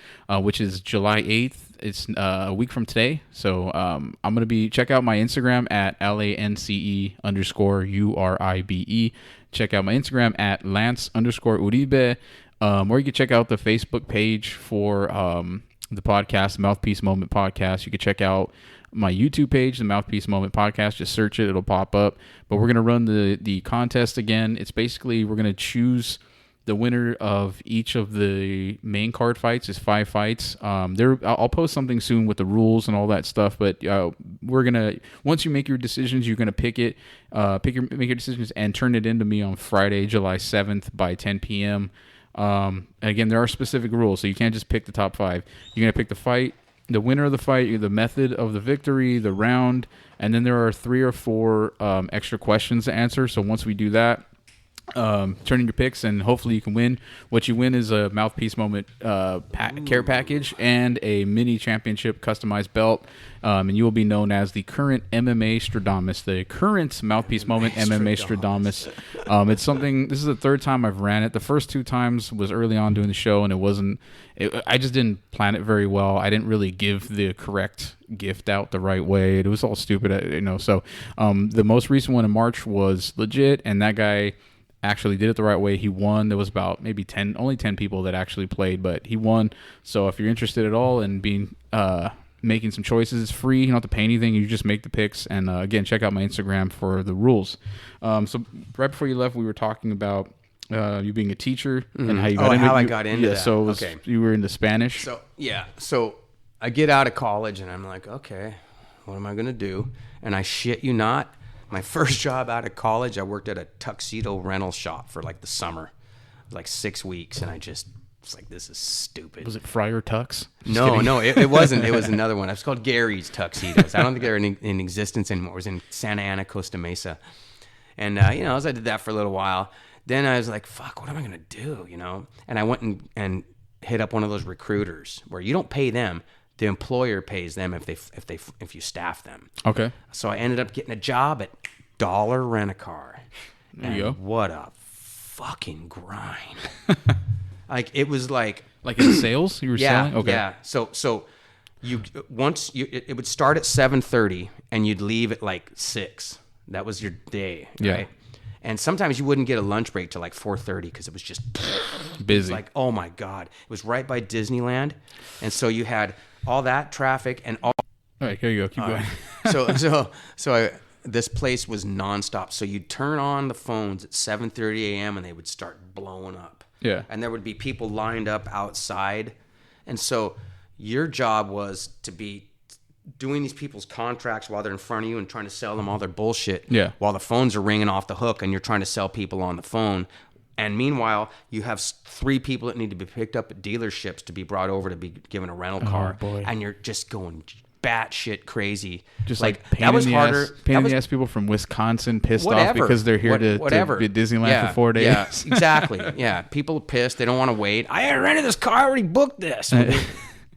which is July 8th. It's a week from today. So I'm going to check out my Instagram at LANCE_URIBE. Check out my Instagram at Lance_Uribe. Or you can check out the Facebook page for the podcast, Mouthpiece Moment Podcast. You can check out my YouTube page, the Mouthpiece Moment Podcast. Just search it. It'll pop up. But we're going to run the contest again. It's basically we're going to choose the winner of each of the main card fights. Is 5 fights. I'll post something soon with the rules and all that stuff. But we're gonna, once you make your decisions, you're gonna make your decisions and turn it into me on Friday, July 7th by 10 p.m. And again, there are specific rules, so you can't just pick the top 5. You're gonna pick the fight, the winner of the fight, the method of the victory, the round, and then there are 3 or 4 extra questions to answer. So once we do that, turn in your picks and hopefully you can win. What you win is a Mouthpiece Moment care package and a mini championship customized belt, and you will be known as the current MMA Stradamus, the current Mouthpiece Moment MMA Stradamus. It's something, this is the 3rd time I've ran it. The first 2 times was early on doing the show, and I just didn't plan it very well. I didn't really give the correct gift out the right way. It was all stupid, so the most recent one in March was legit, and that guy actually did it the right way. He won. There was about maybe only 10 people that actually played, but he won. So if you're interested at all in being making some choices, it's free. You don't have to pay anything. You just make the picks. And again, check out my Instagram for the rules. So right before you left, we were talking about you being a teacher and how you got into I got into that. So you were into Spanish. So I get out of college and I'm like, okay, what am I gonna do? And I shit you not, my first job out of college, I worked at a tuxedo rental shop for like the summer, like 6 weeks, and I just was like, this is stupid. Was it Friar Tux? No, it wasn't. It was another one. It was called Gary's Tuxedos. I don't think they're in existence anymore. It was in Santa Ana, Costa Mesa. And, as I did that for a little while, then I was like, fuck, what am I going to do, And I went and hit up one of those recruiters where you don't pay them. The employer pays them if you staff them. Okay. So I ended up getting a job at Dollar Rent-A-Car. There you go. What a fucking grind. Like it was like in sales you were selling? Okay. Yeah. So it would start at 7:30 and you'd leave at like 6. That was your day, right? And sometimes you wouldn't get a lunch break till like 4:30 because it was just busy. It was like, oh my God. It was right by Disneyland. And so you had all that traffic and all. All right, here you go. Keep going. So this place was nonstop. So you'd turn on the phones at 7:30 a.m. and they would start blowing up. Yeah. And there would be people lined up outside. And so your job was to be doing these people's contracts while they're in front of you and trying to sell them all their bullshit. Yeah. While the phones are ringing off the hook and you're trying to sell people on the phone. And meanwhile, you have 3 people that need to be picked up at dealerships to be brought over to be given a rental car. Oh, boy. And you're just going batshit crazy. Just like pain in the ass people from Wisconsin pissed off because they're here to be at Disneyland for 4 days. Yeah, exactly. Yeah, people are pissed. They don't want to wait. I rented this car. I already booked this.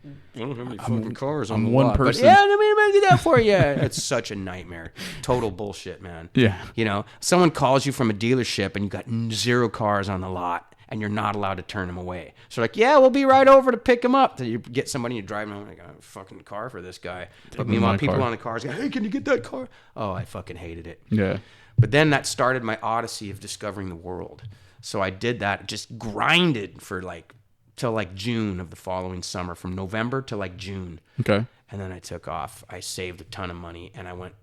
I don't have any fucking cars on I'm the one lot, but person. yeah, let me do that for you. It's such a nightmare. Total bullshit, man. Yeah. You know, someone calls you from a dealership and you got 0 cars on the lot and you're not allowed to turn them away. So like, yeah, we'll be right over to pick them up. Then you get somebody and you're driving home, like, I got a fucking car for this guy. But meanwhile, people on the cars go, hey, can you get that car? Oh, I fucking hated it. Yeah. But then that started my odyssey of discovering the world. So I did that, just grinded for like till like June of the following summer, from November to like June. Okay. And then I took off. I saved a ton of money and I went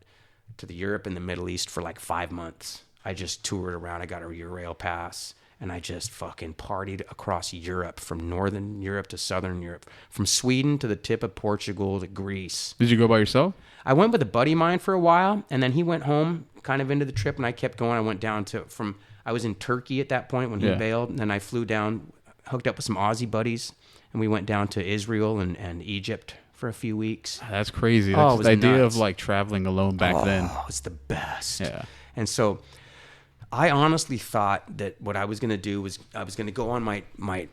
to the Europe and the Middle East for like 5 months. I just toured around. I got a Eurail pass and I just fucking partied across Europe, from Northern Europe to Southern Europe, from Sweden to the tip of Portugal to Greece. Did you go by yourself? I went with a buddy of mine for a while, and then he went home kind of into the trip, and I kept going. I went down I was in Turkey at that point when he bailed, and then I flew down, hooked up with some Aussie buddies, and we went down to Israel and Egypt for a few weeks. That's crazy. Oh, That's it was the idea nuts. of like traveling alone back then. Oh, it's the best. Yeah. And so I honestly thought that what I was going to do was I was going to go on my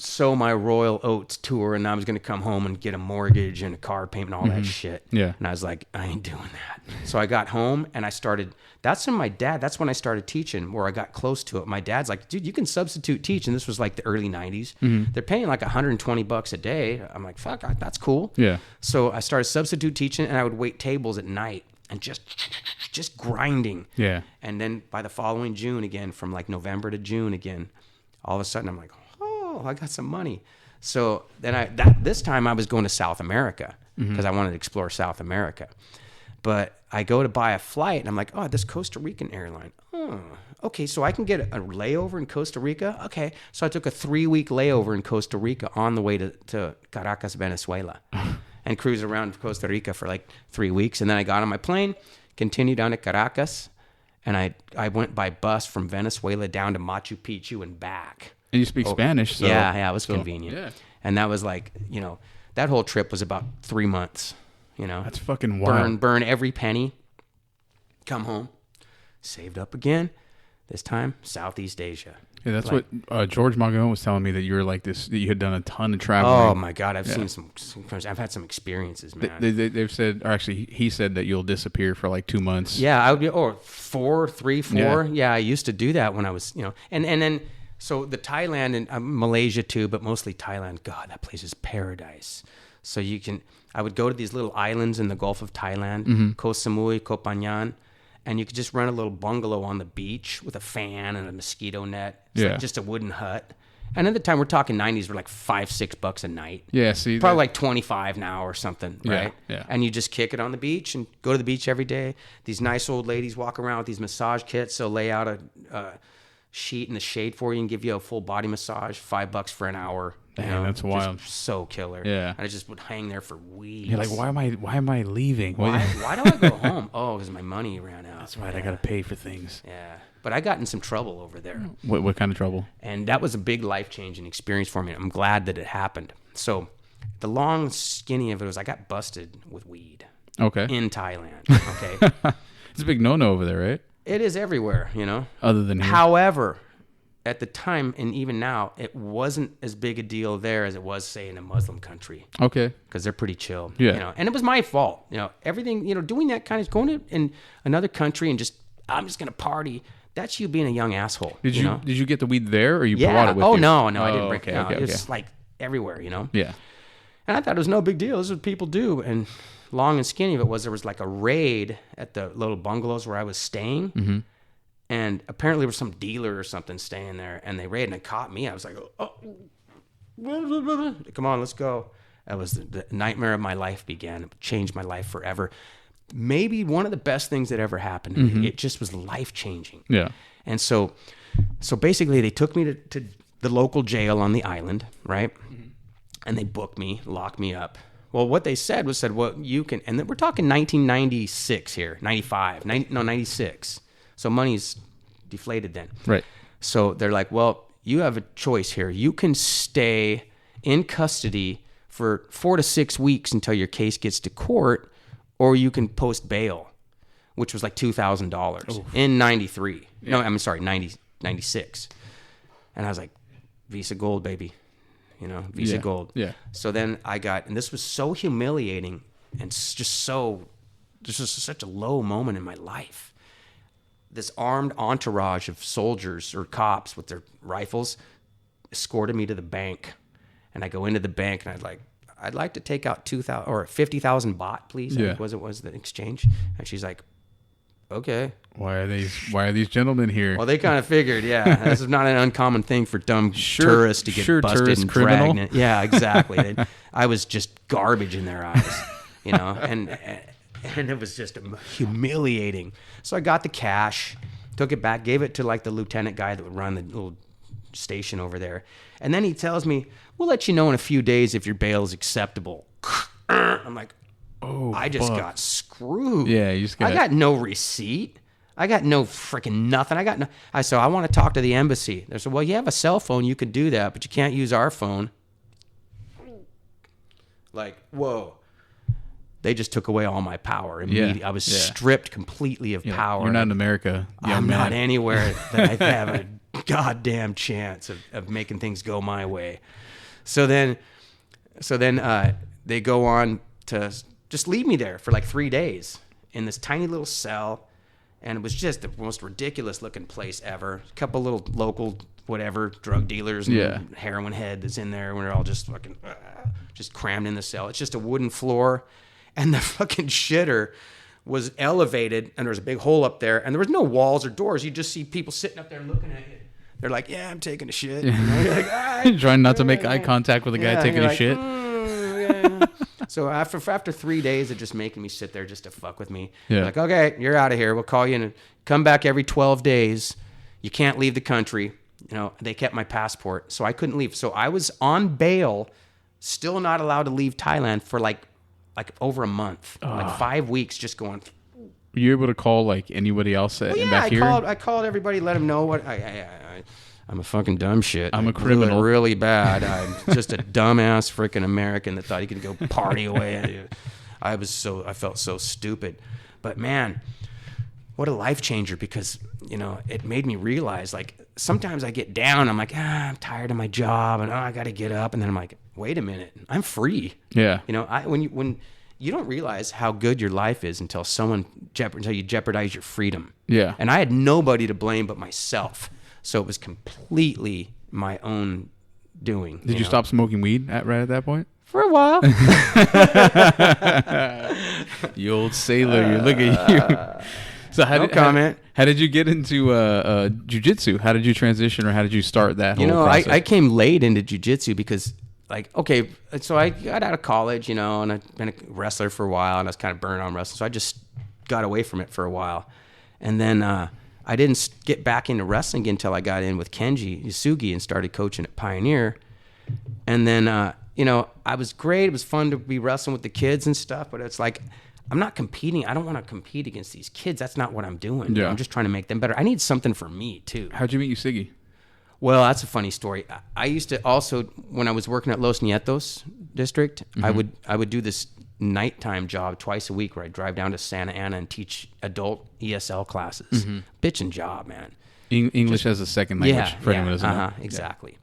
Sow My Royal Oats tour, and I was going to come home and get a mortgage and a car payment and all that shit. Yeah. And I was like, I ain't doing that. So I got home and I started, that's when I started teaching, where I got close to it. My dad's like, dude, you can substitute teach. And this was like the early 90s. They're paying like $120 a day. I'm like, fuck, that's cool. Yeah. So I started substitute teaching, and I would wait tables at night and just grinding. Yeah. And then by the following June again, from like November to June again, all of a sudden I'm like, oh, I got some money. So then this time I was going to South America because I wanted to explore South America. But I go to buy a flight and I'm like, oh, this Costa Rican airline. Oh, okay. So I can get a layover in Costa Rica. Okay. So I took a 3-week layover in Costa Rica on the way to Caracas, Venezuela, and cruised around Costa Rica for like 3 weeks. And then I got on my plane, continued down to Caracas, and I went by bus from Venezuela down to Machu Picchu and back. And you speak Spanish, so Yeah, it was convenient. Yeah. And that was like, that whole trip was about 3 months, That's fucking wild. Burn every penny, come home, saved up again, this time Southeast Asia. Yeah, that's what George Magon was telling me, that you were like this, that you had done a ton of Oh traveling. my God, I've seen some, I've had some experiences, man. They've said, or actually he said that you'll disappear for like 2 months. Yeah, I would be, or 4. Yeah, I used to do that when I was, and then, so the Thailand and Malaysia too, but mostly Thailand. God, that place is paradise. So I would go to these little islands in the Gulf of Thailand, Koh Samui, Koh Phangan, and you could just rent a little bungalow on the beach with a fan and a mosquito net. It's like just a wooden hut. And at the time, we're talking 90s, were like $5-6 a night. Yeah, see, probably like 25 now or something, right? Yeah. And you just kick it on the beach and go to the beach every day. These nice old ladies walk around with these massage kits. They'll lay out a sheet in the shade for you and give you a full body massage, $5 for an hour. Damn, that's wild. So killer. Yeah. And I just would hang there for weeks. You're like, why am I leaving? Why do I go home? Oh, because my money ran out. That's right. I got to pay for things. Yeah. But I got in some trouble over there. What kind of trouble? And that was a big life-changing experience for me. I'm glad that it happened. So the long skinny of it was I got busted with weed. Okay. In Thailand. Okay. It's a big no-no over there, right? It is everywhere, Other than here. However, at the time, and even now, it wasn't as big a deal there as it was, say, in a Muslim country. Okay. Because they're pretty chill. Yeah. And it was my fault. Everything, doing that kind of, going to in another country and I'm just going to party. That's you being a young asshole. Did you get the weed there, or you yeah. brought it with you? No, I didn't bring it. No, Okay. it's like everywhere, Yeah. And I thought it was no big deal. This is what people do. And long and skinny of it was there was like a raid at the little bungalows where I was staying. Mm-hmm. And apparently there was some dealer or something staying there, and they raided and caught me. I was like, oh, come on, let's go. That was the nightmare of my life began. It changed my life forever. Maybe one of the best things that ever happened to me. It just was life-changing. Yeah. And so basically they took me to the local jail on the island, right? Mm-hmm. And they booked me, locked me up. Well, what they said, well, you can, and we're talking 1996 here, 96. So money's deflated then. Right. So they're like, well, you have a choice here. You can stay in custody for 4 to 6 weeks until your case gets to court, or you can post bail, which was like $2,000 in 93. Yeah. No, I'm sorry, 96. And I was like, Visa Gold, baby. Visa Gold. Yeah. So then and this was so humiliating and just such a low moment in my life. This armed entourage of soldiers or cops with their rifles escorted me to the bank. And I go into the bank and I'd like to take out 2,000 or 50,000 baht, please. Yeah. Was the exchange. And she's like, okay. Why are these gentlemen here? Well, they kind of figured, this is not an uncommon thing for dumb tourists to get busted and dragged in. Yeah, exactly. I was just garbage in their eyes, and it was just humiliating. So I got the cash, took it back, gave it to like the lieutenant guy that would run the little station over there. And then he tells me, we'll let you know in a few days if your bail is acceptable. I'm like, I just got screwed. Yeah, I got no receipt. I got no freaking nothing. So I want to talk to the embassy. They said, well, you have a cell phone. You can do that, but you can't use our phone. Like, whoa. They just took away all my power immediately. I was stripped completely of power. You're not in America. I'm not anywhere that I have a goddamn chance of making things go my way. So then they go on to just leave me there for like 3 days in this tiny little cell. And it was just the most ridiculous looking place ever. A couple little local, whatever, drug dealers and heroin head that's in there. We're all just fucking, just crammed in the cell. It's just a wooden floor. And the fucking shitter was elevated. And there was a big hole up there. And there was no walls or doors. You just see people sitting up there looking at you. They're like, yeah, I'm taking a shit. You're like, trying not to make eye contact with the guy taking a shit. Yeah. So after 3 days of just making me sit there just to fuck with me, yeah. Like, okay, you're out of here. We'll call you and come back every 12 days. You can't leave the country. They kept my passport, so I couldn't leave. So I was on bail, still not allowed to leave Thailand for like over a month, like 5 weeks, just going. Were you able to call like anybody else back here? I called everybody, let them know what I'm a fucking dumb shit. I'm a criminal. Really bad. I'm just a dumbass freaking American that thought he could go party away. I felt so stupid. But man, what a life changer, because, it made me realize, like, sometimes I get down. I'm like, I'm tired of my job and I got to get up. And then I'm like, wait a minute, I'm free. Yeah. When you don't realize how good your life is until you jeopardize your freedom. Yeah. And I had nobody to blame but myself. So it was completely my own doing. Did you stop smoking weed right at that point? For a while. You old sailor, look at you. So how did you get into jiu-jitsu? How did you transition, or how did you start that whole process? I came late into jiu-jitsu because, like, okay, so I got out of college, and I've been a wrestler for a while, and I was kind of burned on wrestling. So I just got away from it for a while. And then I didn't get back into wrestling again until I got in with Kenji Yasugi and started coaching at Pioneer. And then, I was great. It was fun to be wrestling with the kids and stuff, but it's like, I'm not competing. I don't want to compete against these kids. That's not what I'm doing. Yeah. I'm just trying to make them better. I need something for me too. How'd you meet Yasugi? Well, that's a funny story. I used to also, when I was working at Los Nietos district, mm-hmm. I would do this nighttime job twice a week where I'd drive down to Santa Ana and teach adult ESL classes. Mm-hmm. Bitchin' job, man. English as a second language for anyone who doesn't know. Exactly. Yeah.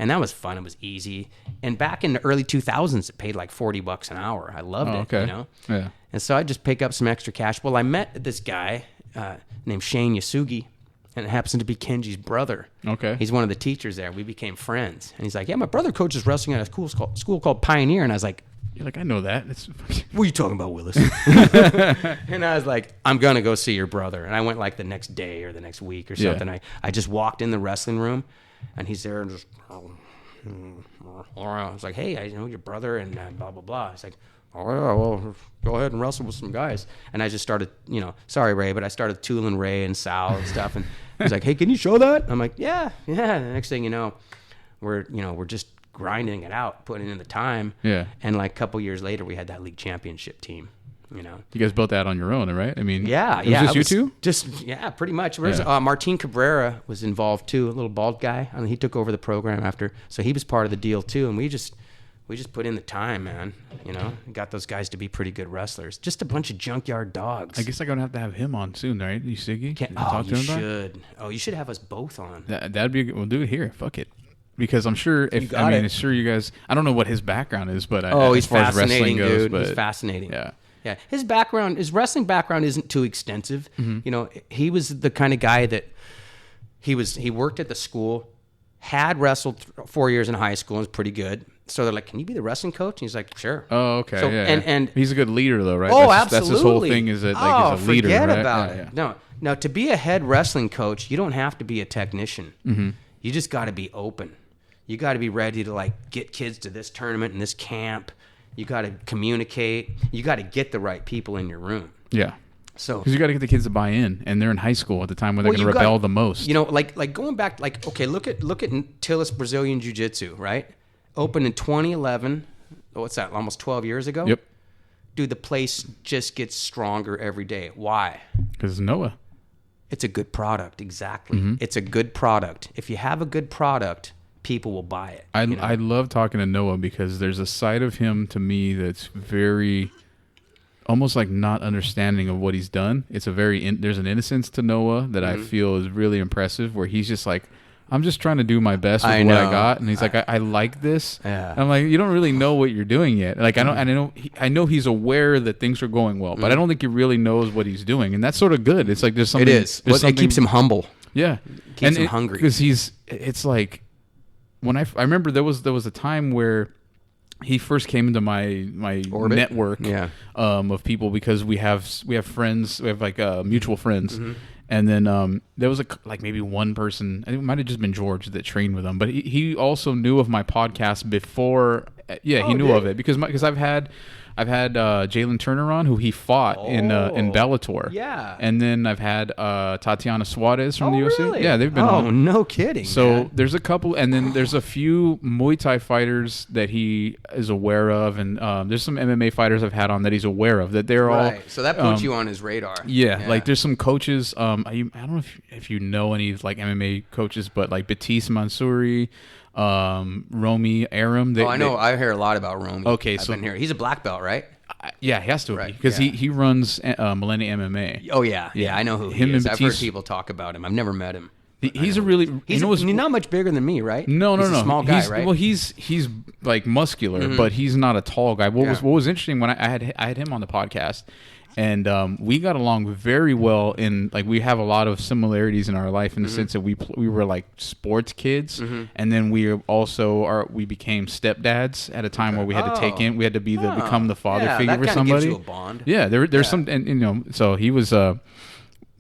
And that was fun. It was easy. And back in the early 2000s, it paid like $40 an hour. I loved it, okay. Yeah. And so I'd just pick up some extra cash. Well, I met this guy named Shane Yasugi, and it happens to be Kenji's brother. Okay. He's one of the teachers there. We became friends. And he's like, yeah, my brother coaches wrestling at a school called Pioneer. And I was like, you're like, I know that. What are you talking about, Willis? And I was like, I'm going to go see your brother. And I went like the next day or the next week or something. Yeah. I just walked in the wrestling room, and he's there and just, I was like, hey, I know your brother and blah, blah, blah. He's like, oh, yeah, well, go ahead and wrestle with some guys. And I just started, sorry, Ray, but I started tooling Ray and Sal and stuff. And he's like, hey, can you show that? I'm like, yeah. And the next thing you know, we're just grinding it out, putting in the time. Yeah. And like a couple years later, we had that league championship team. You guys built that on your own, right? I mean, yeah, it was just you two? Pretty much. Martin Cabrera was involved too, a little bald guy. I mean, he took over the program after, so he was part of the deal too. And we just put in the time, man. Got those guys to be pretty good wrestlers. Just a bunch of junkyard dogs. I guess I'm gonna have to have him on soon, right? Yasugi? You should. Oh, you should have us both on. That'd be. We'll do it here. Fuck it. because I'm sure if got it. I'm sure you guys. I don't know what his background is, but he's as far as wrestling fascinating, goes, dude. but He's fascinating. Yeah. Yeah, his wrestling background isn't too extensive. Mm-hmm. You know, he was the kind of guy that he worked at the school, had wrestled 4 years in high school, and was pretty good. So they're like, "Can you be the wrestling coach?" And he's like, "Sure." Oh, okay. So, yeah. and he's a good leader, though, right? oh, That's absolutely. his whole thing is that he's a leader, forget right? about Yeah, it. No, now to be a head wrestling coach, you don't have to be a technician. Mm-hmm. You just got to be open. You got to be ready to like get kids to this tournament and this camp. You got to communicate. You got to get the right people in your room. Yeah. So because you got to get the kids to buy in, and they're in high school at the time when they're going to rebel the most. You know, like going back, like okay, look at Tillis Brazilian Jiu Jitsu, right? Opened in 2011. What's that? Almost 12 years ago. Yep. Dude, the place just gets stronger every day. Why? Because Noah. It's a good product. Exactly. Mm-hmm. It's a good product. If you have a good product, people will buy it. I love talking to Noah because there's a side of him to me that's very almost like not understanding of what he's done. It's a there's an innocence to Noah that I feel is really impressive, where he's just like, I'm just trying to do my best with what I got, and he's like, I like this. Yeah. And I'm like, you don't really know what you're doing yet. Like I know he's aware that things are going well, but I don't think he really knows what he's doing, and that's sort of good. It's like there's something. It is. It keeps him humble. Yeah, Keeps him hungry because it's like when I remember there was a time where he first came into my Orbit? network of people, because we have friends, we have like mutual friends. And then there was maybe one person, I think it might have just been George that trained with him, but he also knew of my podcast before. Yeah, he knew of it because I've had Jalen Turner on, who he fought in Bellator. Yeah. And then I've had Tatiana Suarez from the UFC. Really? Yeah, they've been on. Oh, no kidding. So man. there's a couple, and then there's a few Muay Thai fiders that he is aware of, and there's some MMA fighters I've had on that he's aware of, that they're all. So that puts you on his radar. Yeah, like there's some coaches. I don't know if you know any like MMA coaches, but like Batiste Mansouri, Romy Aram. I know. I hear a lot about Romy. Okay, I've been here. He's a black belt, right? Yeah, he has to be, because yeah. he runs Millennium MMA. Oh yeah, I know who he is. I've heard people talk about him. I've never met him. He's a really he's not much bigger than me, right? No, he's a small guy, right? Well, he's like muscular, but he's not a tall guy. What was interesting when I had him on the podcast, and we got along very well. In like we have a lot of similarities in our life in the sense that we were like sports kids, and then we became stepdads at a time where we had to become the father figure for somebody. Gives you a bond. Yeah, there's some, and so he was.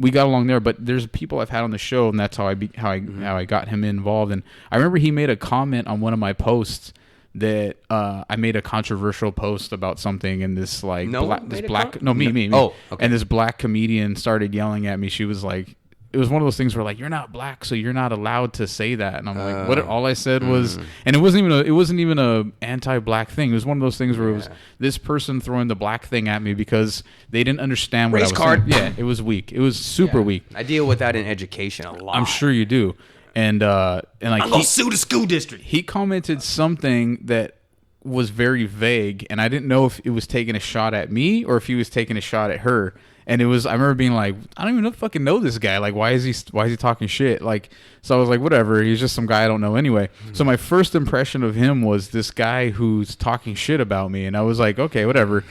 We got along there, but there's people I've had on the show, and that's how I got him involved. And I remember he made a comment on one of my posts that I made a controversial post about something, and this me. Oh, okay. And this black comedian started yelling at me. She was like, it was one of those things where like, you're not black, so you're not allowed to say that. And I'm like, what? All I said was, and it wasn't even a anti-black thing. It was one of those things where it was this person throwing the black thing at me because they didn't understand what I was saying. Yeah, it was weak. It was super weak. I deal with that in education a lot. I'm sure you do. And like I'm gonna sue the school district. He commented something that was very vague, and I didn't know if it was taking a shot at me or if he was taking a shot at her. And I remember being like, I don't even fucking know this guy. Like, why is he talking shit? Like, so I was like, whatever. He's just some guy I don't know anyway. So my first impression of him was this guy who's talking shit about me. And I was like, okay, whatever.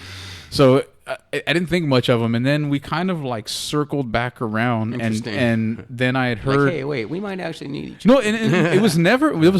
So I didn't think much of him, and then we kind of like circled back around, and then I had heard, like, hey, wait, we might actually need each other. No, and it was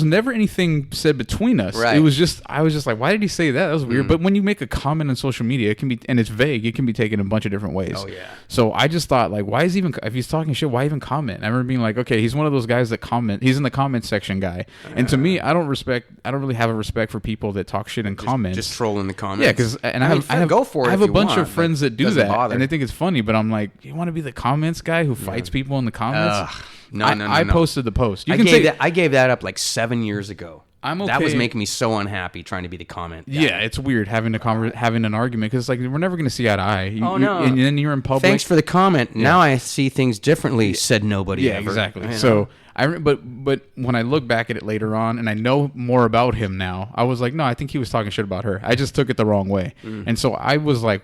never anything said between us. Right. It was just, I was just like, why did he say that? That was weird. But when you make a comment on social media, it can be, and it's vague, it can be taken a bunch of different ways. Oh yeah. So I just thought, like, if he's talking shit, why even comment? I remember being like, okay, he's one of those guys that comment. He's in the comment section guy, and to me, I don't really have a respect for people that talk shit in comments. Just troll in the comments. Yeah, because I have go for it. I have a bunch of friends that do that, bother. and they think it's funny. But I'm like, you want to be the comments guy who fights people in the comments? No. I posted the post. I gave that up like 7 years ago. I'm okay. That was making me so unhappy trying to be the comment guy. Yeah, it's weird having an argument because like we're never going to see eye to eye. No. And then you're in public. Thanks for the comment. Yeah. Now I see things differently. Said nobody. Yeah, ever. Exactly. So but when I look back at it later on and I know more about him now, I was like, no, I think he was talking shit about her. I just took it the wrong way, and so I was like,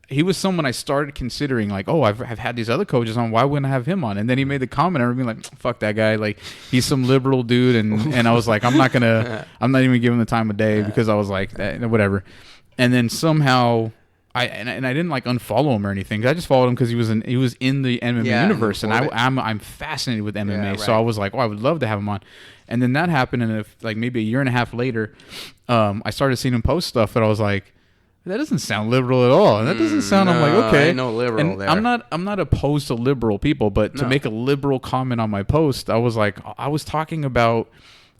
he was someone I started considering, like, oh, I've had these other coaches on, why wouldn't I have him on? And then he made the comment, and everybody like, fuck that guy, like he's some liberal dude, and I was like, I'm not even giving the time of day, because I was like, whatever. And then somehow I didn't like unfollow him or anything. I just followed him because he was in the MMA universe, and I'm fascinated with MMA, so I was like, oh, I would love to have him on. And then that happened, and like maybe a year and a half later, I started seeing him post stuff, and I was like, that doesn't sound liberal at all. And that doesn't sound. I'm like, okay, ain't no liberal and there. I'm not opposed to liberal people, but to make a liberal comment on my post, I was like, I was talking about.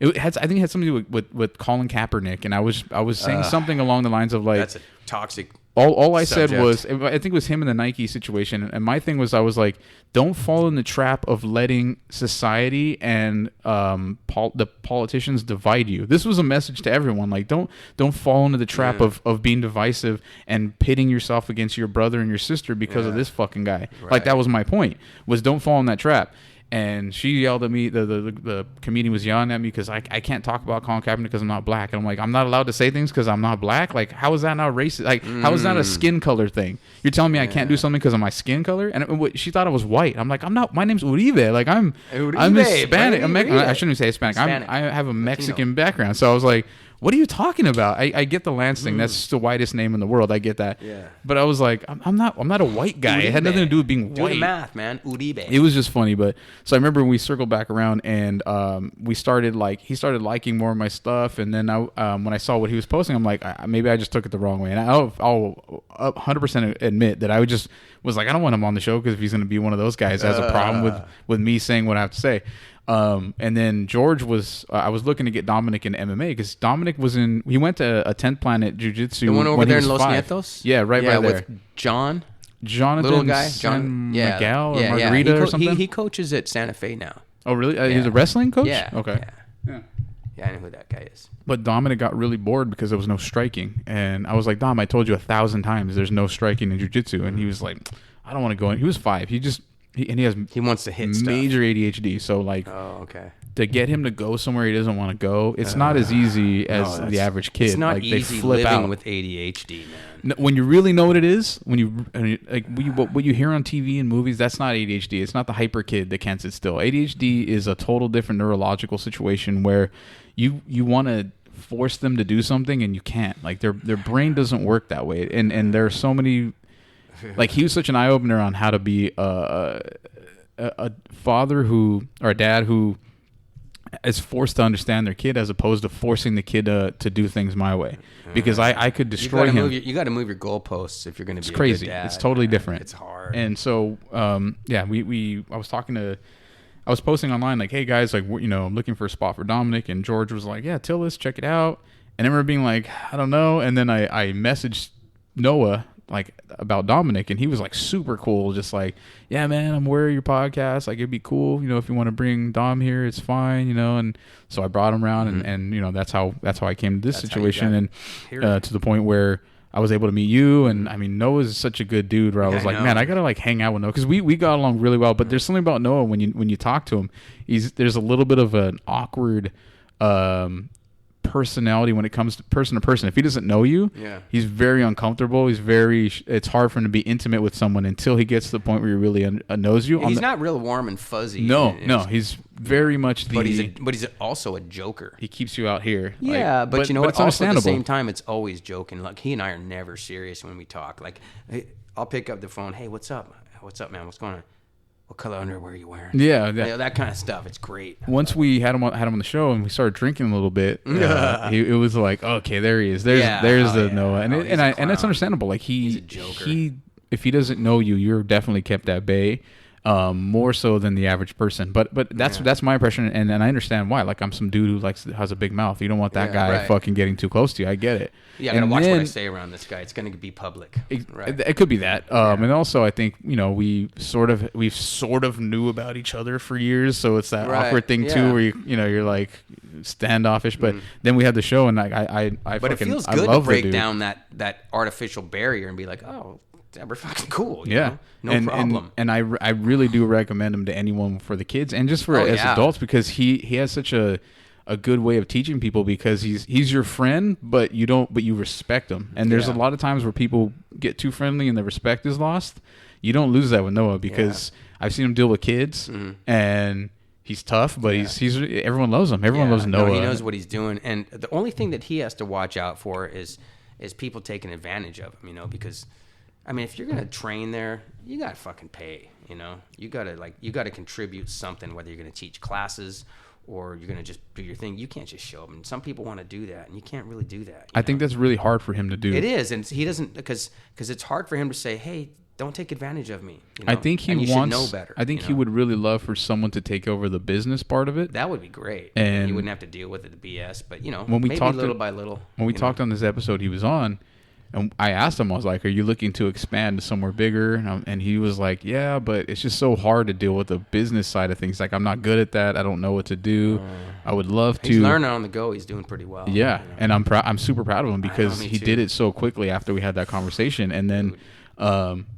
I think it had something to do with Colin Kaepernick, and I was saying something along the lines of like, that's a toxic. All I subject. said was, I think it was him in the Nike situation, and my thing was, I was like, don't fall in the trap of letting society and the politicians divide you. This was a message to everyone, like, don't fall into the trap of being divisive and pitting yourself against your brother and your sister because of this fucking guy. Right. Like, that was my point, was don't fall in that trap. And she yelled at me. The comedian was yelling at me because I can't talk about Colin Kaepernick because I'm not black. And I'm like, I'm not allowed to say things because I'm not black? Like, how is that not racist? Like, how is that a skin color thing? You're telling me I can't do something because of my skin color? And she thought I was white. I'm like, I'm not. My name's Uribe. Like, I'm Hispanic. I shouldn't say Hispanic. I have a Mexican background. So I was like, what are you talking about? I get the Lance thing. That's just the whitest name in the world. I get that. Yeah. But I was like, I'm not a white guy. Uribe. It had nothing to do with being white. Do the math, man. Uribe. It was just funny. But so I remember when we circled back around, and he started liking more of my stuff. And then when I saw what he was posting, I'm like, maybe I just took it the wrong way. And I'll 100% admit that I just was like, I don't want him on the show, because if he's going to be one of those guys that has a problem with me saying what I have to say. And then George was, I was looking to get Dominic in MMA, because Dominic he went to a 10th Planet Jiu-Jitsu. The one over there in Los 5. Nietos? Yeah, right by there. With Jonathan little guy, Miguel or Margarita or something. He coaches at Santa Fe now. Oh, really? He's a wrestling coach? Yeah. Okay. Yeah, I know who that guy is. But Dominic got really bored because there was no striking. And I was like, Dom, I told you 1,000 times there's no striking in jiu-jitsu. And he was like, I don't want to go in. He was 5. He wants to hit major ADHD. So like, to get him to go somewhere he doesn't want to go, it's not as easy as the average kid. It's not like, easy they flip living out with ADHD, man. When you really know what it is, what you hear on TV and movies, that's not ADHD. It's not the hyper kid that can't sit still. ADHD is a total different neurological situation where you want to force them to do something and you can't. Like, their brain doesn't work that way. And there are so many. Like, he was such an eye opener on how to be a father or a dad who is forced to understand their kid, as opposed to forcing the kid to do things my way, because I could destroy him. You got to move your goalposts if you're going to be. It's crazy. A good dad. It's totally different. It's hard. And so I was posting online like, hey guys, like, I'm looking for a spot for Dominic, and George was like, yeah, Tillis, check it out. And I remember being like, I don't know. And then I messaged Noah like about Dominic, and he was like super cool, just like, yeah man, I'm aware of your podcast, like it'd be cool, if you want to bring Dom here, it's fine, and so I brought him around, and that's how I came to this situation, and to the point where I was able to meet you, and I mean, Noah's such a good dude where I was like, man, I gotta like hang out with Noah, because we got along really well, but there's something about Noah when you talk to him, there's a little bit of an awkward personality when it comes to person. If he doesn't know you, he's very uncomfortable. It's hard for him to be intimate with someone until he gets to the point where he really knows you. He's not real warm and fuzzy. No, he's very much but he's also a joker. He keeps you out here. Yeah, but you know what? Also at the same time, it's always joking. Like, he and I are never serious when we talk. Like, hey, I'll pick up the phone. Hey, what's up? What's up, man? What's going on? What color underwear are you wearing? Yeah, that kind of stuff. It's great. Once we had him on the show and we started drinking a little bit, it was like, okay, there he is. There's Noah, and it's understandable. Like, he's a joker. If he doesn't know you, you're definitely kept at bay. More so than the average person, but that's my impression, and I understand why. Like, I'm some dude who has a big mouth. You don't want that guy fucking getting too close to you. I get it. Yeah, I gotta watch what I say around this guy. It's going to be public. It could be that. And also, I think we sort of knew about each other for years, so it's that awkward thing too, where you're like standoffish. But then we had the show, and I but it feels good to break down that artificial barrier and be like, oh, we're fucking cool. You know? No problem. And I really do recommend him to anyone for the kids and just for as adults, because he has such a a good way of teaching people, because he's your friend, but you respect him. And there's a lot of times where people get too friendly and the respect is lost. You don't lose that with Noah, because I've seen him deal with kids and he's tough, but he's everyone loves him. Everyone loves Noah. No, he knows what he's doing. And the only thing that he has to watch out for is people taking advantage of him, because I mean, if you're going to train there, you got to fucking pay, you got to contribute something, whether you're going to teach classes or you're going to just do your thing. You can't just show them. And some people want to do that, and you can't really do that. I think that's really hard for him to do. It is. And he doesn't, because it's hard for him to say, hey, don't take advantage of me. I think he wants. Should know better. I think he would really love for someone to take over the business part of it. That would be great, and he wouldn't have to deal with the BS. But when we maybe talked little by little. When we talked on this episode he was on, and I asked him, I was like, "Are you looking to expand to somewhere bigger?" And he was like, "Yeah, but it's just so hard to deal with the business side of things. Like, I'm not good at that. I don't know what to do. I would love to." He's learning on the go. He's doing pretty well. Yeah, and I'm super proud of him, because he did it so quickly after we had that conversation, and then.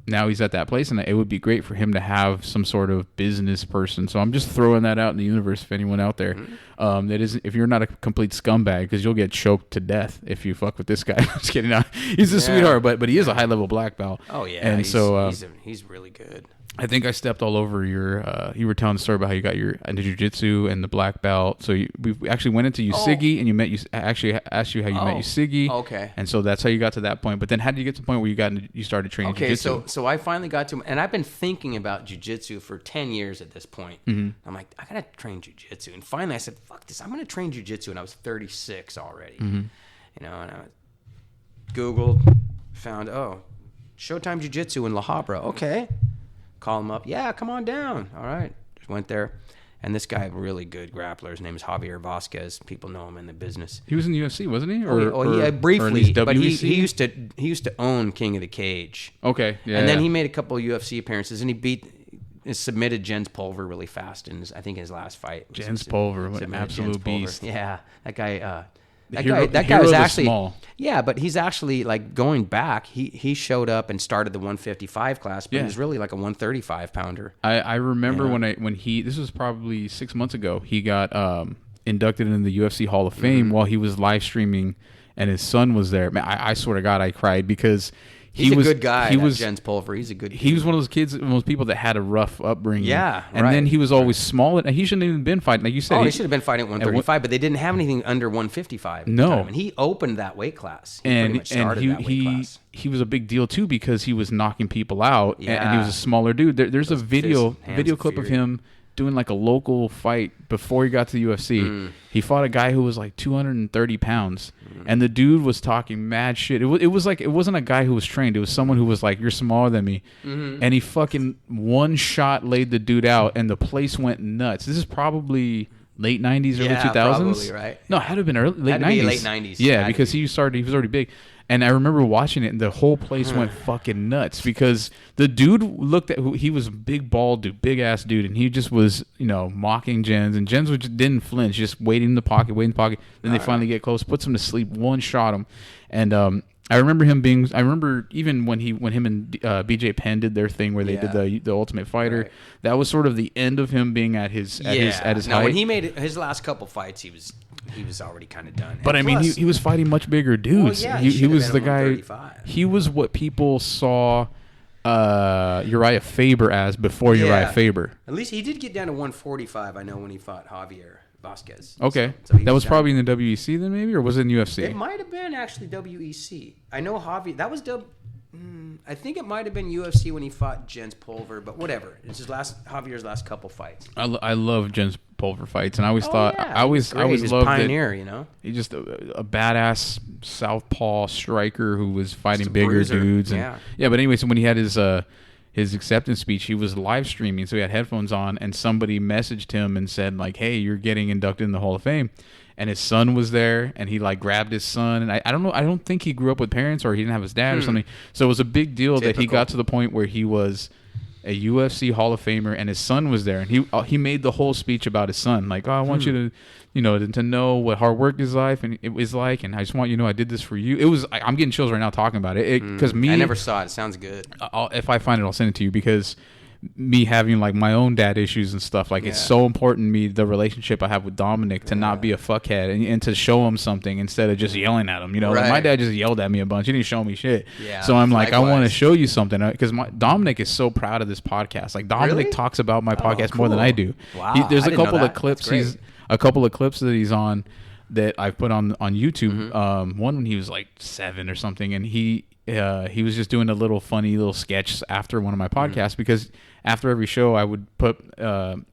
Now he's at that place, and it would be great for him to have some sort of business person. So I'm just throwing that out in the universe for anyone out there. That is, if you're not a complete scumbag, because you'll get choked to death if you fuck with this guy. I'm just kidding. He's a sweetheart, but he is a high level black belt. Oh yeah, and he's really good. I think I stepped all over your. You were telling the story about how you got into jiu-jitsu and the black belt. So we actually went into Usigi, and actually asked you how you met Usigi. Okay. And so that's how you got to that point. But then how did you get to the point where you started training jiu-jitsu? Okay, so I finally got to, and I've been thinking about jiu-jitsu for 10 years at this point. I'm like, I gotta train jiu-jitsu, and finally I said, fuck this, I'm gonna train jiu-jitsu, and I was 36 already. And I Googled, found Showtime Jiu-Jitsu in La Habra. Okay. Call him up. Yeah, come on down. All right. Just went there. And this guy, really good grappler. His name is Javier Vasquez. People know him in the business. He was in the UFC, wasn't he? Yeah, briefly. But he used to own King of the Cage. Okay. Yeah. And then he made a couple of UFC appearances, and he submitted Jens Pulver really fast in his last fight. Jens Pulver, what an absolute beast. Yeah, that guy. That guy was was actually small. Yeah, but he's actually like going back. He showed up and started the 155 class, but he was really like a 135 pounder. I remember when he this was probably 6 months ago. He got inducted into the UFC Hall of Fame while he was live streaming, and his son was there. Man, I swear to God, I cried because. He's a good guy. Jens Pulver. He's a good kid. He was one of those kids, one of those people that had a rough upbringing. Yeah, and then he was always small, and he shouldn't have even been fighting. Like you said, he should have been fighting at 135, but they didn't have anything under 155. No, and he opened that weight class. He was a big deal too because he was knocking people out, and he was a smaller dude. There's a video clip of him doing like a local fight before he got to the UFC. He fought a guy who was like 230 pounds, and the dude was talking mad shit. It wasn't a guy who was trained. It was someone who was like, "You're smaller than me," and he fucking one shot laid the dude out, and the place went nuts. This is probably late 90s, early 2000s. Probably, right? No, it had to have been late 90s. Late 90s. Yeah, because he was already big. And I remember watching it, and the whole place went fucking nuts because the dude he was a big bald dude, big ass dude, and he just was, mocking Jens, and Jens just didn't flinch, just waiting in the pocket. Then they finally get close, puts him to sleep, one shot him, and I remember even when him and BJ Penn did their thing where they did the Ultimate Fighter, that was sort of the end of him being at his height. When he made his last couple fights, he was already kind of done. But and I mean, he was fighting much bigger dudes. Well, he was the guy. He was what people saw Uriah Faber as before Uriah Faber. At least he did get down to 145. I know when he fought Javier Vasquez. Okay, so that was probably in the WEC then, maybe, or was it in UFC? It might have been actually WEC. I know Javier. That was I think it might have been UFC when he fought Jens Pulver, but whatever. It's Javier's last couple fights. I love Jens Pulver fights, and I always I always He's loved pioneer, He's just a badass southpaw striker who was fighting bigger dudes. And, but anyway, so when he had his acceptance speech, he was live streaming, so he had headphones on, and somebody messaged him and said like, "Hey, you're getting inducted in the Hall of Fame." And his son was there, and he like grabbed his son, and I don't know. I don't think he grew up with parents, or he didn't have his dad or something. So it was a big deal that he got to the point where he was a UFC Hall of Famer, and his son was there, and he made the whole speech about his son, like, "Oh, I want you to know what hard work is like, and it was like, and I just want you to know I did this for you." It was. I'm getting chills right now talking about it because I never saw it. It sounds good. If I find it, I'll send it to you because me having like my own dad issues and stuff. Like it's so important to me, the relationship I have with Dominic, to not be a fuckhead and to show him something instead of just yelling at him. You know, like my dad just yelled at me a bunch. He didn't show me shit. Yeah, so I'm like, I want to show you something, because Dominic is so proud of this podcast. Like Dominic talks about my podcast more than I do. Wow. There's a couple of clips that he's on that I've put on YouTube. One when he was like 7 or something, and he was just doing a little funny little sketch after one of my podcasts, because after every show I would put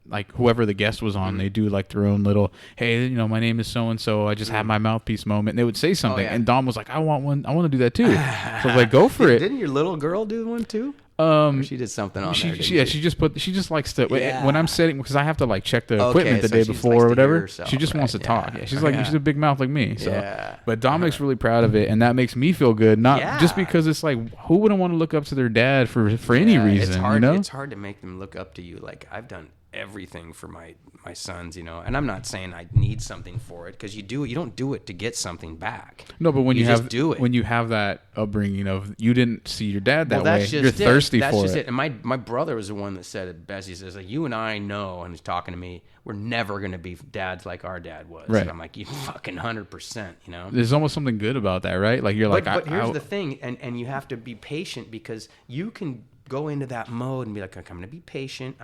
like whoever the guest was on, they do like their own little, hey, you know, my name is so and so, I just had my mouthpiece moment, and they would say something, and Dom was like, I want one, I want to do that too. So I was like, go for it. Didn't your little girl do one too? Or she did something on there. She just likes to, when I'm setting, because I have to like check the equipment the day before or whatever. She just wants to talk. She's like, she's a big mouth like me. So, but Dominic's really proud of it, and that makes me feel good. Not just because it's like, who wouldn't want to look up to their dad for any reason? It's hard. You know? It's hard to make them look up to you. Like I've done everything for my sons, you know, and I'm not saying I need something for it, because you don't do it to get something back. No, but when you just have do it, when you have that upbringing of you didn't see your dad that way, you're thirsty for it. That's just it. And my brother was the one that said it best. He says, like, you and I know, and he's talking to me, we're never going to be dads like our dad was. Right. And I'm like, you fucking 100%, you know. There's almost something good about that, right? Like you're but here's the thing, and you have to be patient, because you can go into that mode and be like, I'm going to be patient,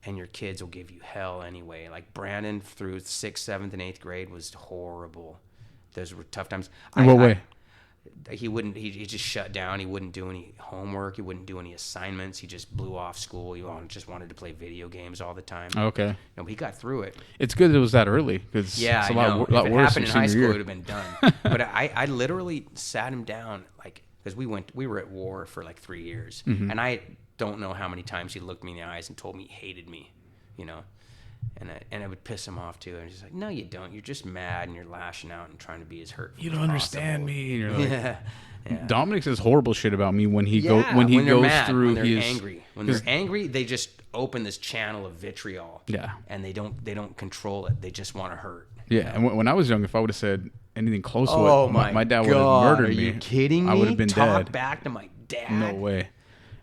and your kids will give you hell anyway. Like Brandon through 6th, 7th, and 8th grade was horrible. Those were tough times. In what way? He just shut down. He wouldn't do any homework. He wouldn't do any assignments. He just blew off school. He just wanted to play video games all the time. Okay. No, but he got through it. It's good it was that early, because it's a lot if it worse happened in than high school, year. it would have been done. But I literally sat him down, like, because we were at war for like 3 years, and I don't know how many times he looked me in the eyes and told me he hated me. You know, and it would piss him off too. And he's like, no, you don't. You're just mad, and you're lashing out and trying to be as hurtful. You don't understand me. And you're like, yeah. Dominic says horrible shit about me when he goes mad, through. When they're angry. When they're angry, they just open this channel of vitriol. Yeah. And they don't control it. They just want to hurt. Yeah. And when I was young, if I would have said anything close to it, my dad would have murdered me. Are you kidding me? I would have been dead. Talk back to my dad. No way.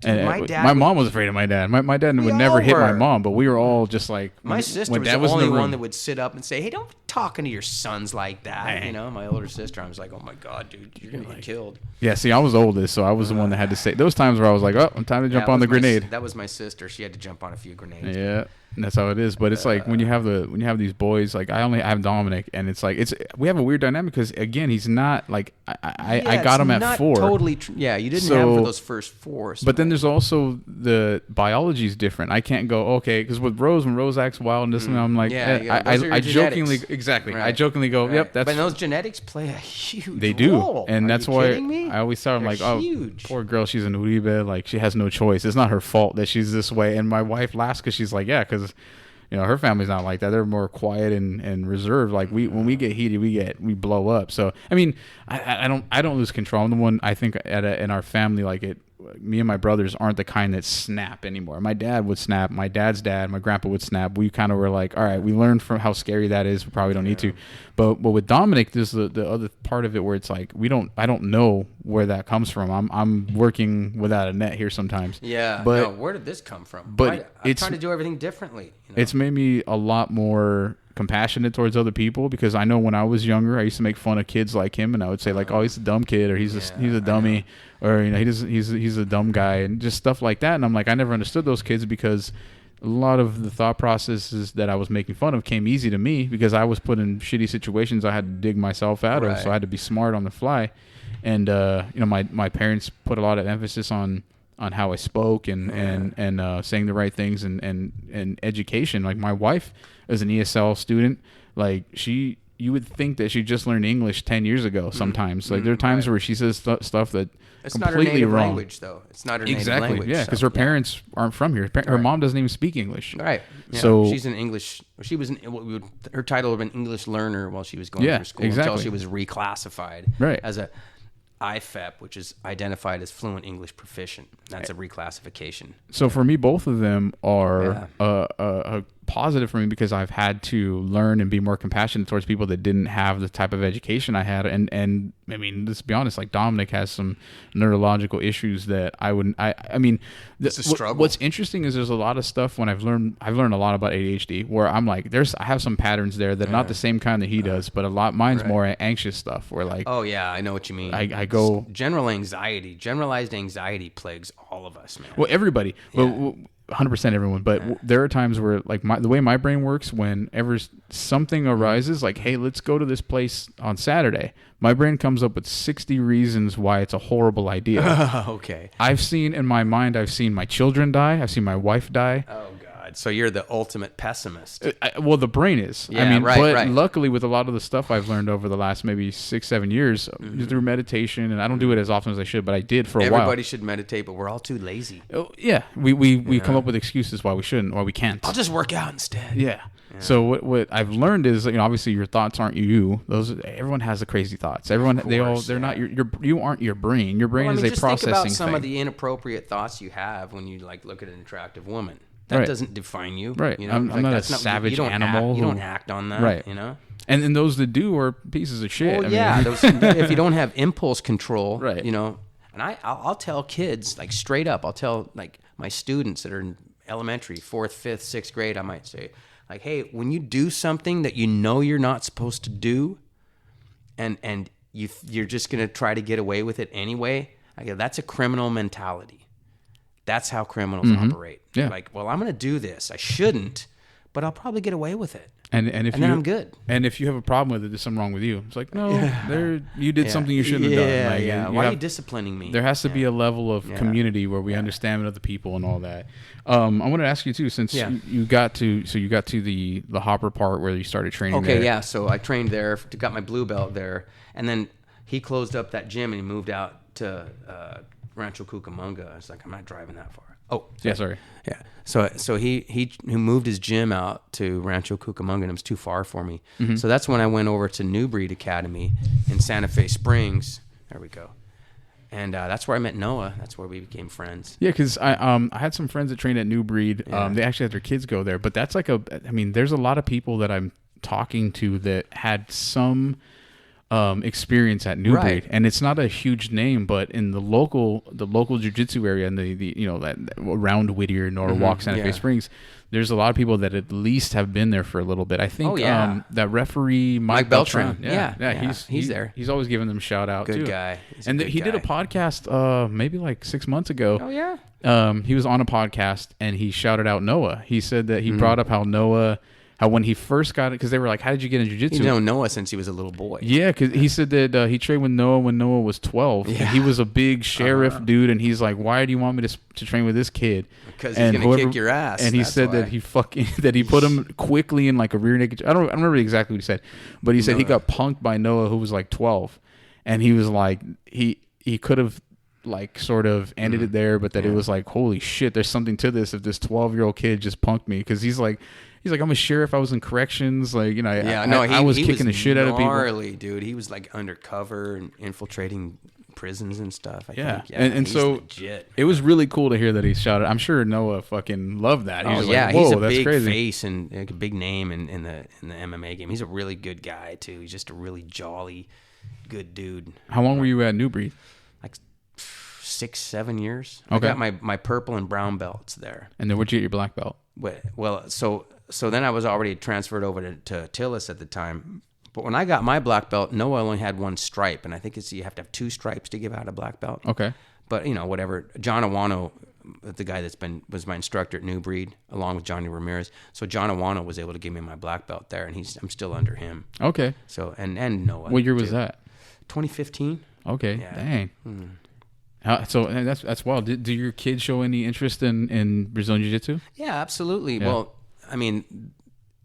Dude, and my mom was afraid of my dad. My dad would never hit my mom, but we were all just like, my sister was the only one that would sit up and say, hey, don't be talking to your sons like that. Hey. You know, my older sister, I was like, oh my God, dude, you're going to get killed. Yeah, see, I was oldest, so I was the one that had to say, those times where I was like, oh, I'm time to jump on the grenade. That was my sister. She had to jump on a few grenades. Yeah. And that's how it is. But it's like when you have these boys, like I have Dominic, and it's like we have a weird dynamic, because again, he's not like I got him at 4. Totally you didn't have him for those first 4. So. But then there's also the biology is different. I can't go because with Rose, when Rose acts wild and this and I'm like, I jokingly I jokingly go, yep, that's. But those genetics play a huge role. They do, and that's why me? I always tell them like, huge. Oh, poor girl, she's an Uribe, like she has no choice. It's not her fault that she's this way. And my wife laughs because she's like, yeah, because you know her family's not like that. They're more quiet and reserved. Like when we get heated, we blow up. So I mean, I don't lose control. I'm the one, I think, in our family, like me and my brothers aren't the kind that snap anymore. My dad would snap. My dad's dad, my grandpa would snap. We kind of were like, all right, we learned from how scary that is. We probably don't need to. But with Dominic, there's the other part of it where it's like I don't know where that comes from. I'm working without a net here sometimes. Yeah. But no, where did this come from? But I'm trying to do everything differently. You know? It's made me a lot more compassionate towards other people, because I know when I was younger, I used to make fun of kids like him, and I would say like, oh, he's a dumb kid, or he's a dummy, or you know, he's a dumb guy, and just stuff like that. And I'm like, I never understood those kids, because a lot of the thought processes that I was making fun of came easy to me, because I was put in shitty situations I had to dig myself out of, so I had to be smart on the fly. And you know, my parents put a lot of emphasis on how I spoke and saying the right things and education. Like my wife is an ESL student. Like you would think that she just learned English 10 years ago sometimes. Like there are times where she says stuff that it's completely not her native wrong. Language though. It's not her native language. Yeah, because her parents aren't from here. Her mom doesn't even speak English. Right. Yeah. So she's an English. She was her title of an English learner while she was going through school until she was reclassified as a IFEP, which is identified as fluent English proficient. That's a reclassification. So for me, both of them are a positive for me because I've had to learn and be more compassionate towards people that didn't have the type of education I had. And I mean, let's be honest, like Dominic has some neurological issues that I wouldn't, I mean, it's a struggle. What's interesting is there's a lot of stuff when I've learned a lot about ADHD where I'm like, I have some patterns there that are not the same kind that he does, but mine's more anxious stuff where like, oh yeah, I know what you mean. I go generalized anxiety plagues all of us, man. Well, everybody, but 100% everyone. But there are times where like the way my brain works, whenever something arises, like, hey, let's go to this place on Saturday, my brain comes up with 60 reasons why it's a horrible idea. Okay. I've seen my children die. I've seen my wife die. Oh God. So you're the ultimate pessimist. Well, the brain is. Yeah, I mean, right. Luckily with a lot of the stuff I've learned over the last maybe 6-7 years through meditation, and I don't do it as often as I should, but I did for a while. Everybody should meditate, but we're all too lazy. Oh, yeah. We come up with excuses why we shouldn't, why we can't. I'll just work out instead. Yeah. So what I've learned is, obviously your thoughts aren't you. Everyone has the crazy thoughts. They're not you aren't your brain. Your brain is a processing think about some thing. of the inappropriate thoughts you have when you like look at an attractive woman. That doesn't define you. Right. I'm not a savage animal. You don't act on that. Right. And those that do are pieces of shit. Well, if you don't have impulse control, right. And I'll tell kids, like straight up, I'll tell like my students that are in elementary, 4th, 5th, 6th grade, I might say, like, hey, when you do something that you know you're not supposed to do, and you're just gonna try to get away with it anyway, I go, that's a criminal mentality. That's how criminals operate. Yeah. Like, well, I'm gonna do this. I shouldn't, but I'll probably get away with it. And then I'm good. And if you have a problem with it, there's something wrong with you. It's like, no, you did something you shouldn't have done. Like, Why are you disciplining me? There has to be a level of community where we understand other people and all that. I want to ask you too, since you got to the hopper part where you started training. Okay, there. So I trained there, got my blue belt there, and then he closed up that gym and he moved out to Rancho Cucamonga. I was like, I'm not driving that far. Oh, sorry. Yeah. So he moved his gym out to Rancho Cucamonga, and it was too far for me. Mm-hmm. So that's when I went over to New Breed Academy in Santa Fe Springs. There we go. And that's where I met Noah. That's where we became friends. Yeah, because I had some friends that trained at New Breed. They actually had their kids go there. But that's like there's a lot of people that I'm talking to that had some experience at New Breed, and it's not a huge name, but in the local jiu-jitsu area and the that around Whittier, Norwalk, Santa Fe Springs, there's a lot of people that at least have been there for a little bit. I think that referee Mike Beltran, he's there. He's always giving them a shout out. Good too. Guy. And he did a podcast maybe like 6 months ago. Oh yeah. He was on a podcast and he shouted out Noah. He said that he brought up how when he first got it, because they were like, how did you get into jiu-jitsu? You know Noah since he was a little boy. Yeah, because he said that he trained with Noah when Noah was 12. Yeah. And he was a big sheriff dude, and he's like, why do you want me to train with this kid? Because he's going to kick your ass. And he said that he put him quickly in like a rear naked. I don't remember exactly what he said, but he said he got punked by Noah, who was like 12. And he was like, he could have like sort of ended it there, but that it was like, holy shit, there's something to this if this 12-year-old kid just punked me. Because he's like, I'm a sheriff. I was in corrections. Like, I was kicking the shit out of people. Gnarly, dude. He was like undercover and infiltrating prisons and stuff. I think. And so legit. It was really cool to hear that he shouted. I'm sure Noah fucking loved that. He was like, whoa, he's a that's big crazy. face and like a big name in the MMA game. He's a really good guy too. He's just a really jolly, good dude. How long were you at New Breed? Like 6-7 years. Okay. I got my purple and brown belts there. And then where'd you get your black belt? Well, so then I was already transferred over to Tillis at the time. But when I got my black belt, Noah only had 1 stripe, and I think you have to have 2 stripes to give out a black belt. Okay. But whatever. John Awano, the guy was my instructor at New Breed, along with Johnny Ramirez. So John Awano was able to give me my black belt there, and I'm still under him. Okay. So and Noah. What year was that? 2015. Okay. Yeah. Dang. So that's wild. Do your kids show any interest in Brazilian Jiu-Jitsu? Yeah, absolutely. Yeah. Well, I mean,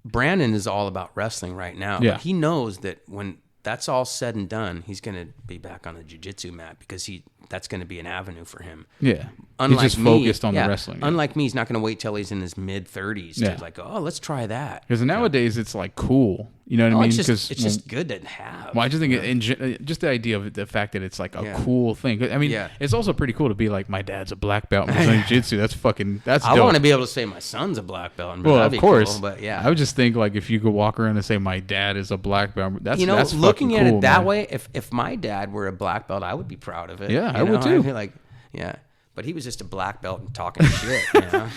Brandon is all about wrestling right now. Yeah. But he knows that when that's all said and done, he's going to be back on the jiu-jitsu mat because that's going to be an avenue for him. Yeah. unlike he's just me, focused on the wrestling. Yeah. Unlike me, he's not going to wait till he's in his mid-30s Yeah. to like, oh, let's try that. Because nowadays it's like cool. You know what I mean? It's just good to have. Well, I just think just the idea of the fact that it's like a cool thing. I mean, it's also pretty cool to be like, my dad's a black belt in Brazilian Jiu-Jitsu. That's dope. I want to be able to say my son's a black belt. Well, of course. Cool, but yeah. I would just think like if you could walk around and say my dad is a black belt, that's looking at cool, it that man. way, if my dad were a black belt, I would be proud of it. Yeah, I would too. I'd be like, yeah. But he was just a black belt and talking shit, you know?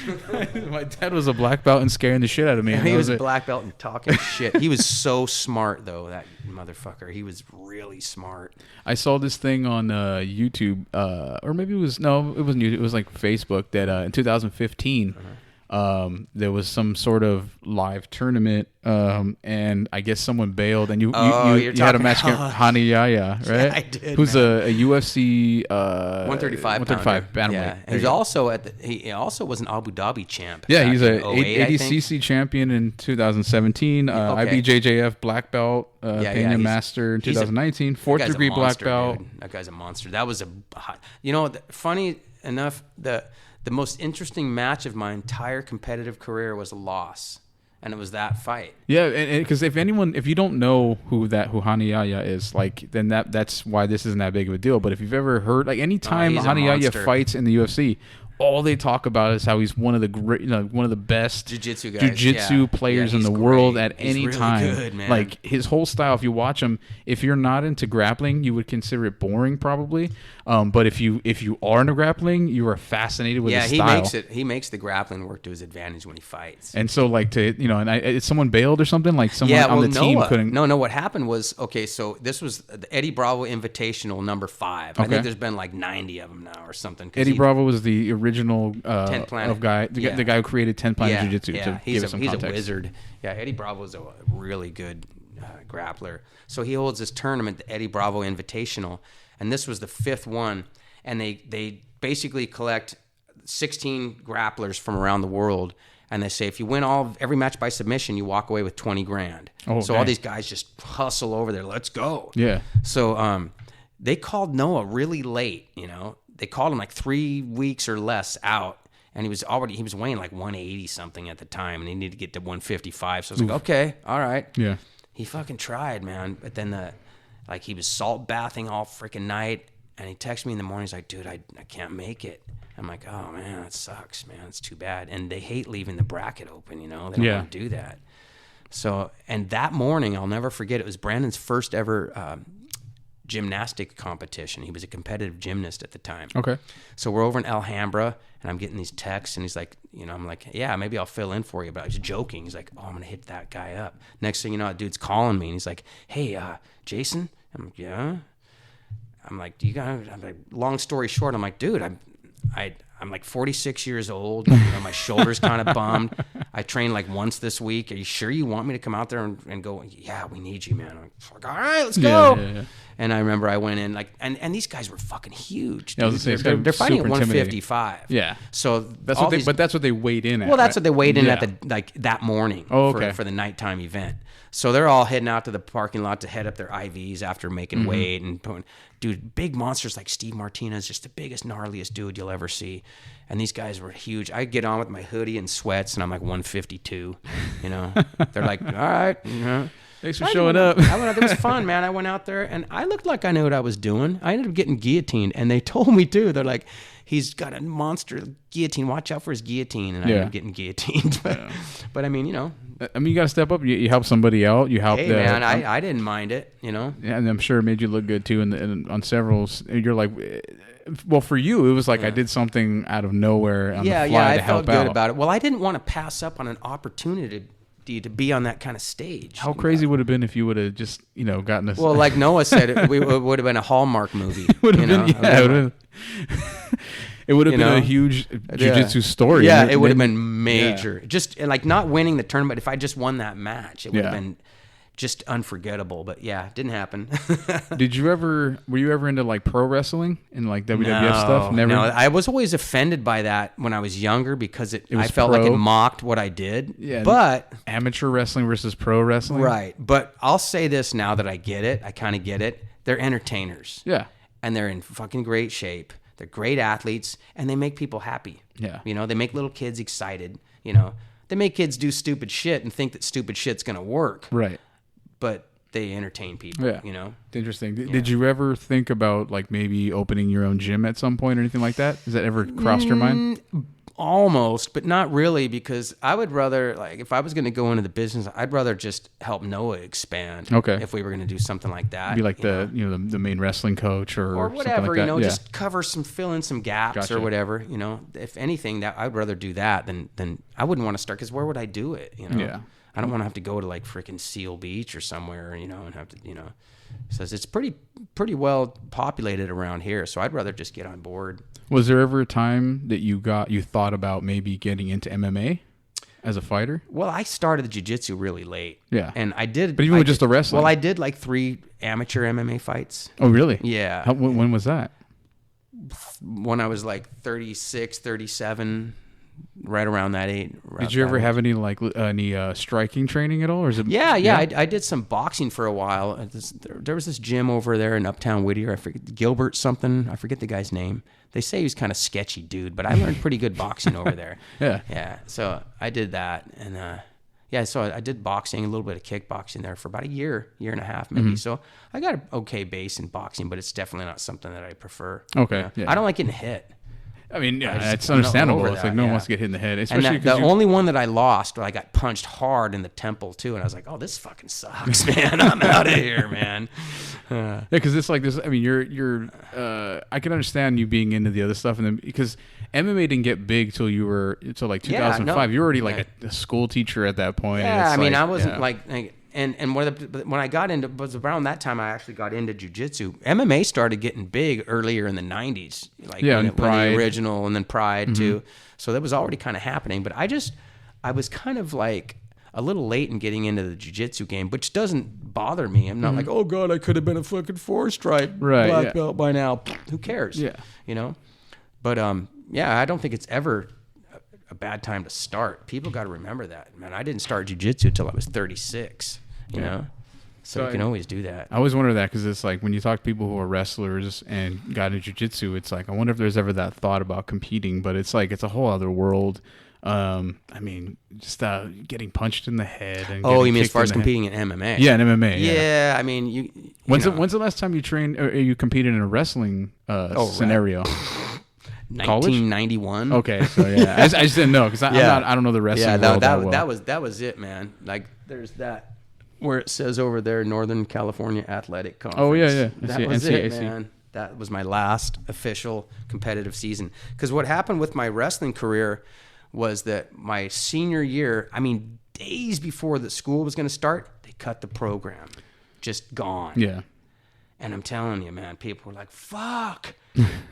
My dad was a black belt and scaring the shit out of me. He was a black belt and talking shit. He was so smart, though, that motherfucker. He was really smart. I saw this thing on YouTube, or maybe it wasn't YouTube. It was like Facebook that in 2015, there was some sort of live tournament, and I guess someone bailed, and you had a match against Hani Yaya, right? Yeah, I did. Who's a UFC 135 bantamweight. Yeah, he also was an Abu Dhabi champ. Yeah, he's a 08, ADCC champion in 2017, IBJJF black belt, Pena Master in 2019, fourth degree black belt. Dude. That guy's a monster. That was funny enough, the most interesting match of my entire competitive career was a loss, and it was that fight. Yeah, because if you don't know who Hani Yaya is, like, then that's why this isn't that big of a deal. But if you've ever heard, like, any time Hani Yaya fights in the UFC, all they talk about is how he's one of the great, one of the best jiu-jitsu players in the world at any really time. Good, man. Like, his whole style, if you watch him, if you're not into grappling, you would consider it boring probably. But if you are into grappling, you are fascinated with his style. He makes the grappling work to his advantage when he fights. And so, like, someone bailed or something, like someone on the team couldn't. No. What happened was, so this was the Eddie Bravo Invitational number 5. I think there's been like 90 of them now or something. Eddie Bravo was the original Tenth Planet. the guy who created 10 Planet Jiu-Jitsu. Yeah, He's a wizard. Yeah, Eddie Bravo is a really good grappler. So he holds this tournament, the Eddie Bravo Invitational, and this was the 5th one. And they basically collect 16 grapplers from around the world, and they say if you win every match by submission, you walk away with $20,000. Oh, so all these guys just hustle over there. Let's go. Yeah. So they called Noah really late. They called him like 3 weeks or less out, and he was weighing like 180 something at the time, and he needed to get to 155. So I was like, okay, all right. Yeah. He fucking tried, man. But then he was salt bathing all freaking night, and he texted me in the morning. He's like, dude, I can't make it. I'm like, oh man, that sucks, man. It's too bad. And they hate leaving the bracket open, They don't want to do that. So, and that morning, I'll never forget, it was Brandon's first ever gymnastic competition. He was a competitive gymnast at the time. Okay. So we're over in Alhambra, and I'm getting these texts, and he's like, I'm like, yeah, maybe I'll fill in for you. But I was joking. He's like, oh, I'm going to hit that guy up. Next thing you know, dude's calling me, and he's like, hey, Jason? I'm like, yeah? I'm like, I'm like, long story short, I'm like, dude, I'm like 46 years old. My shoulder's kind of bummed. I trained like once this week. Are you sure you want me to come out there and go? Yeah, we need you, man. I'm like, all right, let's go. Yeah. And I remember I went in and these guys were fucking huge. Yeah, they're fighting at 155. Yeah. So that's what they weighed in at. Well, that's what they weighed in at that morning. Oh, okay. For the nighttime event. So they're all heading out to the parking lot to head up their IVs after making weight and putting. Dude, big monsters like Steve Martinez, just the biggest, gnarliest dude you'll ever see. And these guys were huge. I get on with my hoodie and sweats, and I'm like 152. They're like, all right. Thanks for showing up. It was fun, man. I went out there, and I looked like I knew what I was doing. I ended up getting guillotined, and they told me, too. They're like, he's got a monster guillotine. Watch out for his guillotine. And I ended up getting guillotined. But I mean, you got to step up. You help somebody out. You help. Hey, man, I didn't mind it, Yeah, and I'm sure it made you look good, too. And on several, you're like, well, for you, it was like I did something out of nowhere on the fly to help out. I felt good about it. Well, I didn't want to pass up on an opportunity to be on that kind of stage. How crazy would it have been if you would have just, gotten us? Well, like Noah said, it would have been a Hallmark movie. It would have been a huge jiu-jitsu story. Yeah, it would have been major. Just like not winning the tournament. If I just won that match, it would have been just unforgettable. But yeah, it didn't happen. Were you ever into like pro wrestling and like WWF stuff? Never. No, I was always offended by that when I was younger because I felt like it mocked what I did. Yeah, but amateur wrestling versus pro wrestling. Right. But I'll say this now that I get it. I kind of get it. They're entertainers. Yeah. And they're in fucking great shape. They're great athletes, and they make people happy. Yeah. You know, they make little kids excited. You know, they make kids do stupid shit and think that stupid shit's going to work. Right. But they entertain people, Yeah. you know? Interesting. Did you ever think about like maybe opening your own gym at some point or anything like that? Has that ever crossed your mind? Almost, but not really, because I would rather, like, if I was going to go into the business, I'd rather just help Noah expand. Okay. If we were going to do something like that. Be like the main wrestling coach or whatever, something like that. you know, Yeah. just fill in some gaps Gotcha. or whatever, you know. If anything, that I'd rather do that than I wouldn't want to start, because where would I do it, you know? Yeah. I don't want to have to go to like freaking Seal Beach or somewhere, you know, and have to, you know. So it's pretty well populated around here, so I'd rather just get on board. Was there ever a time that you thought about maybe getting into MMA as a fighter? Well, I started jiu-jitsu really late. Yeah. And I did. But even with just the wrestling? Well, I did like 3 amateur MMA fights. Oh, really? Yeah. When was that? When I was like 36, 37, right around that age. Did you ever have any striking training at all, or is it? Yeah. I did some boxing for a while. There was this gym over there in Uptown Whittier. I forget, Gilbert something. I forget the guy's name. They say he was kind of sketchy dude, but I learned pretty good boxing over there. Yeah. Yeah. So I did that, and so I did boxing, a little bit of kickboxing there for about a year and a half maybe. So I got an okay base in boxing, but it's definitely not something that I prefer. Okay. You know? Yeah. I don't like getting hit. I mean, yeah, it's I'm understandable. over It's that, like no one yeah. wants to get hit in the head, And especially the because only one that I lost, I got punched hard in the temple too, and I was like, "Oh, this fucking sucks, man! I'm out of here, man." Yeah, because it's like this. I mean, you're. I can understand you being into the other stuff, and then because MMA didn't get big till like 2005. no, You were already like a school teacher at that point. and Yeah, it's I mean, like, I wasn't yeah. like and when I got into, was around that time I actually got into jiu-jitsu. MMA started getting big earlier in the 90s, like when the original, and then Pride too. So that was already kind of happening, but I was kind of like a little late in getting into the jiu-jitsu game, which doesn't bother me. I'm not like, oh God, I could have been a fucking 4-stripe black belt by now. Who cares? Yeah. You know? But I don't think it's ever a bad time to start. People got to remember that, man. I didn't start jiu-jitsu till I was 36, you know? So you can always do that. I always wonder that, because it's like when you talk to people who are wrestlers and got into jiu-jitsu, it's like, I wonder if there's ever that thought about competing, but it's like, it's a whole other world. I mean, just getting punched in the head. And you mean as far as competing in MMA? Yeah, in MMA. Yeah, I mean, when's the last time you trained, or you competed in a wrestling scenario? 1991. Okay, so yeah, I just didn't know, because I don't know the wrestling world that well. that was it, man. Like, there's that where it says over there, Northern California Athletic Conference. Oh yeah. That was it, man. That was my last official competitive season. Because what happened with my wrestling career was that my senior year, I mean, days before the school was going to start, they cut the program. Just gone. Yeah. And I'm telling you, man, people were like, fuck.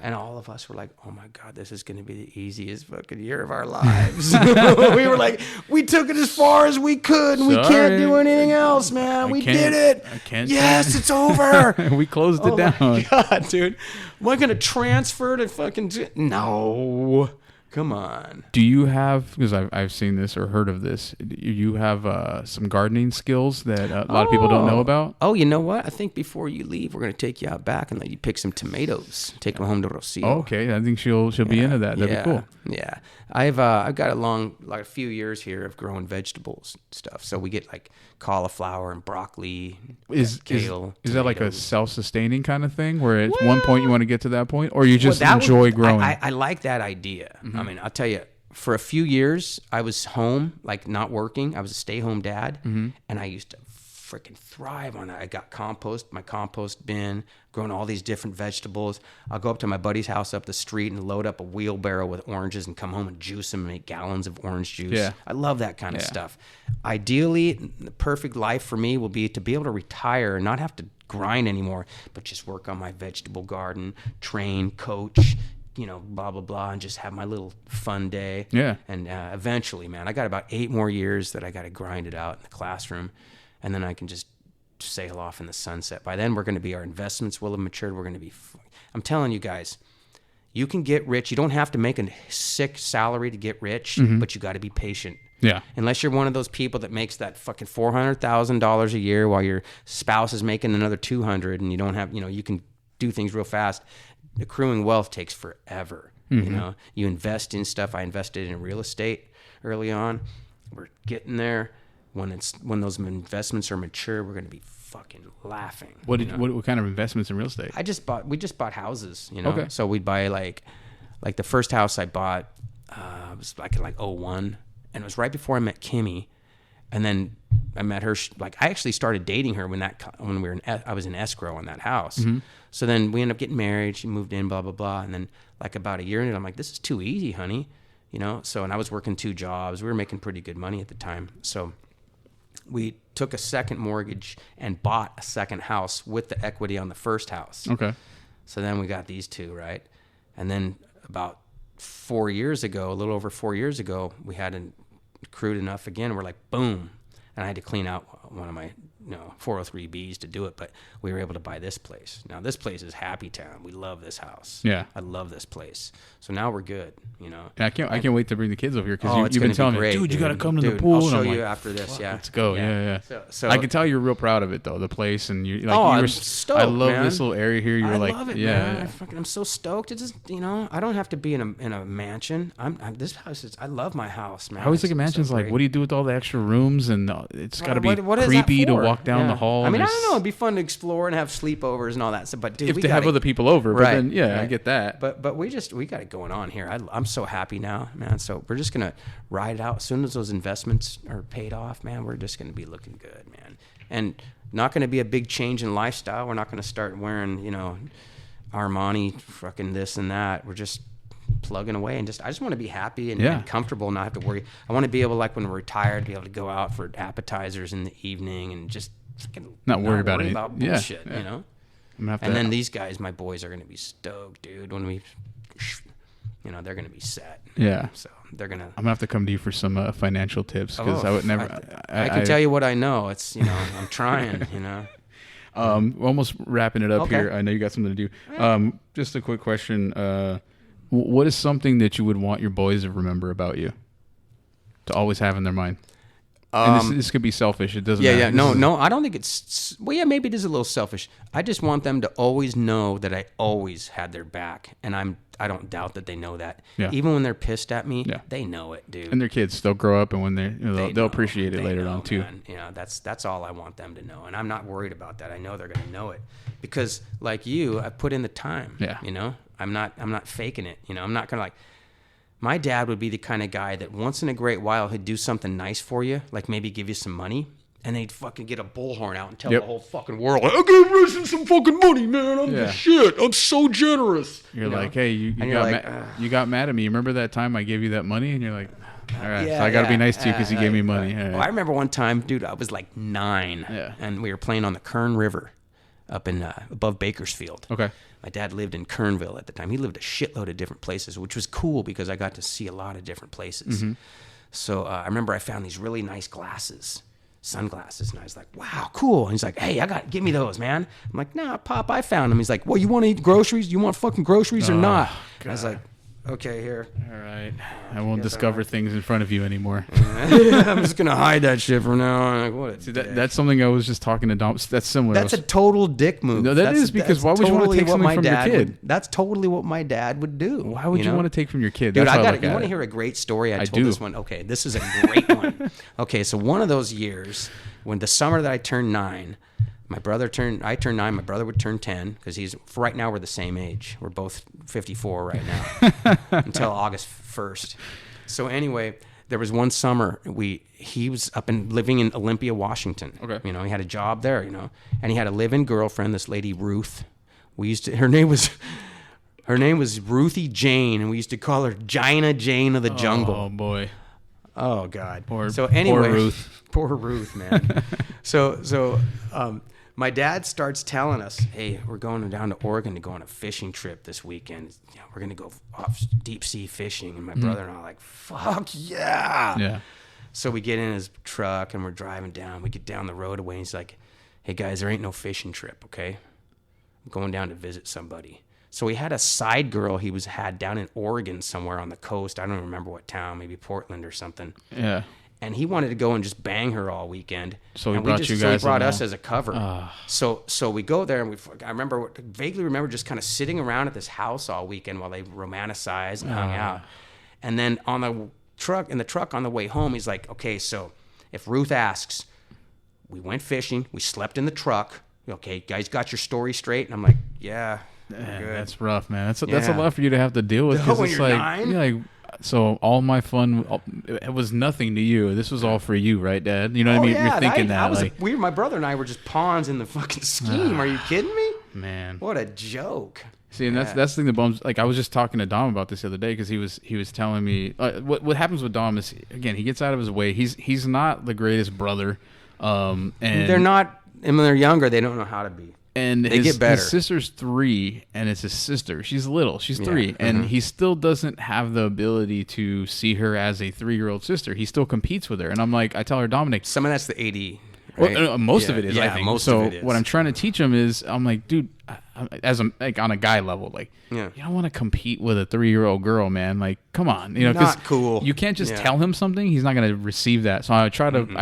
And all of us were like, oh my God, this is going to be the easiest fucking year of our lives. We were like, we took it as far as we could, and we can't do anything else, man. We did it. I can't. Yes, it's over. We closed it down. Oh my God, dude. Am I going to transfer to fucking... No. Come on. Do you have, because I've seen this or heard of this, do you have some gardening skills that a lot of people don't know about? Oh, you know what? I think before you leave, we're going to take you out back and let you pick some tomatoes. Take them home to Rocio. Oh, okay. I think she'll be into that. That'd be cool. Yeah. I've got a few years here of growing vegetables and stuff. So we get like cauliflower and broccoli, kale. Is that like a self-sustaining kind of thing, where at one point you want to get to that point, or you just enjoy growing? I like that idea. I mean, I'll tell you, for a few years, I was home, like not working. I was a stay-home dad, and I used to freaking thrive on that. I got my compost bin, growing all these different vegetables. I'll go up to my buddy's house up the street and load up a wheelbarrow with oranges and come home and juice them and make gallons of orange juice. Yeah. I love that kind of stuff. Ideally, the perfect life for me will be to be able to retire and not have to grind anymore, but just work on my vegetable garden, train, coach, blah, blah, blah, and just have my little fun day. Yeah. And eventually, man, I got about 8 more years that I got to grind it out in the classroom, and then I can just sail off in the sunset. By then, our investments will have matured. We're going to be, I'm telling you guys, you can get rich. You don't have to make a sick salary to get rich, but you got to be patient. Yeah. Unless you're one of those people that makes that fucking $400,000 a year while your spouse is making another $200, and you don't have, you can do things real fast. accruing wealth takes forever. You know, you invest in stuff. I invested in real estate early on. We're getting there. When those investments are mature, we're going to be fucking laughing. What kind of investments in real estate? We just bought houses, you know. Okay. So we'd buy like the first house I bought was like in like 01, and it was right before I met Kimmy. And then I met her. I actually started dating her when I was in escrow on that house. So then we ended up getting married. She moved in, blah blah blah. And then like about a year into it, I'm like, this is too easy, honey. You know. So and I was working 2 jobs. We were making pretty good money at the time. So we took a second mortgage and bought a second house with the equity on the first house. Okay. So then we got these 2, right? And then about 4 years ago, a little over 4 years ago, we had accrued enough again. We're like, boom. And I had to clean out one of my 403Bs to do it, but we were able to buy this place. Now this place is Happy Town. We love this house. Yeah. I love this place. So now we're good, you know. And I can't wait to bring the kids over here because you've been telling me, great, dude, you got to come to dude, the pool. I'll and show I'm you like, after this. Yeah. Let's go. Yeah. So I can tell you're real proud of it though, the place, and you like. I'm stoked, I love man. this little area here. You're I like, love it, yeah. man. I'm so stoked. It's just, you know, I don't have to be in a mansion. this house is. I love my house, man. I always think of mansions like, what do you do with all the extra rooms? And it's got to be creepy to walk down the hall. I mean, I don't know. It'd be fun to explore and have sleepovers and all that stuff. But dude, if they have other people over, but then I get that. But we got it going on here. I'm so happy now, man. So we're just gonna ride it out. As soon as those investments are paid off, man, we're just gonna be looking good, man. And not gonna be a big change in lifestyle. We're not gonna start wearing, you know, Armani, fucking this and that. We're just plugging away and I just want to be happy and comfortable, not have to worry. I want to be able, like when we're retired, be able to go out for appetizers in the evening and just not worry about bullshit, you know. Then these guys, my boys, are gonna be stoked, dude. When we, you know, they're gonna be set. Yeah. So they're gonna. I'm gonna have to come to you for some financial tips because I would never. I can tell you what I know. It's, you know, I'm trying. You know. We're almost wrapping it up here. I know you got something to do. Just a quick question. What is something that you would want your boys to remember about you, to always have in their mind? And this could be selfish. It doesn't matter. Yeah. No, I don't think it's... Well, yeah, maybe it is a little selfish. I just want them to always know that I always had their back. And I don't doubt that they know that. Yeah. Even when they're pissed at me, they know it, dude. And they're kids. They'll grow up, and when they'll appreciate it later on, too. Man. You know, that's all I want them to know. And I'm not worried about that. I know they're going to know it. Because, like you, I put in the time. Yeah. You know? I'm not faking it. You know? I'm not going to, like... My dad would be the kind of guy that once in a great while he'd do something nice for you, like maybe give you some money, and they'd fucking get a bullhorn out and tell the whole fucking world, I gave Risen some fucking money, man. I'm the shit. I'm so generous. You're like, hey, you got mad at me. Remember that time I gave you that money? And you're like, all right, so I got to be nice to you because he gave me money. Right. Well, I remember one time, dude, I was like 9, and we were playing on the Kern River up in above Bakersfield. Okay. My dad lived in Kernville at the time. He lived a shitload of different places, which was cool because I got to see a lot of different places. Mm-hmm. So I remember I found these really nice sunglasses, and I was like, wow, cool. And he's like, hey, give me those, man. I'm like, nah, Pop, I found them. He's like, well, you want to eat groceries? You want fucking groceries or not? And I was like, okay, here. All right. I won't discover things in front of you anymore. I'm just going to hide that shit from now on. Like, See, that's something I was just talking to Dom. That's similar. That's a total dick move. No, that's because why would you want to take something from your kid? That's totally what my dad would do. Why would you want to take from your kid? Dude, you want to hear a great story? I told this one. Okay, this is a great one. Okay, so one of those years, when the summer that I turned 9, I turned 9, my brother would turn 10, because right now we're the same age. We're both 54 right now until August 1st. So anyway, there was one summer he was living in Olympia, Washington. Okay. You know, he had a job there, you know, and he had a live-in girlfriend, this lady Ruth. Her name was Ruthie Jane, and we used to call her Gina Jane of the Jungle. Oh boy. Oh God. Poor Ruth. Poor Ruth, man. So my dad starts telling us, hey, we're going down to Oregon to go on a fishing trip this weekend. You know, we're going to go off deep sea fishing. And my brother and I are like, fuck yeah. Yeah. So we get in his truck and we're driving down. We get down the road away and he's like, hey guys, there ain't no fishing trip, okay? I'm going down to visit somebody. So he had a side girl he had down in Oregon somewhere on the coast. I don't remember what town, maybe Portland or something. Yeah. and he wanted to go and just bang her all weekend. So he and brought you guys So he brought along. us as a cover. So we go there, and I vaguely remember just kind of sitting around at this house all weekend while they romanticized and hung out. And then in the truck on the way home, he's like, okay, so if Ruth asks, we went fishing, we slept in the truck. Okay, guys, got your story straight? And I'm like, yeah. Good. That's rough, man. That's a lot for you to have to deal with. When it's you're like, 9? you're like, so all my fun, it was nothing to you. This was all for you, right, Dad? You know what I mean? Yeah, You're thinking that. my brother and I were just pawns in the fucking scheme. Are you kidding me? Man. What a joke. See, and that's the thing that bums. Like, I was just talking to Dom about this the other day because he was telling me what happens with Dom is, again, he gets out of his way. He's not the greatest brother, and They're not. And when they're younger, they don't know how to be. And they get better. His sister's 3, and it's his sister. She's little. She's 3, and he still doesn't have the ability to see her as a 3-year-old sister. He still competes with her, and I'm like, I tell her, Dominic, some of that's the AD. Right? Well, most of it is, I think. Most so of it is. What I'm trying to teach him is, I'm like, dude, as a like on a guy level, like, Yeah. you don't want to compete with a 3-year-old girl, man. Like, come on, you know, Not cool. You can't just Yeah. tell him something; he's not going to receive that. So I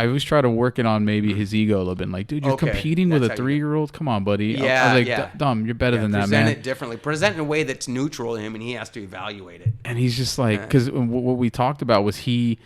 always try to work it on maybe his ego a little bit. Like, dude, you're Okay. competing with a That's how you- 3-year-old. Come on, buddy. Yeah, I was like, yeah. Dom, you're better than that, Present man. it differently. Present in a way that's neutral to him, and he has to evaluate it. And he's just like, because what we talked about was he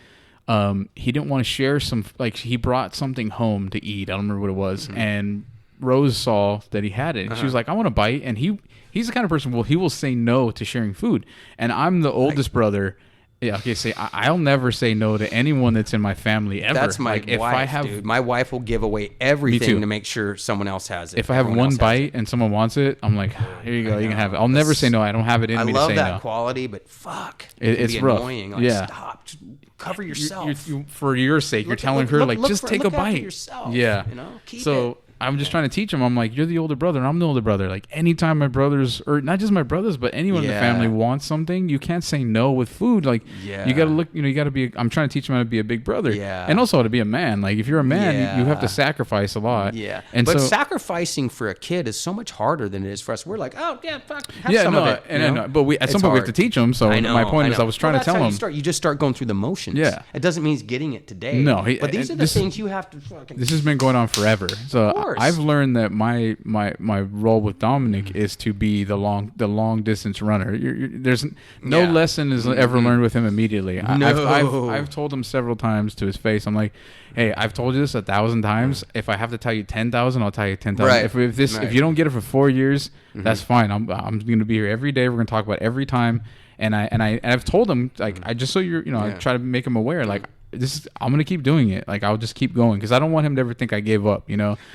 didn't want to share some, like, he brought something home to eat. I don't remember what it was. And Rose saw that he had it. And she was like, I want to bite. And he's the kind of person, he will say no to sharing food. And I'm the oldest brother. Yeah, okay, I'll never say no to anyone that's in my family ever. That's my like, wife, dude. My wife will give away everything to make sure someone else has it. If I have one bite and someone wants it, I'm like, here you go, you can have it. I'll never say no. I don't have it in me to say no. I love that quality, but fuck, It's be rough. annoying. Like, Yeah. stop. Just cover yourself. For your sake, you're telling her, like, just take a look after bite. yourself, Yeah. you know? Keep So it. I'm just trying to teach him. I'm like, you're the older brother, and I'm the older brother. Like, anytime my brothers, or not just my brothers, but anyone in the family wants something, you can't say no with food. Like, you got to look, you got to be, I'm trying to teach him how to be a big brother. Yeah. And also how to be a man. Like, if you're a man, you have to sacrifice a lot. Yeah. And but so, sacrificing for a kid is so much harder than it is for us. We're like, oh, yeah, fuck, have some of it. and but at some point we have to teach him. So my point is, I was trying to tell him. You just start going through the motions. Yeah. It doesn't mean he's getting it today. No. But these are the things you have to fucking... This has been going on forever. So course. I've learned that my role with Dominic is to be the long distance runner. There's no lesson is ever learned with him immediately. I've told him several times to his face. I'm like, hey, I've told you this 1,000 times. If I have to tell you 10,000, I'll tell you 10,000. Right. If you don't get it for 4 years, that's fine. I'm going to be here every day. We're going to talk about it every time. And I've told him, like, I just so I try to make him aware, like, I'm gonna keep doing it. Like, I'll just keep going because I don't want him to ever think I gave up.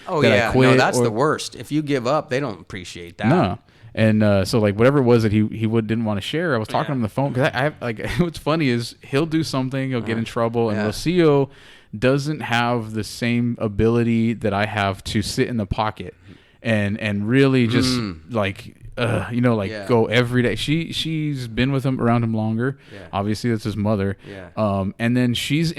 Oh that yeah, I quit no, that's the worst. If you give up, they don't appreciate that. No, and so like whatever it was that he didn't want to share, I was talking to him on the phone because I have like what's funny is he'll do something, he'll get in trouble, and Lucio doesn't have the same ability that I have to sit in the pocket and really just like. Go every day. She's been with him, around him longer. Yeah. Obviously, that's his mother. Yeah. And then she's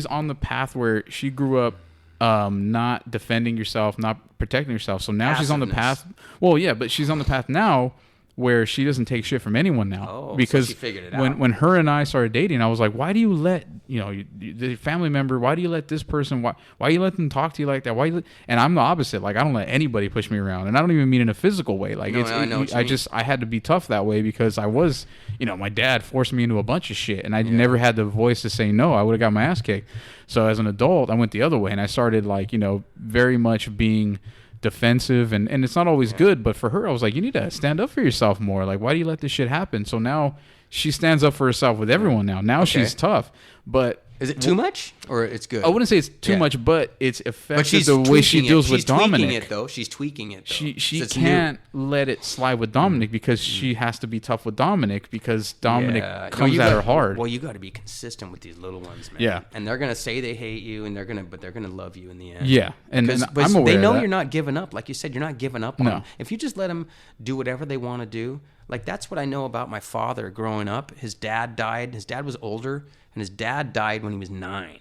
on the path where she grew up, not defending yourself, not protecting yourself. So now she's on the path. Well, yeah, but she's on the path now where she doesn't take shit from anyone now because so she figured it out. when her and I started dating, I was like, why do you let the family member? Why do you let this person? Why you let them talk to you like that? And I'm the opposite. Like, I don't let anybody push me around, and I don't even mean in a physical way. Like, I had to be tough that way because I was, my dad forced me into a bunch of shit, and I never had the voice to say no. I would have got my ass kicked. So as an adult, I went the other way, and I started like very much being defensive, and it's not always good, but for her I was like, you need to stand up for yourself more. Like, why do you let this shit happen? So now she stands up for herself with everyone now she's tough. But is it too much or it's good? I wouldn't say it's too much, but it's affected the way she deals with Dominic. She's tweaking it though. She can't let it slide with Dominic because she has to be tough with Dominic because Dominic comes at her hard. Well, you got to be consistent with these little ones, man. Yeah. And they're gonna say they hate you, and but they're gonna love you in the end. Yeah. And but I'm aware they know of that. you're not giving up. Like you said, you're not giving up on them. If you just let them do whatever they want to do, like that's what I know about my father growing up. His dad died. His dad was older, and his dad died when he was 9.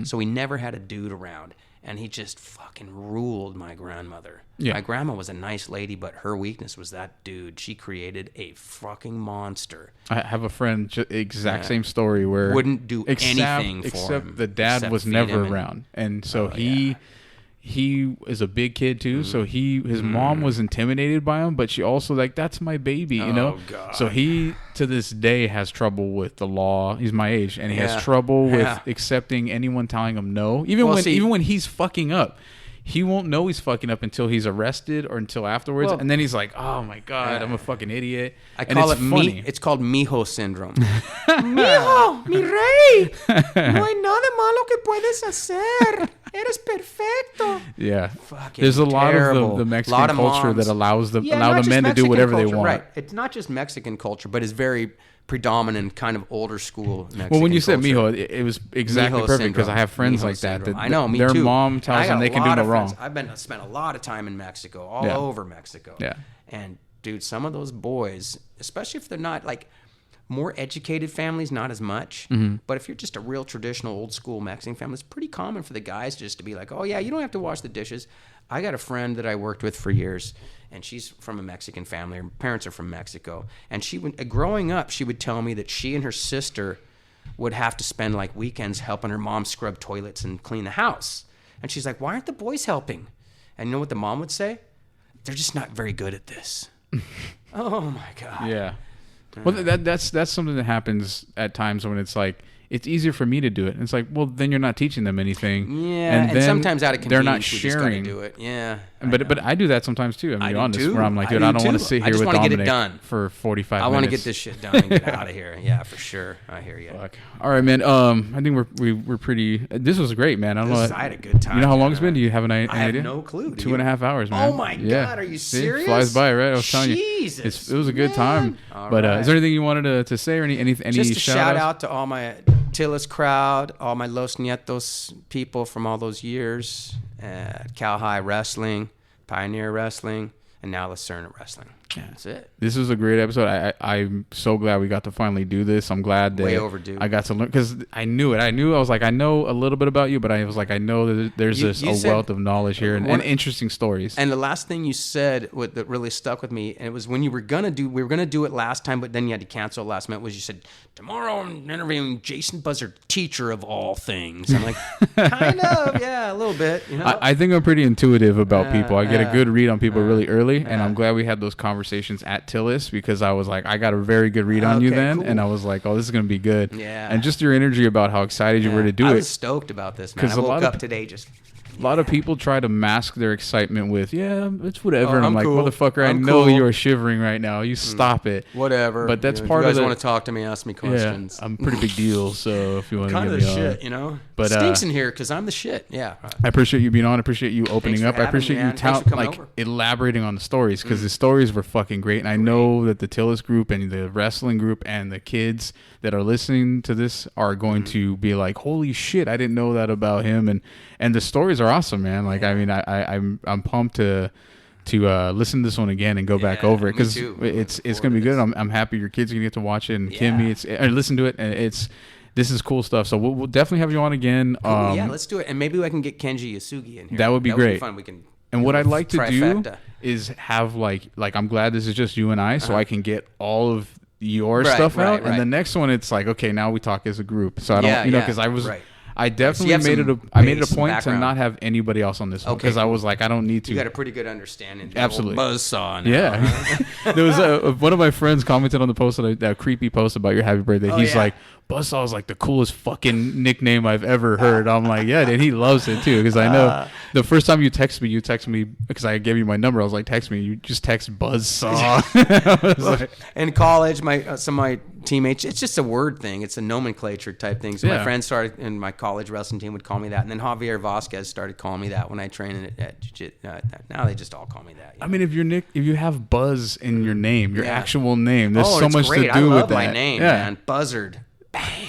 So he never had a dude around. And he just fucking ruled my grandmother. Yeah. My grandma was a nice lady, but her weakness was that dude. She created a fucking monster. I have a friend, exact same story, where wouldn't do anything for except him. the dad except was feed never him around, and so he is a big kid too. So his mom was intimidated by him, but she also like, that's my baby, you know. God. So he to this day has trouble with the law. He's my age, and he has trouble with accepting anyone telling him no, even when he's fucking up. He won't know he's fucking up until he's arrested or until afterwards, and then he's like, "Oh my god, I'm a fucking idiot." I call it funny. It's called mijo syndrome. Mijo, mi rey. No hay nada malo que puedes hacer. Eres perfecto. Yeah, fucking there's a lot terrible. of the Mexican culture that allows the men to do whatever they want. Right. It's not just Mexican culture, but it's very predominant, kind of older school Mexican Well, when you said culture. mijo, it was exactly perfect because I have friends like that. I know, me their too. mom tells them they can do no wrong. I've spent a lot of time in Mexico, all over Mexico. Yeah. And dude, some of those boys, especially if they're not like more educated families, not as much. But if you're just a real traditional old school Mexican family, it's pretty common for the guys just to be like, oh yeah, you don't have to wash the dishes. I got a friend that I worked with for years, and she's from a Mexican family. Her parents are from Mexico. And growing up, she would tell me that she and her sister would have to spend like weekends helping her mom scrub toilets and clean the house. And she's like, why aren't the boys helping? And you know what the mom would say? They're just not very good at this. Oh my God. Yeah. Well, that's something that happens at times when it's like, it's easier for me to do it. And it's like, well, then you're not teaching them anything. Yeah, and sometimes out of they're not convenience, sharing. we just gotta do it. Yeah, but I do that sometimes too. I'm I being do honest, too. where I'm like, dude, I I do don't want to too. sit I here just with wanna get it Dominic done. for 45 minutes. I want to get this shit done and get out of here. Yeah, for sure. I hear you. Fuck. All right, man. I think we're pretty. This was great, man. I don't know. I had a good time. You know how long it's been? Do you have an idea? I have no clue. 2.5 hours, man. Oh my God, are you serious? See? Flies by, right? I was telling you. Jesus, it was a good time. But is there anything you wanted to say or any just a shout out to all my Tillis crowd, all my Los Nietos people from all those years, Cal High Wrestling, Pioneer Wrestling, and now Lucerna Wrestling. Yeah. That's it. This was a great episode. I'm so glad we got to finally do this. I'm glad that way overdue. I got to learn because I knew it. I was like, I know a little bit about you, but I was like, I know that there's a wealth of knowledge here and interesting stories. And the last thing you said that really stuck with me, and it was when we were gonna do it last time, but then you had to cancel last minute. Was you said tomorrow I'm interviewing Jason Buzzard, teacher of all things. I'm like, kind of, yeah, a little bit. You know? I think I'm pretty intuitive about people. I get a good read on people really early, and I'm glad we had those conversations at Tillis because I was like, I got a very good read on you then, cool. And I was like, oh, this is gonna be good. Yeah. And just your energy about how excited you were to do it. I was stoked about this, man. I woke up today just. A lot of people try to mask their excitement with, yeah, it's whatever. And I'm like, cool. motherfucker, I know you are shivering right now. You stop it. Whatever. But that's part of of it. the... You guys want to talk to me, ask me questions. Yeah, I'm a pretty big deal, so if you want to get me on. Kind of the shit, you know? But, stinks in here because I'm the shit, yeah. I appreciate you being on. I appreciate you opening up. I appreciate you elaborating on the stories because the stories were fucking great. And I know that the Tillis group and the wrestling group and the kids that are listening to this are going to be like, holy shit, I didn't know that about him. And the stories are awesome, man. Like, I mean, I'm pumped to listen to this one again and go back over it because it's gonna be good. I'm happy your kids are gonna get to watch it and Kimmy, listen to it, and this is cool stuff. So we'll definitely have you on again. Cool, yeah, let's do it, and maybe I can get Kenji Yasugi in here. That would be great. Be fun. We can. And what I'd like to do is have like I'm glad this is just you and I, so I can get all of your stuff out, and the next one it's like, okay, now we talk as a group. So I don't, because I was. Right. I definitely made it a point to not have anybody else on this one because I was like, I don't need to. You got a pretty good understanding. Absolutely. Buzzsaw. Yeah. There was one of my friends commented on the post, that creepy post about your happy birthday. He's like, Buzzsaw is like the coolest fucking nickname I've ever heard. I'm like, yeah, and he loves it too because I know the first time you text me because I gave you my number. I was like, text me. You just text Buzzsaw. In college, some of my teammates, it's just a word thing. It's a nomenclature type thing. So my friends started, and my college wrestling team would call me that. And then Javier Vasquez started calling me that when I trained at Jiu-Jitsu. Now they just all call me that. I mean, if you have Buzz in your name, your actual name, there's so much to do with that. I love my name, man. Buzzard. Bang.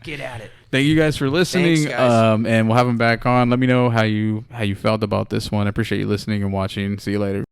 Get at it. Thank you guys for listening. Thanks, guys. And we'll have them back on. Let me know how you felt about this one. I appreciate you listening and watching. See you later.